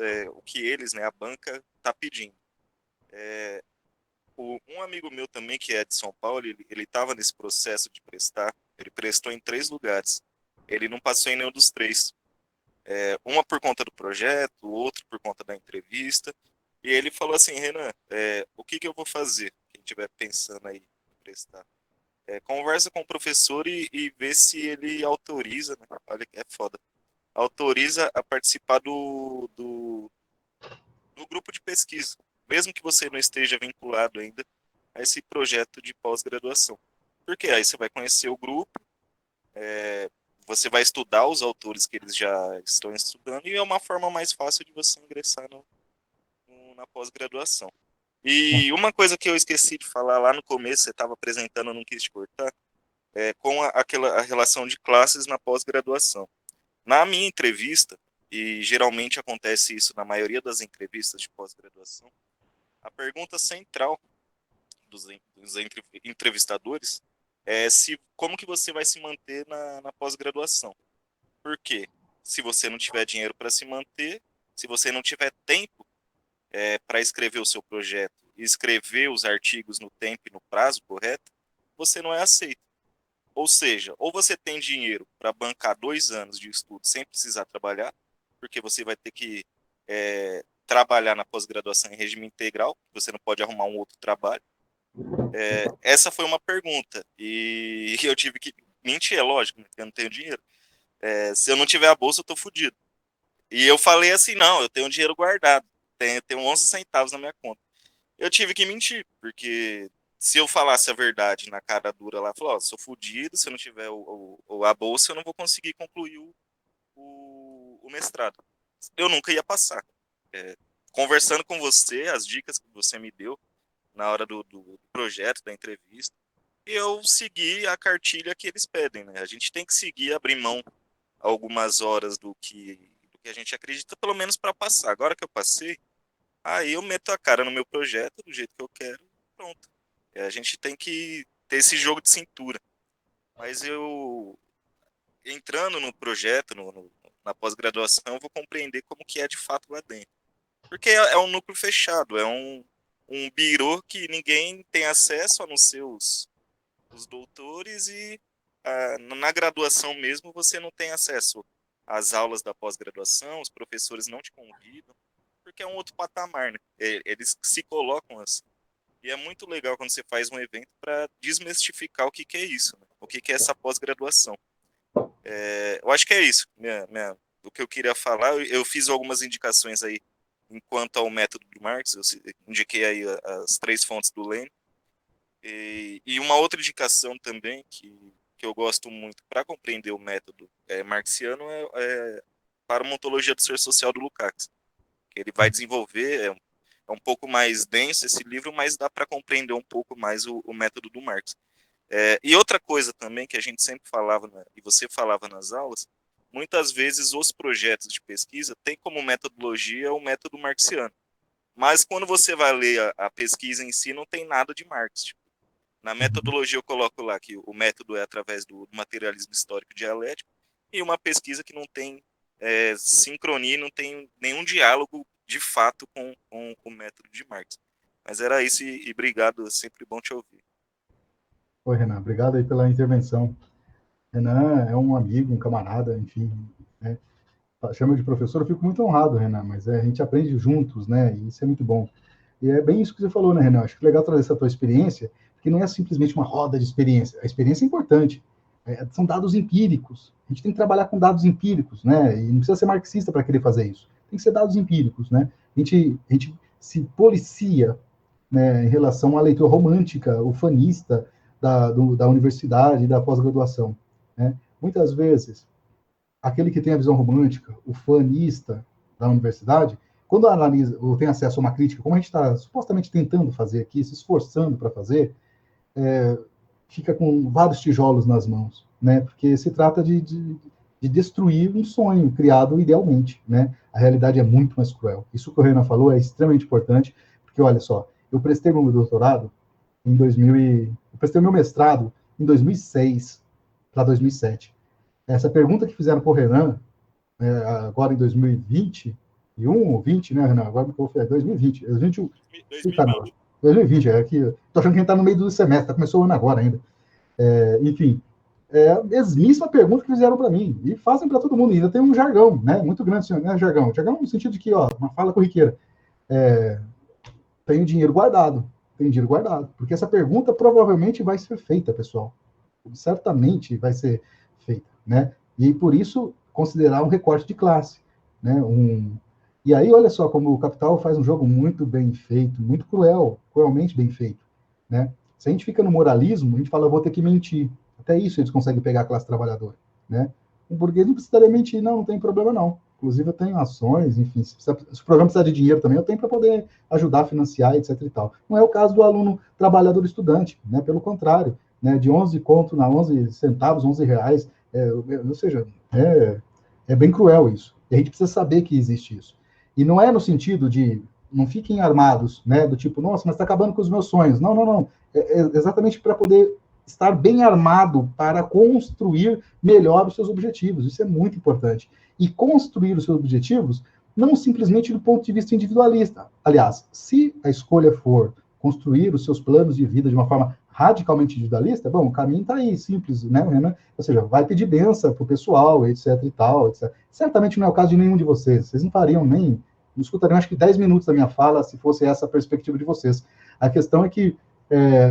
né, a banca, tá pedindo? Um amigo meu também, que é de São Paulo, ele estava nesse processo de prestar, ele prestou em 3 lugares. Ele não passou em nenhum dos 3. Uma por conta do projeto, outro por conta da entrevista. E ele falou assim, Renan, o que eu vou fazer? Quem estiver pensando aí em prestar. Conversa com o professor e vê se ele autoriza, né? Olha que é foda. Autoriza a participar do grupo de pesquisa, mesmo que você não esteja vinculado ainda a esse projeto de pós-graduação. Porque aí você vai conhecer o grupo, você vai estudar os autores que eles já estão estudando e é uma forma mais fácil de você ingressar na pós-graduação. E uma coisa que eu esqueci de falar lá no começo, você estava apresentando, eu não quis te cortar, com a relação de classes na pós-graduação. Na minha entrevista, e geralmente acontece isso na maioria das entrevistas de pós-graduação, a pergunta central dos entrevistadores é como que você vai se manter na pós-graduação. Por quê? Se você não tiver dinheiro para se manter, se você não tiver tempo para escrever o seu projeto escrever os artigos no tempo e no prazo correto, você não é aceito. Ou seja, ou você tem dinheiro para bancar 2 anos de estudo sem precisar trabalhar, porque você vai ter que trabalhar na pós-graduação em regime integral, você não pode arrumar um outro trabalho. Essa foi uma pergunta, e eu tive que mentir, é lógico, né, eu não tenho dinheiro. Se eu não tiver a bolsa, eu tô fudido. E eu falei assim, não, eu tenho dinheiro guardado, tenho 11 centavos na minha conta. Eu tive que mentir, porque se eu falasse a verdade na cara dura lá, falar, sou fudido, se eu não tiver a bolsa, eu não vou conseguir concluir o mestrado. Eu nunca ia passar. Conversando com você, as dicas que você me deu na hora do projeto, da entrevista, eu segui a cartilha que eles pedem, né? A gente tem que seguir, abrir mão algumas horas do que a gente acredita, pelo menos para passar. Agora que eu passei, aí eu meto a cara no meu projeto do jeito que eu quero, pronto. A gente tem que ter esse jogo de cintura. Mas eu, entrando no projeto, na pós-graduação, eu vou compreender como que é de fato lá dentro. Porque é um núcleo fechado, é um birô que ninguém tem acesso, a não ser os doutores, e na graduação mesmo você não tem acesso às aulas da pós-graduação, os professores não te convidam, porque é um outro patamar, né? Eles se colocam assim. E é muito legal quando você faz um evento para desmistificar o que é isso, né? O que é essa pós-graduação. Eu acho que é isso, o que eu queria falar. Eu fiz algumas indicações aí enquanto ao método do Marx, eu indiquei aí as 3 fontes do Lênin. E uma outra indicação também que eu gosto muito para compreender o método marxiano para uma ontologia do ser social do Lukács. Ele vai desenvolver, é um pouco mais denso esse livro, mas dá para compreender um pouco mais o método do Marx. E outra coisa também que a gente sempre falava, e você falava nas aulas, muitas vezes os projetos de pesquisa têm como metodologia o método marxiano. Mas quando você vai ler a pesquisa em si, não tem nada de Marx. Tipo, na metodologia eu coloco lá que o método é através do materialismo histórico dialético, e uma pesquisa que não tem sincronia, não tem nenhum diálogo de fato com o método de Marx. Mas era isso, e obrigado, é sempre bom te ouvir. Oi, Renan, obrigado aí pela intervenção. Renan é um amigo, um camarada, enfim, né? Chama de professor, eu fico muito honrado, Renan, mas a gente aprende juntos, né? E isso é muito bom. E é bem isso que você falou, né, Renan? Acho que é legal trazer essa tua experiência, porque não é simplesmente uma roda de experiência. A experiência é importante. São dados empíricos. A gente tem que trabalhar com dados empíricos, né? E não precisa ser marxista para querer fazer isso. Tem que ser dados empíricos, né? A gente se policia, né, em relação à leitura romântica, ufanista da universidade, da pós-graduação, né? Muitas vezes, aquele que tem a visão romântica, o fanista da universidade, quando analisa ou tem acesso a uma crítica, como a gente está supostamente tentando fazer aqui, se esforçando para fazer, fica com vários tijolos nas mãos, né? Porque se trata de destruir um sonho criado idealmente, né? A realidade é muito mais cruel. Isso que o Renan falou é extremamente importante, porque olha só, eu prestei meu doutorado eu prestei meu mestrado em 2006 para 2007. Essa pergunta que fizeram para o Renan, agora em 2021 ou 20, né, Renan? Agora me confundi, 2020. 2020, aqui. Estou achando que a gente está no meio do semestre, começou o ano agora ainda. Enfim, a mesmíssima pergunta que fizeram para mim, e fazem para todo mundo. E ainda tem um jargão, né, muito grande, né, jargão. Jargão no sentido de que, uma fala corriqueira. Tenho dinheiro guardado, porque essa pergunta provavelmente vai ser feita, pessoal. Certamente vai ser feita, né? E por isso considerar um recorte de classe, né? E aí olha só como o Capital faz um jogo muito bem feito, muito cruelmente bem feito, né? Se a gente fica no moralismo, a gente fala, vou ter que mentir. Até isso eles conseguem pegar a classe trabalhadora, né? Um burguês não precisaria mentir, não tem problema não. Inclusive eu tenho ações, enfim, se o programa precisar de dinheiro também, eu tenho para poder ajudar a financiar, etc e tal. Não é o caso do aluno trabalhador estudante, né? Pelo contrário, né? De 11 conto na 11 centavos, 11 reais, ou seja, é bem cruel isso. E a gente precisa saber que existe isso. E não é no sentido de não fiquem armados, né? Do tipo, nossa, mas está acabando com os meus sonhos. Não, não, não. É exatamente para poder estar bem armado para construir melhor os seus objetivos. Isso é muito importante. E construir os seus objetivos não simplesmente do ponto de vista individualista. Aliás, se a escolha for construir os seus planos de vida de uma forma radicalmente individualista, bom, o caminho está aí, simples, né, Renan? Ou seja, vai pedir benção para o pessoal, etc e tal, etc. Certamente não é o caso de nenhum de vocês não fariam nem, não escutariam acho que 10 minutos da minha fala se fosse essa a perspectiva de vocês. A questão é que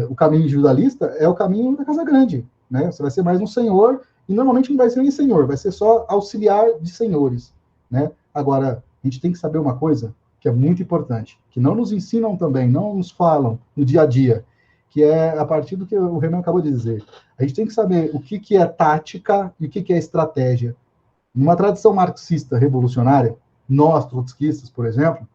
o caminho individualista é o caminho da casa grande, né? Você vai ser mais um senhor, e normalmente não vai ser nem senhor, vai ser só auxiliar de senhores, né? Agora, a gente tem que saber uma coisa que é muito importante, que não nos ensinam também, não nos falam no dia a dia, que é a partir do que o Renan acabou de dizer. A gente tem que saber o que é tática e o que é estratégia. Numa tradição marxista revolucionária, nós, trotskistas, por exemplo,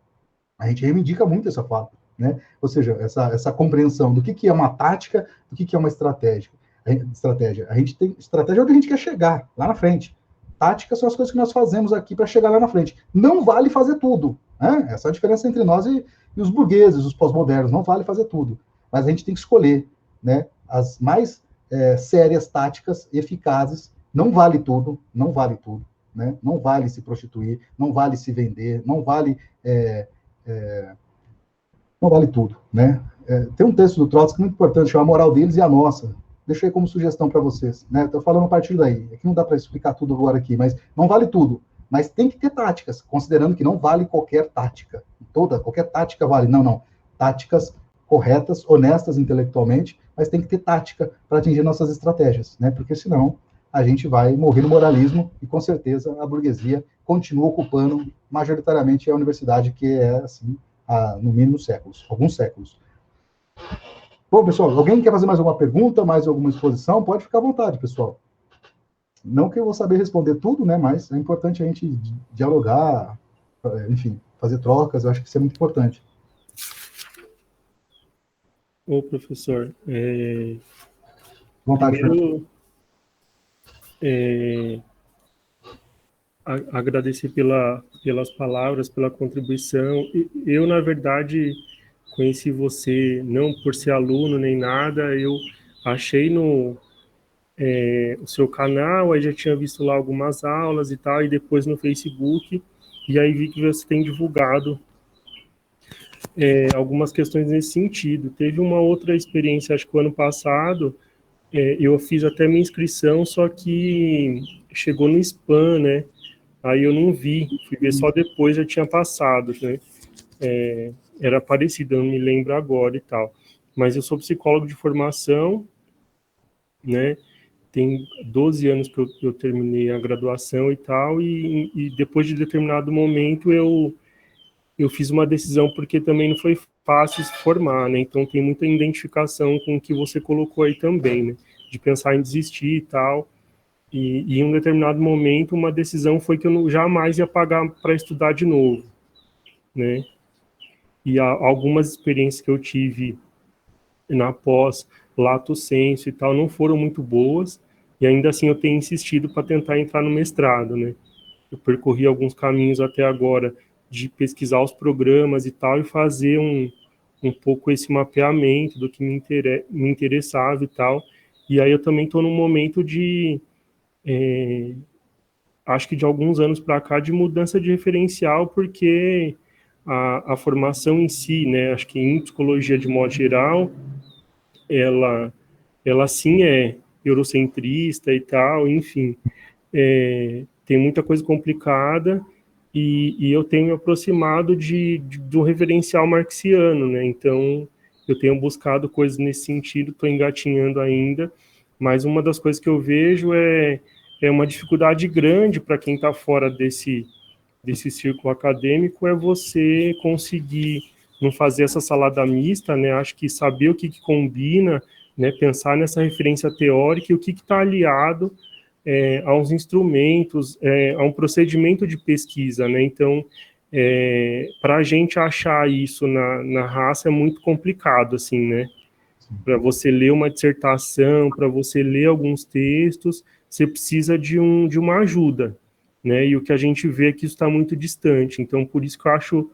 a gente reivindica muito essa fala, né? Ou seja, essa compreensão do que é uma tática, do que é uma estratégia. A gente tem estratégia onde a gente quer chegar, lá na frente. Táticas são as coisas que nós fazemos aqui para chegar lá na frente. Não vale fazer tudo, né? Essa é a diferença entre nós e os burgueses, os pós-modernos. Não vale fazer tudo. Mas a gente tem que escolher, né, as mais sérias táticas eficazes. Não vale tudo, né? Não vale se prostituir, não vale se vender, não vale tudo, né? Tem um texto do Trotsky muito importante, chama A Moral Deles e a Nossa. Deixei como sugestão para vocês, né? Estou falando a partir daí. Aqui não dá para explicar tudo agora aqui, mas não vale tudo. Mas tem que ter táticas, considerando que não vale qualquer tática. Qualquer tática vale. Não. Táticas corretas, honestas intelectualmente, mas tem que ter tática para atingir nossas estratégias, né? Porque senão a gente vai morrer no moralismo e, com certeza, a burguesia continua ocupando majoritariamente a universidade, que é, assim, no mínimo alguns séculos. Bom, pessoal, alguém quer fazer mais alguma pergunta, mais alguma exposição? Pode ficar à vontade, pessoal. Não que eu vou saber responder tudo, né? Mas é importante a gente dialogar, enfim, fazer trocas, eu acho que isso é muito importante. Ô, professor, Vontade, primeiro, agradecer pelas palavras, pela contribuição. Eu, na verdade, conheci você não por ser aluno nem nada, eu achei no o seu canal, aí já tinha visto lá algumas aulas e tal, e depois no Facebook, e aí vi que você tem divulgado algumas questões nesse sentido. Teve uma outra experiência, acho que o ano passado, eu fiz até minha inscrição, só que chegou no spam, né? Aí eu não vi, fui ver só depois, já tinha passado, né? Era parecido, eu não me lembro agora e tal. Mas eu sou psicólogo de formação, né? Tem 12 anos que eu terminei a graduação e tal, e depois de determinado momento eu fiz uma decisão, porque também não foi fácil se formar, né? Então tem muita identificação com o que você colocou aí também, né? De pensar em desistir e tal. E em um determinado momento, uma decisão foi que eu jamais ia pagar para estudar de novo, né? E algumas experiências que eu tive na pós, lato sensu e tal, não foram muito boas, e ainda assim eu tenho insistido para tentar entrar no mestrado, né? Eu percorri alguns caminhos até agora de pesquisar os programas e tal, e fazer um pouco esse mapeamento do que me interessava e tal. E aí eu também estou num momento de, acho que de alguns anos para cá, de mudança de referencial, porque a formação em si, né, acho que em psicologia de modo geral, ela sim é eurocentrista e tal, enfim, tem muita coisa complicada, e eu tenho me aproximado do referencial marxiano, né? Então eu tenho buscado coisas nesse sentido, estou engatinhando ainda, mas uma das coisas que eu vejo é uma dificuldade grande para quem está fora desse círculo acadêmico, é você conseguir não fazer essa salada mista, né? Acho que saber o que combina, né? Pensar nessa referência teórica e o que está aliado a uns instrumentos, a um procedimento de pesquisa, né? Então, para a gente achar isso na raça é muito complicado, assim, né? Para você ler uma dissertação, para você ler alguns textos, você precisa de uma ajuda, né? E o que a gente vê é que isso está muito distante. Então, por isso que eu acho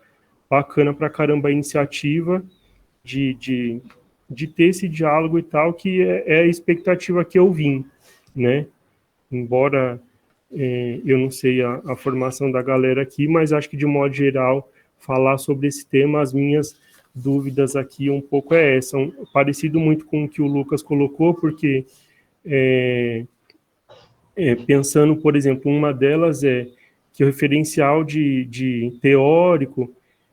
bacana pra caramba a iniciativa de ter esse diálogo e tal, que é a expectativa que eu vim, né? Embora eu não sei a formação da galera aqui, mas acho que, de modo geral, falar sobre esse tema, as minhas dúvidas aqui um pouco é essa, parecido muito com o que o Lucas colocou, porque pensando, por exemplo, uma delas é que o referencial de teórico,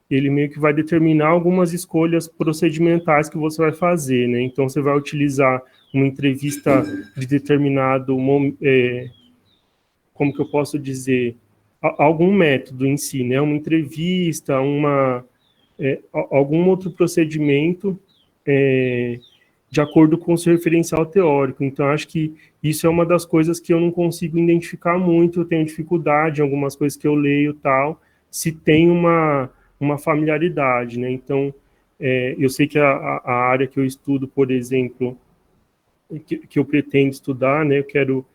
ele meio que vai determinar algumas escolhas procedimentais que você vai fazer, né? Então, você vai utilizar uma entrevista de determinado, como que eu posso dizer, algum método em si, né? Uma entrevista, algum outro procedimento de acordo com o seu referencial teórico. Então, acho que isso é uma das coisas que eu não consigo identificar muito, eu tenho dificuldade em algumas coisas que eu leio e tal, se tem uma familiaridade, né? Então, eu sei que a área que eu estudo, por exemplo, que eu pretendo estudar, né? Eu quero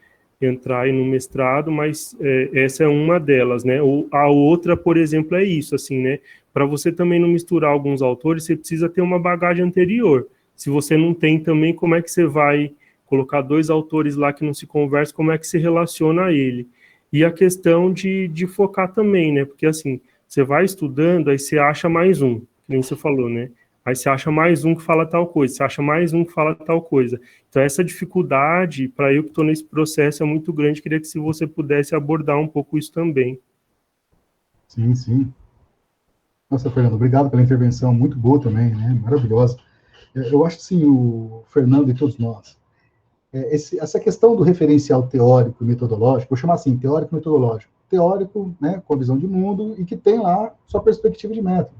entrar aí no mestrado, mas essa é uma delas, né? A outra, por exemplo, é isso, assim, né? Para você também não misturar alguns autores, você precisa ter uma bagagem anterior. Se você não tem também, como é que você vai colocar dois autores lá que não se conversam, como é que se relaciona a ele? E a questão de focar também, né? Porque, assim, você vai estudando, aí você acha mais um, que nem você falou, né? Aí você acha mais um que fala tal coisa, você acha mais um que fala tal coisa. Então, essa dificuldade, para eu que estou nesse processo, é muito grande. Queria que se você pudesse abordar um pouco isso também. Sim, sim. Nossa, Fernando, obrigado pela intervenção, muito boa também, né? Maravilhosa. Eu acho que sim, o Fernando e todos nós, essa questão do referencial teórico e metodológico, vou chamar assim, teórico e metodológico. Teórico, né, com a visão de mundo, e que tem lá sua perspectiva de método.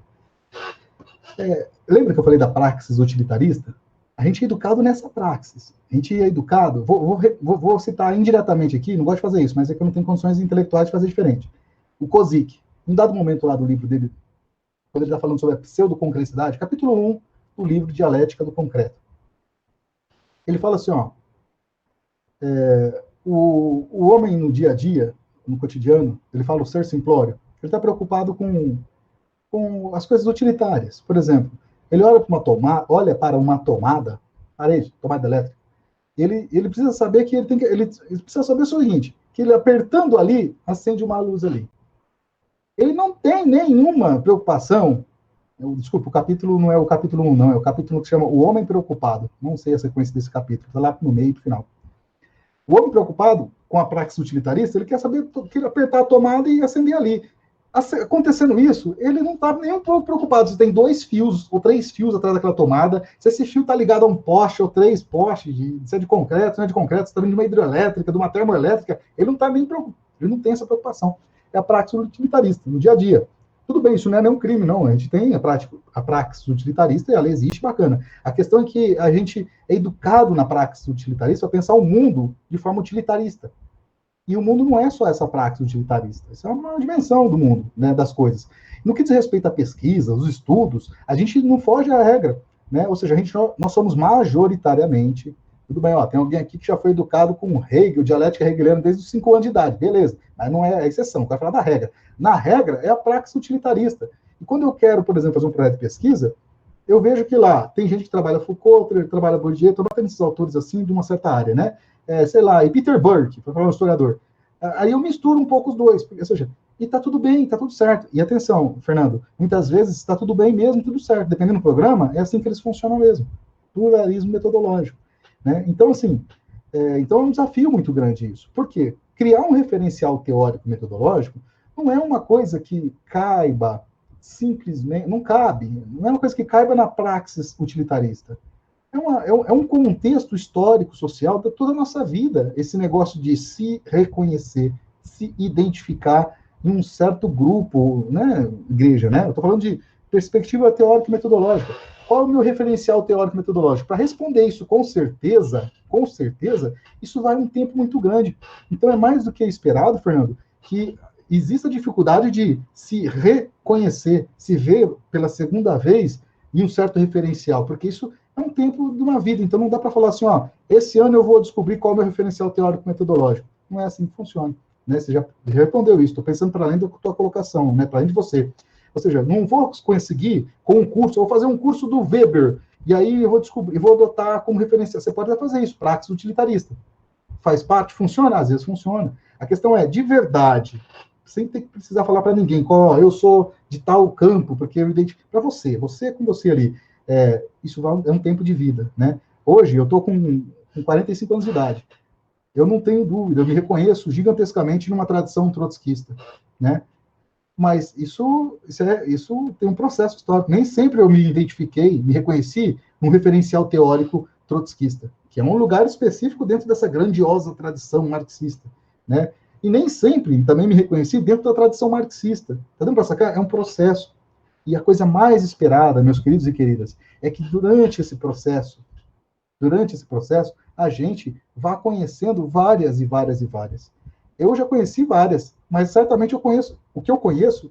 Lembra que eu falei da praxis utilitarista? A gente é educado nessa praxis. A gente é educado, vou citar indiretamente aqui, não gosto de fazer isso, mas é que eu não tenho condições intelectuais de fazer diferente. O Kozik, em um dado momento lá do livro dele, quando ele está falando sobre a pseudo-concrecidade, capítulo 1 do livro Dialética do Concreto. Ele fala assim, ó, o homem no dia a dia, no cotidiano, ele fala o ser simplório, ele está preocupado com as coisas utilitárias. Por exemplo, ele olha para uma tomada, parede, tomada elétrica, ele precisa saber que ele precisa saber o seguinte, que ele apertando ali, acende uma luz ali. Ele não tem nenhuma preocupação. Desculpa, o capítulo não é o capítulo 1, não, é o capítulo que chama O Homem Preocupado. Não sei a sequência desse capítulo, está lá no meio e no final. O homem preocupado com a praxis utilitarista, ele quer saber que ele apertar a tomada e acender ali. Acontecendo isso, ele não está nem um pouco preocupado se tem 2 fios ou 3 fios atrás daquela tomada, se esse fio está ligado a um poste ou 3 postes, se é de concreto, se não é de concreto, se está vindo de uma hidroelétrica, de uma termoelétrica, ele não está nem preocupado, ele não tem essa preocupação. É a praxis utilitarista, no dia a dia. Tudo bem, isso não é nenhum crime, não. A gente tem a praxis utilitarista e ela existe, bacana. A questão é que a gente é educado na praxis utilitarista para pensar o mundo de forma utilitarista. E o mundo não é só essa praxis utilitarista. Isso é uma dimensão do mundo, né, das coisas. No que diz respeito à pesquisa, os estudos, a gente não foge à regra, né? Ou seja, nós somos majoritariamente... Tudo bem, ó, tem alguém aqui que já foi educado com Hegel, dialética hegeliana, desde os 5 anos de idade, beleza, mas não é a exceção, vai falar da regra. Na regra, é a praxis utilitarista. E quando eu quero, por exemplo, fazer um projeto de pesquisa, eu vejo que lá tem gente que trabalha Foucault, trabalha Bourdieu, estou batendo esses autores assim de uma certa área, né? Sei lá, e Peter Burke, para falar um historiador. Aí eu misturo um pouco os dois, ou seja, e tá tudo bem, tá tudo certo. E atenção, Fernando, muitas vezes está tudo bem mesmo, tudo certo. Dependendo do programa, é assim que eles funcionam mesmo. Pluralismo metodológico. Né? Então, assim, então é um desafio muito grande isso. Por quê? Criar um referencial teórico metodológico não é uma coisa que caiba simplesmente, não cabe, não é uma coisa que caiba na praxis utilitarista. É um contexto histórico, social de toda a nossa vida, esse negócio de se reconhecer, se identificar em um certo grupo, né, igreja, né? Eu estou falando de perspectiva teórica e metodológica. Qual é o meu referencial teórico metodológico? Para responder isso com certeza, isso vai um tempo muito grande. Então é mais do que esperado, Fernando, que exista dificuldade de se reconhecer, se ver pela segunda vez em um certo referencial, porque isso é um tempo de uma vida, então não dá para falar assim, ó, esse ano eu vou descobrir qual é o meu referencial teórico metodológico. Não é assim que funciona. Né? Você já respondeu isso, estou pensando para além da tua colocação, né? Para além de você. Ou seja, não vou conseguir com um curso, eu vou fazer um curso do Weber, e aí eu vou descobrir, vou adotar como referência. Você pode fazer isso, praxis utilitarista. Faz parte? Funciona? Às vezes funciona. A questão é, de verdade, sem ter que precisar falar para ninguém, eu sou de tal campo, porque eu identifico para você com você ali, isso é um tempo de vida, né? Hoje, eu estou com 45 anos de idade. Eu não tenho dúvida, eu me reconheço gigantescamente numa tradição trotskista, né? Mas isso tem um processo histórico. Nem sempre eu me identifiquei, me reconheci num referencial teórico trotskista, que é um lugar específico dentro dessa grandiosa tradição marxista, né? E nem sempre também me reconheci dentro da tradição marxista. Tá dando para sacar? É um processo. E a coisa mais esperada, meus queridos e queridas, é que durante esse processo, a gente vá conhecendo várias e várias e várias. Eu já conheci várias, mas certamente eu conheço, o que eu conheço